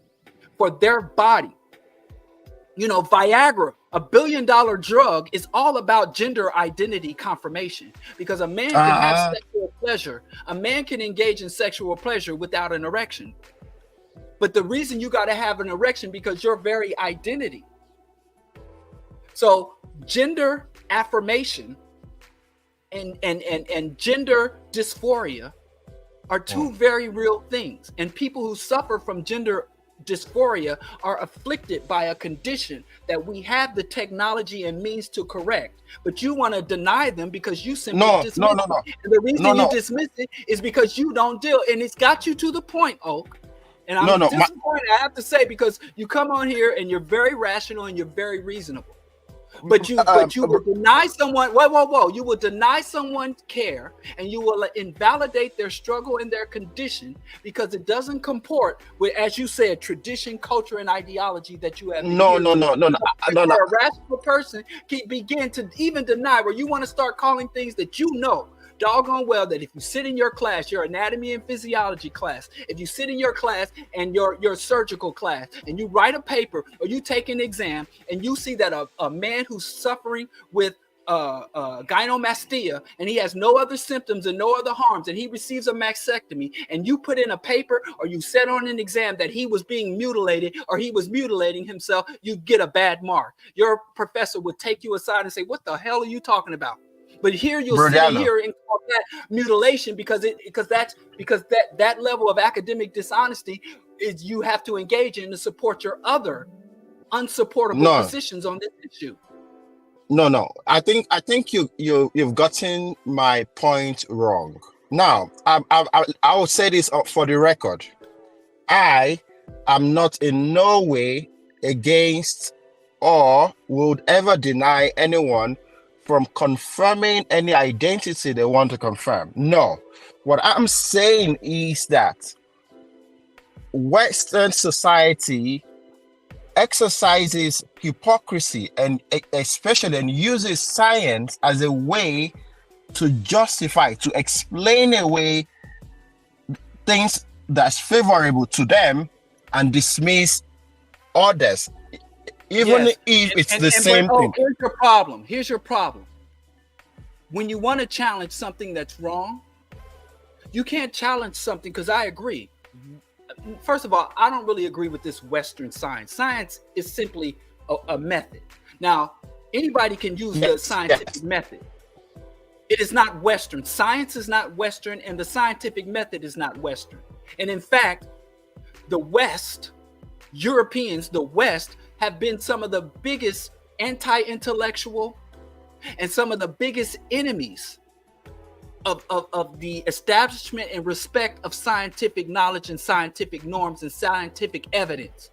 for their body. You know, Viagra, $1 billion drug, is all about gender identity confirmation, because a man can have sexual pleasure. A man can engage in sexual pleasure without an erection. But the reason you got to have an erection because your very identity. So gender affirmation and gender dysphoria are two very real things. And people who suffer from gender dysphoria are afflicted by a condition that we have the technology and means to correct, but you want to deny them because you simply dismiss it. And the reason you dismiss it is because you don't deal, and it's got you to the point, Oak. And I'm disappointed, I have to say, because you come on here and you're very rational and you're very reasonable. But you will deny someone, you will deny someone care, and you will invalidate their struggle and their condition because it doesn't comport with, as you said, tradition, culture, and ideology that you have. No. A rational person can begin to even deny, where you want to start calling things that you know doggone well that if you sit in your class, your anatomy and physiology class, if you sit in your class and your surgical class, and you write a paper or you take an exam and you see that a man who's suffering with gynecomastia and he has no other symptoms and no other harms, and he receives a mastectomy, and you put in a paper or you said on an exam that he was being mutilated or he was mutilating himself, you get a bad mark. Your professor would take you aside and say, "What the hell are you talking about?" But here you'll sit here and call that mutilation because that level of academic dishonesty is you have to engage in to support your other unsupportable positions on this issue. No. I think you've gotten my point wrong. Now, I will say this for the record. I am not in no way against or would ever deny anyone from confirming any identity they want to confirm. No. What I'm saying is that Western society exercises hypocrisy and especially and uses science as a way to justify, to explain away things that's favorable to them and dismiss others. Even if it's the same thing. Here's your problem. When you want to challenge something that's wrong, you can't challenge something, because I agree. First of all, I don't really agree with this Western science. Science is simply a method. Now, anybody can use the scientific method. It is not Western. Science is not Western, and the scientific method is not Western. And in fact, the West, Europeans, the West, have been some of the biggest anti-intellectual and some of the biggest enemies of the establishment and respect of scientific knowledge and scientific norms and scientific evidence.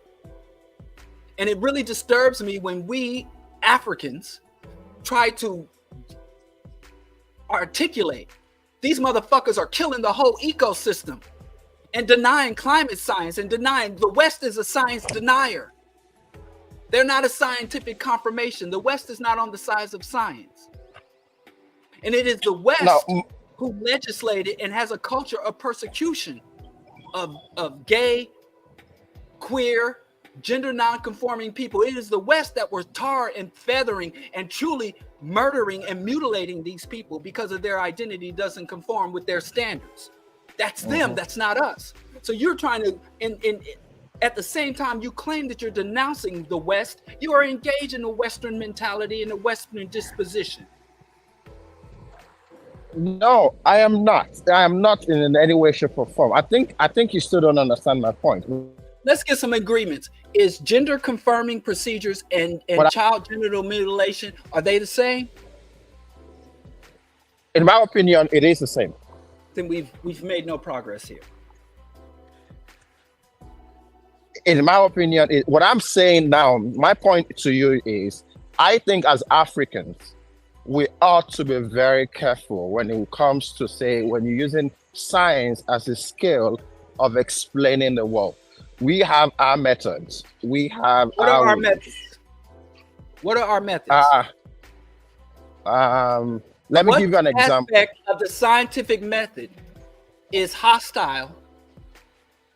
And it really disturbs me when we Africans try to articulate these motherfuckers are killing the whole ecosystem and denying climate science and denying the West is a science denier. They're not a scientific confirmation. The West is not on the side of science. And it is the West who legislated and has a culture of persecution of gay, queer, gender non-conforming people. It is the West that were tar and feathering and truly murdering and mutilating these people because of their identity doesn't conform with their standards. That's them, that's not us. So you're trying to, at the same time you claim that you're denouncing the West, you are engaged in a Western mentality and a Western disposition. No, I am not. I am not in any way, shape, or form. I think you still don't understand my point. Let's get some agreements. Is gender confirming procedures and child genital mutilation, are they the same? In my opinion, it is the same. Then we've made no progress here. In my opinion, what I'm saying now, my point to you is, I think as Africans, we ought to be very careful when it comes to say, when you're using science as a skill of explaining the world. We have our methods. We have What are our ways. methods? What are our methods? Let me give you an example. What aspect of the scientific method is hostile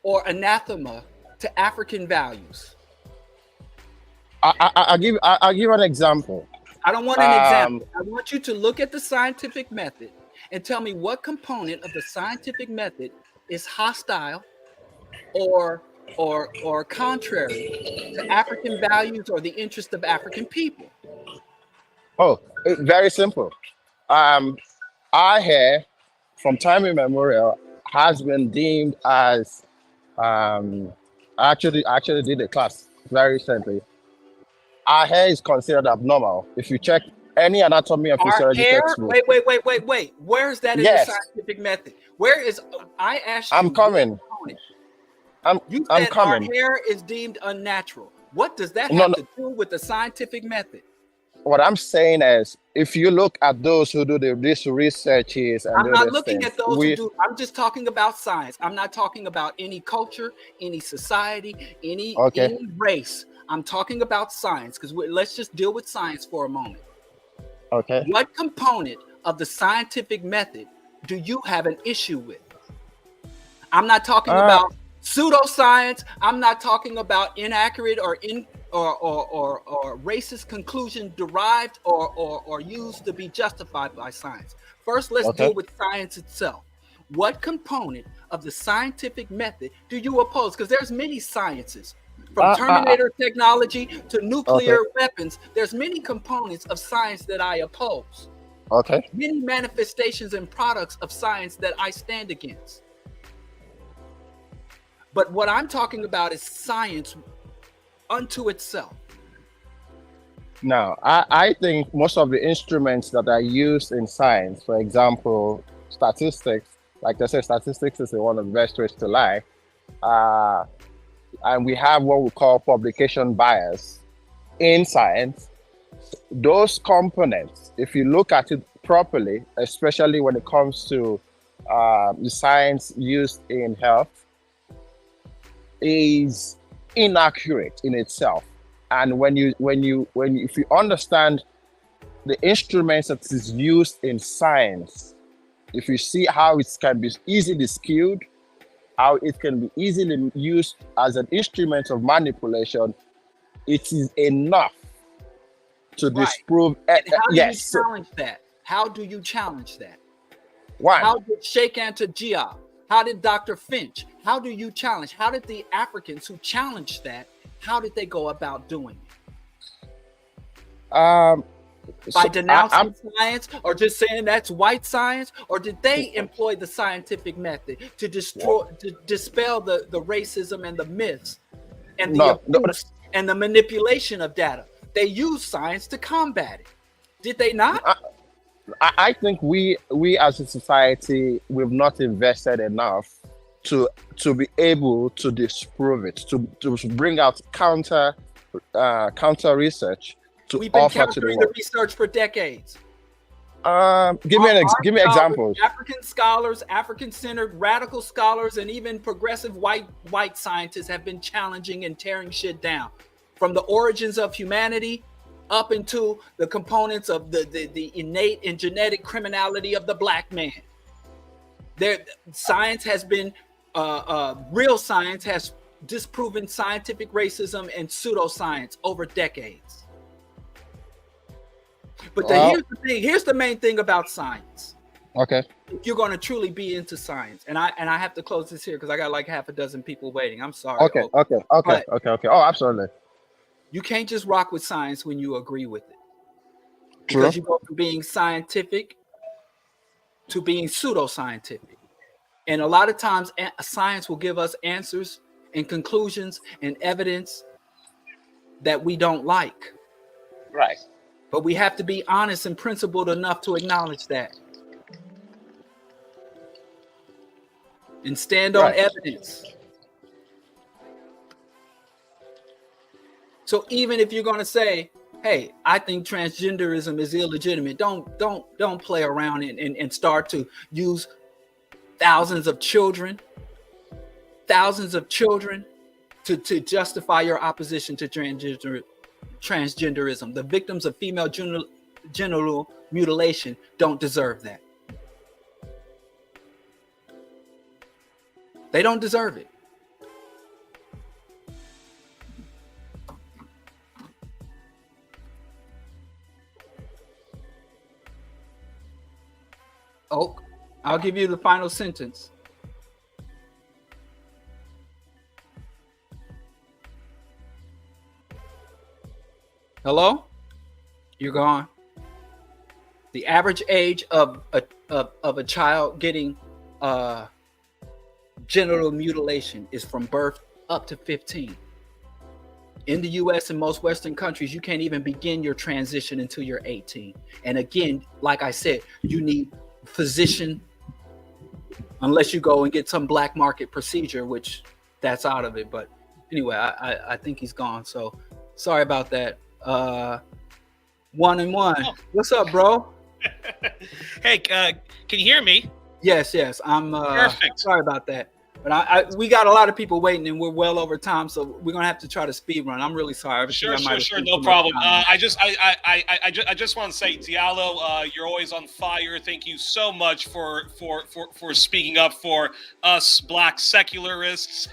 or anathema to African values? I'll give an example. I don't want an example. I want you to look at the scientific method and tell me what component of the scientific method is hostile or contrary to African values or the interest of African people. Oh, very simple. Our hair, from time immemorial, has been deemed as I actually did a class very recently. Our hair is considered abnormal. If you check any anatomy and physiology textbook. Wait. Where is that in the scientific method? Where is, I asked you. I'm coming. You said our hair is deemed unnatural. What does that have to do with the scientific method? What I'm saying is, if you look at those who do this researches, and I'm not looking at those who do. I'm just talking about science. I'm not talking about any culture, any society, any race. I'm talking about science, because let's just deal with science for a moment. Okay. What component of the scientific method do you have an issue with? I'm not talking about pseudoscience. I'm not talking about inaccurate or racist conclusion derived or used to be justified by science. First, let's deal with science itself. What component of the scientific method do you oppose? Because there's many sciences. From Terminator technology to nuclear weapons, there's many components of science that I oppose. Okay. Many manifestations and products of science that I stand against. But what I'm talking about is science unto itself. Now, I think most of the instruments that are used in science, for example, statistics, like I said, statistics is one of the best ways to lie. And we have what we call publication bias in science. Those components, if you look at it properly, especially when it comes to the science used in health, is inaccurate in itself. And if you understand the instruments that is used in science, if you see how it can be easily skewed, how it can be easily used as an instrument of manipulation, it is enough to disprove. How do you challenge that? How do you challenge that? One. How did Sheikh Anta Diop? How did Dr. Finch? How do you challenge? How did the Africans who challenged that, how did they go about doing it? By denouncing science, or just saying that's white science, or did they employ the scientific method to dispel the racism and the myths and the abuse and the manipulation of data? They used science to combat it. Did they not? I think we as a society, we've not invested enough to be able to disprove it, to bring out counter research. We've been countering the research for decades. Give me examples. African scholars, African-centered radical scholars, and even progressive white scientists have been challenging and tearing shit down, from the origins of humanity up into the components of the innate and genetic criminality of the black man. Science has been real science has disproven scientific racism and pseudoscience over decades. But here's the thing. Here's the main thing about science. Okay. If you're going to truly be into science, and I have to close this here because I got like half a dozen people waiting. I'm sorry. Okay. Oh, absolutely. You can't just rock with science when you agree with it, because you go from being scientific to being pseudoscientific, and a lot of times science will give us answers and conclusions and evidence that we don't like. Right. But we have to be honest and principled enough to acknowledge that and stand on evidence. So even if you're going to say, hey, I think transgenderism is illegitimate, don't play around and start to use thousands of children to justify your opposition to transgenderism. The victims of female genital mutilation don't deserve that. They don't deserve it. Oak, I'll give you the final sentence. Hello? You're gone. The average age of a child getting genital mutilation is from birth up to 15. In the US and most Western countries, you can't even begin your transition until you're 18. And again, like I said, you need physician, unless you go and get some black market procedure, which that's out of it. But anyway, I think he's gone. So sorry about that. 1 and 1. Oh. What's up, bro? Hey, can you hear me? Yes. I'm perfect. Sorry about that. But we got a lot of people waiting, and we're well over time, so we're gonna have to try to speed run. I'm really sorry. Sure, no problem. I just want to say, Diallo, you're always on fire. Thank you so much for speaking up for us Black secularists.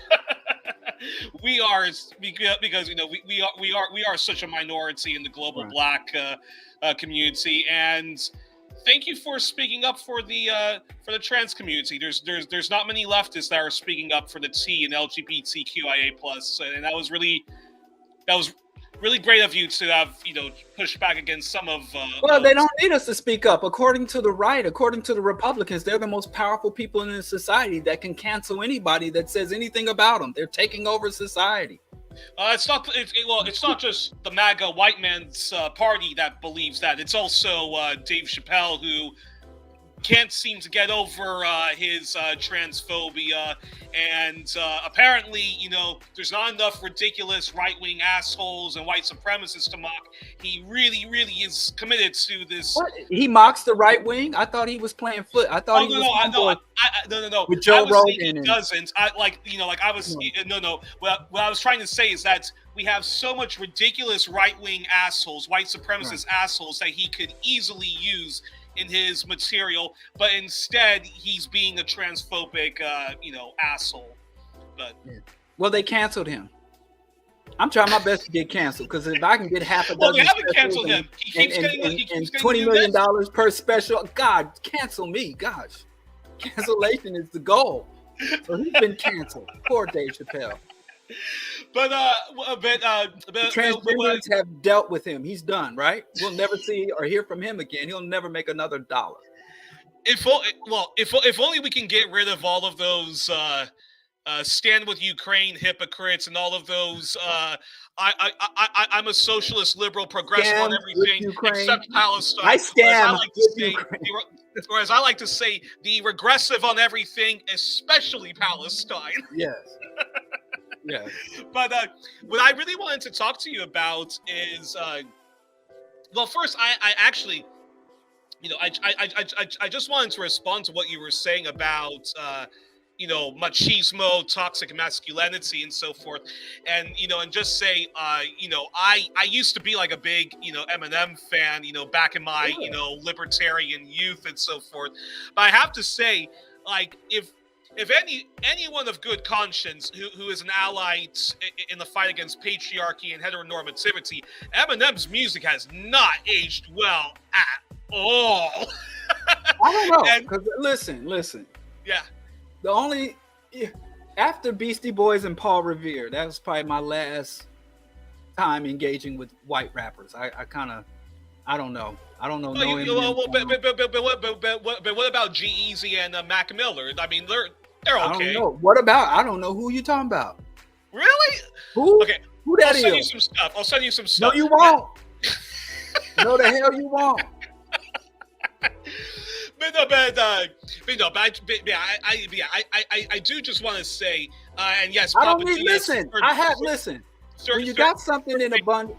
We are, because we are such a minority in the global Black community, and thank you for speaking up for the trans community. There's not many leftists that are speaking up for the T and LGBTQIA+, and that was really great of you to have pushed back against some of. Well, they don't need us to speak up. According to the right, according to the Republicans, they're the most powerful people in this society that can cancel anybody that says anything about them. They're taking over society. It's not just the MAGA white man's party that believes that. It's also Dave Chappelle, who can't seem to get over his transphobia, and apparently, there's not enough ridiculous right-wing assholes and white supremacists to mock. He really, really is committed to this. What? He mocks the right wing? I thought he was playing foot. I thought he was no. With Joe Rogan, he doesn't. What I was trying to say is that we have so much ridiculous right-wing assholes, white supremacist assholes that he could easily use in his material, but instead he's being a transphobic, asshole. But well, they canceled him. I'm trying my best to get canceled, because if I can get half a dozen, they haven't canceled him. He keeps getting $20 million per special. God, cancel me, gosh. Cancellation is the goal. So he's been canceled. Poor Dave Chappelle. But transgenders have dealt with him. He's done, right? We'll never see or hear from him again. He'll never make another dollar. If only we can get rid of all of those stand with Ukraine hypocrites and all of those I'm a socialist, liberal, progressive on everything except Palestine. I stand with Ukraine. Whereas I like to say the regressive on everything, especially Palestine. Yes. Yeah. But what I really wanted to talk to you about is, first, I actually, I just wanted to respond to what you were saying about, machismo, toxic masculinity, and so forth, and and just say, I used to be like a big, Eminem fan, back in my, libertarian youth and so forth, but I have to say, like, if anyone of good conscience who is an ally in the fight against patriarchy and heteronormativity, Eminem's music has not aged well at all. I don't know. Because listen. Yeah. The only after Beastie Boys and Paul Revere, that was probably my last time engaging with white rappers. I don't know. I don't know. But what about G-Eazy and Mac Miller? I mean, they're okay. I don't know. What about? I don't know who you talking about. Really? Who? Okay. Who that I'll send you some stuff. No, you won't. No, the hell you won't. I do just want to say, and yes, I don't need listen. When you got something in abundance,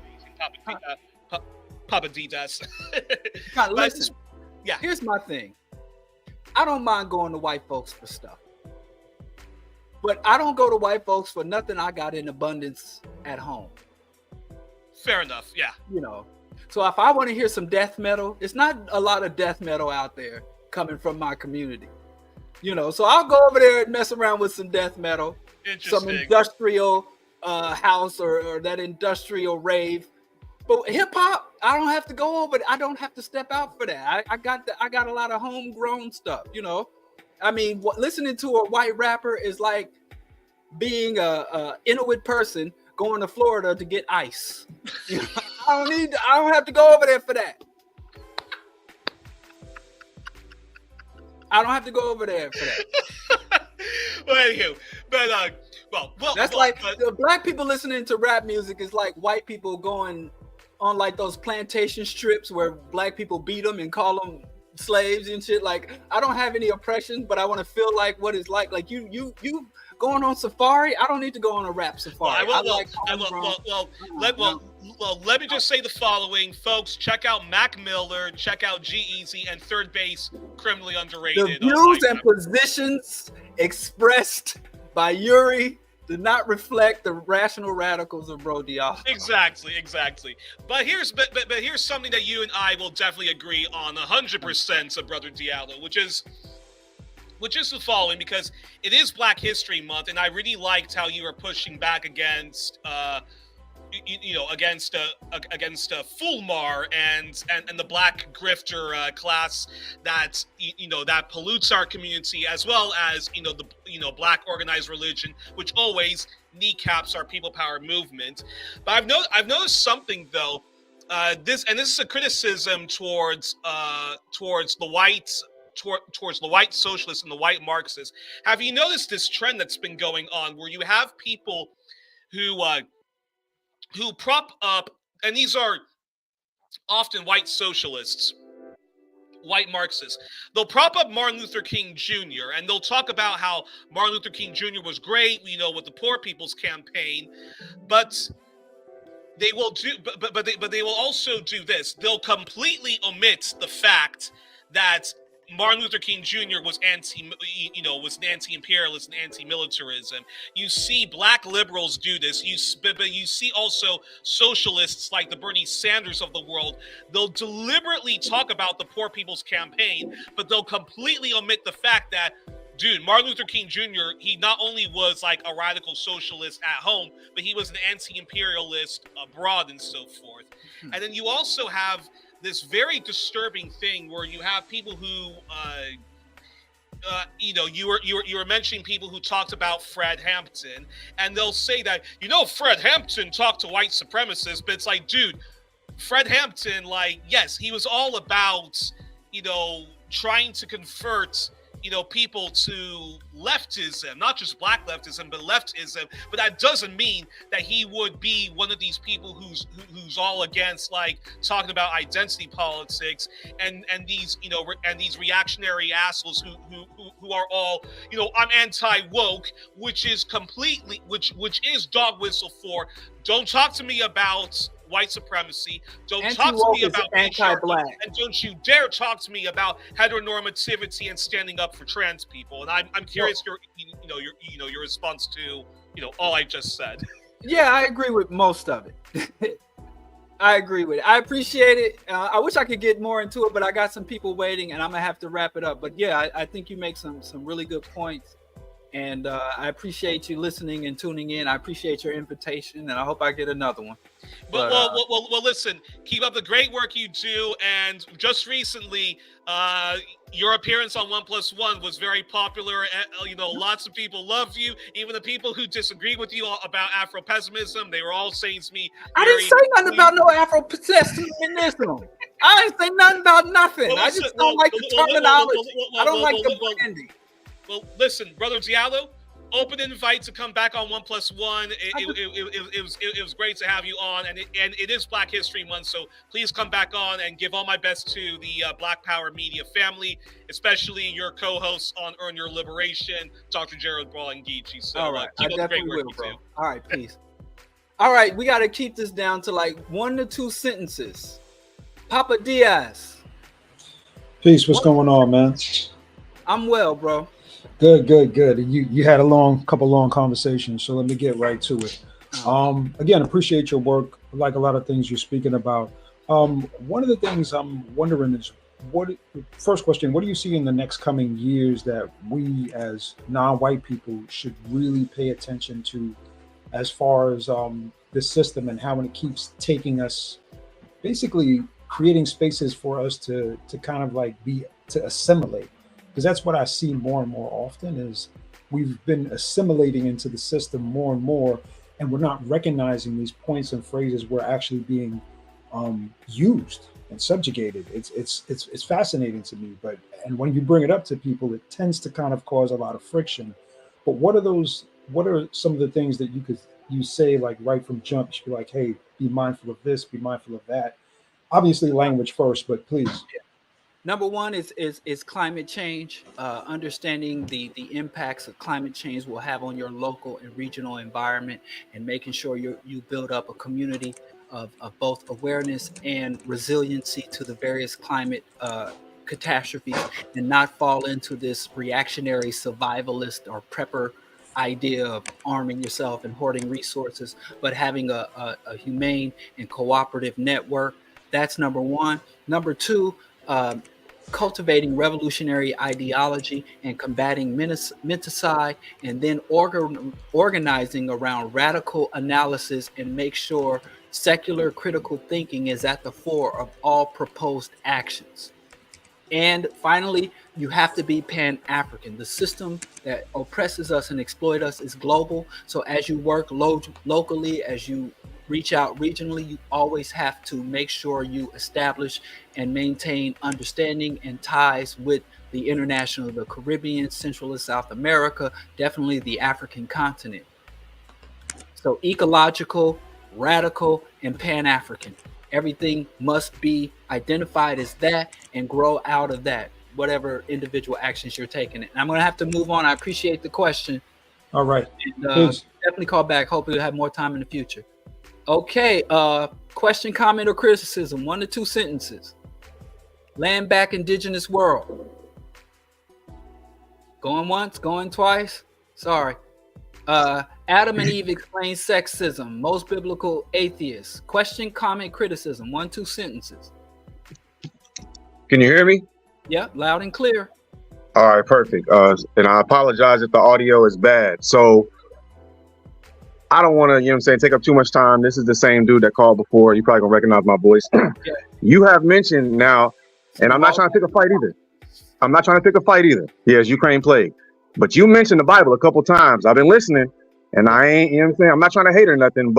Papa D does. Listen. Yeah. Here's my thing. I don't mind going to white folks for stuff. But I don't go to white folks for nothing I got in abundance at home. Fair enough, yeah. You know, so if I want to hear some death metal, it's not a lot of death metal out there coming from my community. You know, so I'll go over there and mess around with some death metal, some industrial house or that industrial rave. But hip hop, I don't have to go over. I don't have to step out for that. I got a lot of homegrown stuff. You know, I mean, listening to a white rapper is like being a Inuit person going to Florida to get ice. You know, I don't have to go over there for that. I don't have to go over there for that. Well, anywho, but that's like black people listening to rap music is like white people going on like those plantation strips where black people beat them and call them slaves and shit. Like, I don't have any oppression, but I want to feel like what it's like you going on safari. I don't need to go on a rap safari. Let me just say the following, folks. Check out Mac Miller, check out G-Eazy, and Third Base, Criminally Underrated. The views and positions expressed by Yuri did not reflect the rational radicals of Bro Diallo. Exactly. But here's something that you and I will definitely agree on 100%, of Brother Diallo, which is the following, because it is Black History Month, and I really liked how you were pushing back against against Fulmar and the black grifter class that that pollutes our community, as well as the black organized religion, which always kneecaps our people power movement. But I've noticed something though. This is a criticism towards the whites. Towards the white socialists and the white Marxists. Have you noticed this trend that's been going on, where you have people who prop up, and these are often white socialists, white Marxists. They'll prop up Martin Luther King Jr. and they'll talk about how Martin Luther King Jr. was great, with the Poor People's Campaign, but they will do, but they will also do this. They'll completely omit the fact that Martin Luther King Jr. was anti-imperialist and anti-militarism. You see black liberals do this. But you see also socialists like the Bernie Sanders of the world. They'll deliberately talk about the Poor People's Campaign, but they'll completely omit the fact that, dude, Martin Luther King Jr., he not only was like a radical socialist at home, but he was an anti-imperialist abroad and so forth. And then you also have this very disturbing thing where you have people who, you were mentioning people who talked about Fred Hampton, and they'll say that, Fred Hampton talked to white supremacists, but it's like, dude, Fred Hampton, like, yes, he was all about, trying to convert, people to leftism, not just black leftism, but leftism. But that doesn't mean that he would be one of these people who's all against, like, talking about identity politics and these and these reactionary assholes who are all I'm anti-woke, which is completely which is dog whistle for, don't talk to me about white supremacy. Don't talk to me about anti-black, and don't you dare talk to me about heteronormativity and standing up for trans people. And I'm curious your response to all I just said. Yeah, I agree with most of it. I agree with it. I appreciate it. I wish I could get more into it, but I got some people waiting, and I'm gonna have to wrap it up. But yeah, I think you make some really good points. And I appreciate you listening and tuning in. I appreciate your invitation, and I hope I get another one. Well, listen, keep up the great work you do. And just recently, your appearance on 1+1 was very popular. Lots of people loved you. Even the people who disagree with you about Afro-pessimism, they were all saying to me, I didn't say nothing about no Afro-pessimism. I didn't say nothing about nothing. I just don't like the terminology. I don't like the branding. Well, listen, Brother Diallo, open invite to come back on 1+1. It was great to have you on, and it is Black History Month, so please come back on and give all my best to the Black Power Media family, especially your co-hosts on Earn Your Liberation, Dr. Gerald Bralangici. So all right, keep I up the great definitely work will, you bro. do. All right, peace. All right, we got to keep this down to like 1 to 2 sentences. Papa Diaz. Peace. What's going on, man? I'm well, bro. Good, good, good. You had a couple long conversations, so let me get right to it. Again, appreciate your work. Like a lot of things you're speaking about. One of the things I'm wondering is first question, what do you see in the next coming years that we as non-white people should really pay attention to as far as the system and how it keeps taking us, basically creating spaces for us to kind of like to assimilate, because that's what I see more and more often is we've been assimilating into the system more and more, and we're not recognizing these points and phrases were actually being used and subjugated. It's fascinating to me, but and when you bring it up to people, it tends to kind of cause a lot of friction. But what are some of the things that you say like right from jump? You should be like, hey, be mindful of this, be mindful of that. Obviously, language first, but please. Number one is climate change. Understanding the impacts of climate change will have on your local and regional environment, and making sure you build up a community of both awareness and resiliency to the various climate catastrophes, and not fall into this reactionary survivalist or prepper idea of arming yourself and hoarding resources, but having a humane and cooperative network. That's number one. Number two, cultivating revolutionary ideology and combating menticide, and then organizing around radical analysis and make sure secular critical thinking is at the fore of all proposed actions. And finally, you have to be Pan-African. The system that oppresses us and exploits us is global. So as you work locally, as you reach out regionally, you always have to make sure you establish and maintain understanding and ties with the international, the Caribbean, Central and South America, definitely the African continent. So ecological, radical, and Pan-African. Everything must be identified as that and grow out of that, whatever individual actions you're taking. And I'm going to have to move on. I appreciate the question. All right. And, definitely call back. Hopefully we'll have more time in the future. Okay. Question, comment, or criticism. 1 to 2 sentences. Land back indigenous world. Going once, going twice. Sorry. Adam and Eve explain sexism. Most biblical atheists. Question, comment, criticism. 1, 2 sentences. Can you hear me? Yep, loud and clear. All right, perfect. And I apologize if the audio is bad. So I don't want to, take up too much time. This is the same dude that called before. You probably gonna recognize my voice. Yeah. You have mentioned now, and I'm not trying to pick a fight either. Yes, Ukraine plague. But you mentioned the Bible a couple times. I've been listening, and I ain't, I'm not trying to hate or nothing,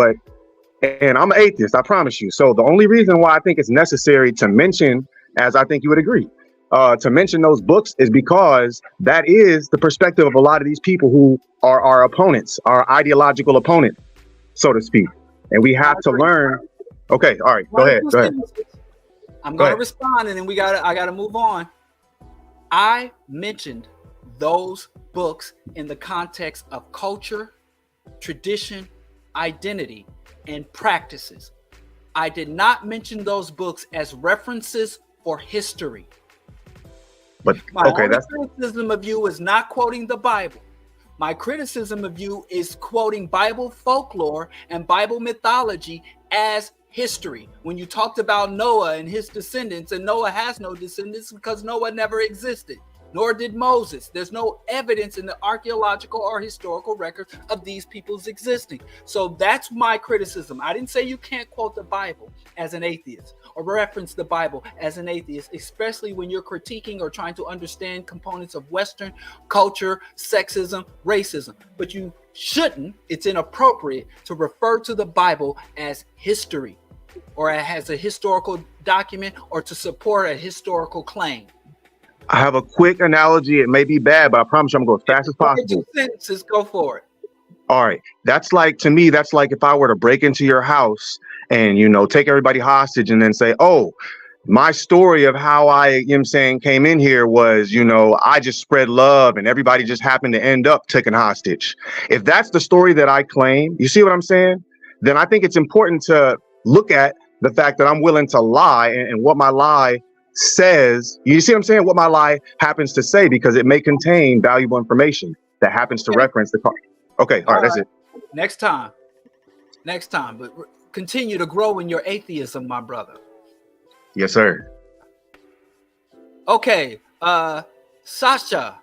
and I'm an atheist, I promise you. So the only reason why I think it's necessary to mention, as I think you would agree, to mention those books is because that is the perspective of a lot of these people who are our opponents, our ideological opponent, so to speak. And we have to learn. Okay, all right, go ahead. I'm going to respond, and then I got to move on. I mentioned those books in the context of culture, tradition, identity, and practices. I did not mention those books as references for history. But my criticism of you is not quoting the Bible. My criticism of you is quoting Bible folklore and Bible mythology as history. When you talked about Noah and his descendants, and Noah has no descendants because Noah never existed, nor did Moses. There's no evidence in the archaeological or historical record of these people's existing. So that's my criticism. I didn't say you can't quote the Bible as an atheist or reference the Bible as an atheist, especially when you're critiquing or trying to understand components of Western culture, sexism, racism. But you shouldn't, it's inappropriate to refer to the Bible as history or as a historical document or to support a historical claim. I have a quick analogy. It may be bad, but I promise you I'm going to go as fast as possible. 2 sentences, go for it. All right. To me, that's like if I were to break into your house and, take everybody hostage and then say, oh, my story of how I, came in here was, I just spread love and everybody just happened to end up taken hostage. If that's the story that I claim, you see what I'm saying? Then I think it's important to look at the fact that I'm willing to lie and what my lie says, you see what I'm saying? What my lie happens to say, because it may contain valuable information that happens to reference the part. Okay, all right, that's it. Next time, but continue to grow in your atheism, my brother. Yes, sir. Okay, Sasha,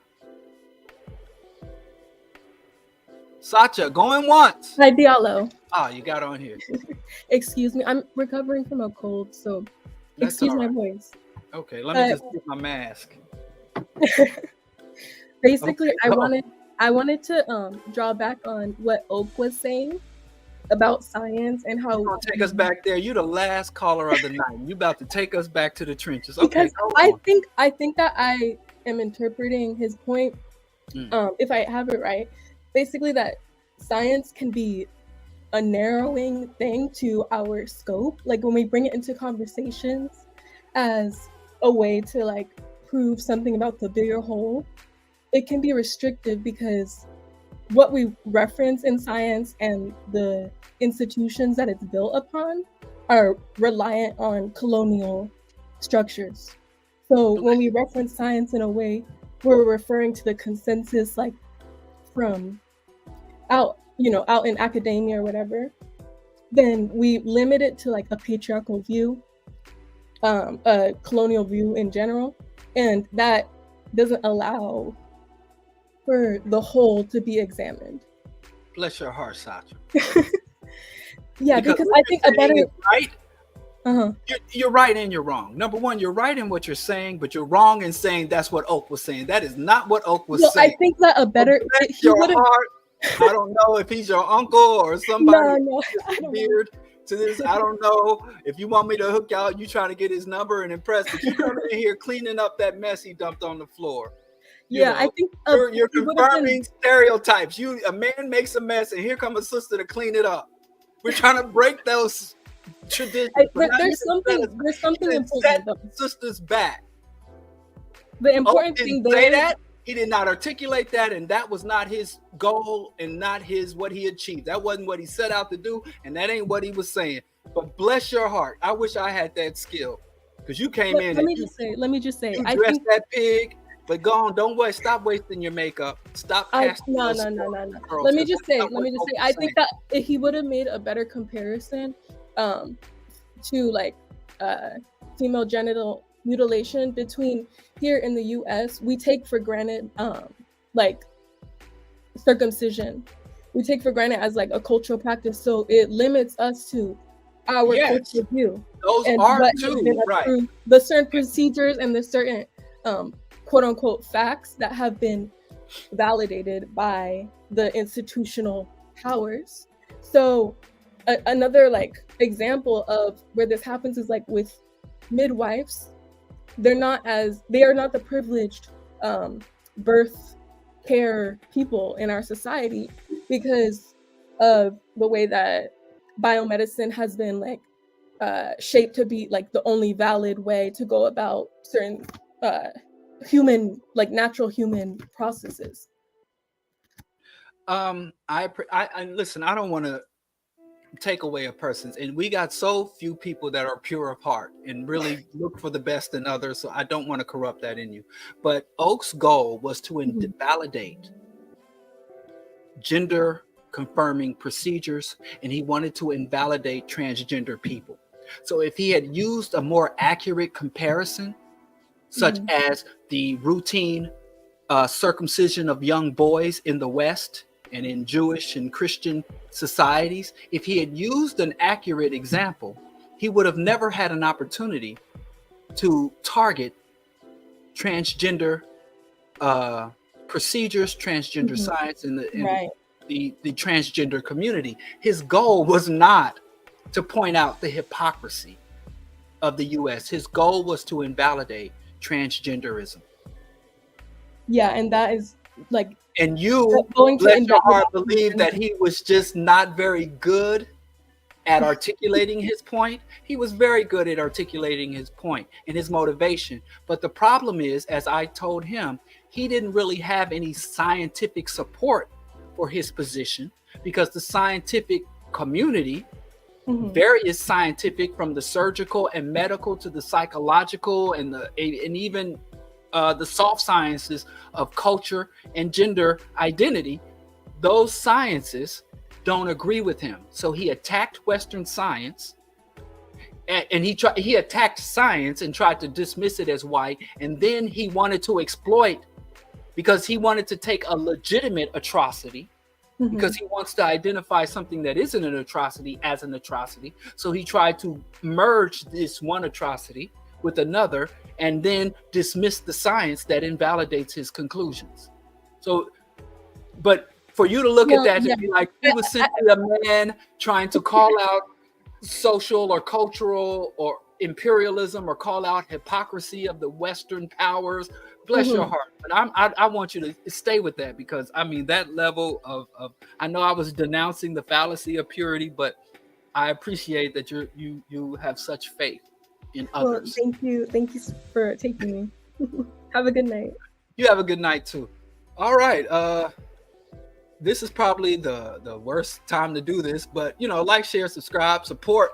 going once. Hi, Diallo. Oh, you got on here. Excuse me, I'm recovering from a cold, so That's excuse all my right. voice. Okay, let me just get my mask. Basically, Okay, I wanted to draw back on what Oak was saying about science and how You're gonna take us back there. You the last caller of the night. You about to take us back to the trenches. Okay, because I think that I am interpreting his point, if I have it right, basically that science can be a narrowing thing to our scope, like when we bring it into conversations as a way to like prove something about the bigger whole, it can be restrictive because what we reference in science and the institutions that it's built upon are reliant on colonial structures. So when we reference science in a way, we're referring to the consensus, like from out in academia or whatever, then we limit it to like a patriarchal view, a colonial view in general, and that doesn't allow for the whole to be examined. Bless your heart, Sasha. Yeah, because I think a better right. You're right and you're wrong. Number one, you're right in what you're saying, but you're wrong in saying that's what Oak was saying. That is not what Oak was saying. I think that a better Bless your heart. I don't know if he's your uncle or somebody weird to this. I don't know if you want me to hook out. You trying to get his number and impress, but you come in here cleaning up that mess he dumped on the floor. I think you're confirming stereotypes. A man makes a mess, and here comes a sister to clean it up. We're trying to break those traditions. There's something important though. Sister's back. The important thing there. Say that. He did not articulate that, and that was not his goal and not what he achieved. That wasn't what he set out to do, and that ain't what he was saying. But bless your heart. I wish I had that skill. Because you came in let me just say you dressed that pig, but go on, don't waste, stop wasting your makeup. Stop casting no. Let me just say, I think that if he would have made a better comparison to like female genital mutilation between here in the US, we take for granted like circumcision. We take for granted as like a cultural practice, so it limits us to our cultural view. Those are too, right. The certain procedures and the certain quote unquote facts that have been validated by the institutional powers. So another like example of where this happens is like with midwives. They are not the privileged birth care people in our society because of the way that biomedicine has been like shaped to be like the only valid way to go about certain human, like natural human processes. I listen, I don't want to take away a person's, and we got so few people that are pure of heart and really look for the best in others, so I don't want to corrupt that in you. But Oak's goal was to invalidate gender confirming procedures, and he wanted to invalidate transgender people. So if he had used a more accurate comparison, such as the routine circumcision of young boys in the West and in Jewish and Christian societies, if he had used an accurate example, he would have never had an opportunity to target transgender procedures, transgender science, and the transgender community. His goal was not to point out the hypocrisy of the US. His goal was to invalidate transgenderism. Yeah, and that is like, and you, bless your heart, believe that he was just not very good at articulating his point. He was very good at articulating his point and his motivation. But the problem is, as I told him, he didn't really have any scientific support for his position because the scientific community various scientific, from the surgical and medical to the psychological and even the soft sciences of culture and gender identity. Those sciences don't agree with him. So he attacked Western science, and he attacked science and tried to dismiss it as white. And then he wanted to exploit, because he wanted to take a legitimate atrocity, because he wants to identify something that isn't an atrocity as an atrocity. So he tried to merge this one atrocity with another and then dismiss the science that invalidates his conclusions. So, but for you to look at that and be like, he was simply a man trying to call out social or cultural or imperialism, or call out hypocrisy of the Western powers. Bless your heart. But I want you to stay with that, because I mean, that level of I know I was denouncing the fallacy of purity, but I appreciate that you have such faith in others. Well, thank you for taking me. Have a good night. You have a good night too. All right. This is probably the worst time to do this, but like, share, subscribe, support.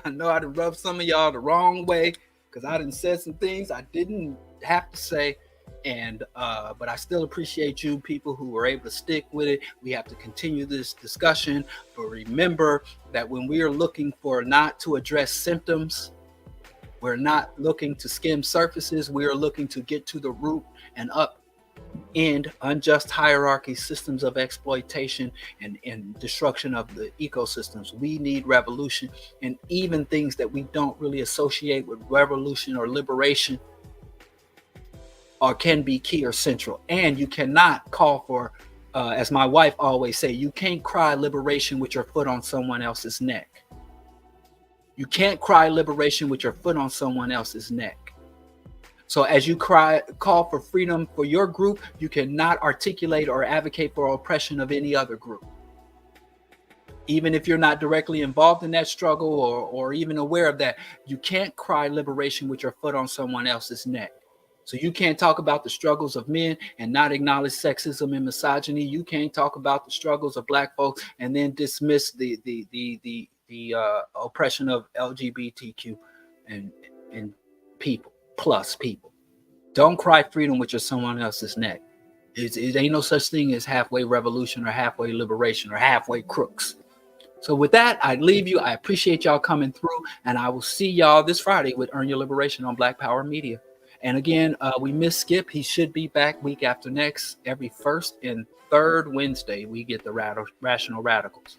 I know I done rubbed some of y'all the wrong way, because I done said some things I didn't have to say, and but I still appreciate you people who were able to stick with it. We have to continue this discussion, but remember that when we are looking for not to address symptoms, we're not looking to skim surfaces. We are looking to get to the root and end unjust hierarchy, systems of exploitation, and destruction of the ecosystems. We need revolution, and even things that we don't really associate with revolution or liberation or can be key or central. And you cannot call for, as my wife always say, you can't cry liberation with your foot on someone else's neck. You can't cry liberation with your foot on someone else's neck. So as you call for freedom for your group, you cannot articulate or advocate for oppression of any other group. Even if you're not directly involved in that struggle or even aware of that, you can't cry liberation with your foot on someone else's neck. So you can't talk about the struggles of men and not acknowledge sexism and misogyny. You can't talk about the struggles of Black folks and then dismiss the oppression of LGBTQ and people. Plus people. Don't cry freedom with your someone else's neck. It ain't no such thing as halfway revolution or halfway liberation or halfway crooks. So with that, I leave you. I appreciate y'all coming through, and I will see y'all this Friday with Earn Your Liberation on Black Power Media. And again, we miss Skip. He should be back week after next. Every first and third Wednesday, we get the Rational Radicals.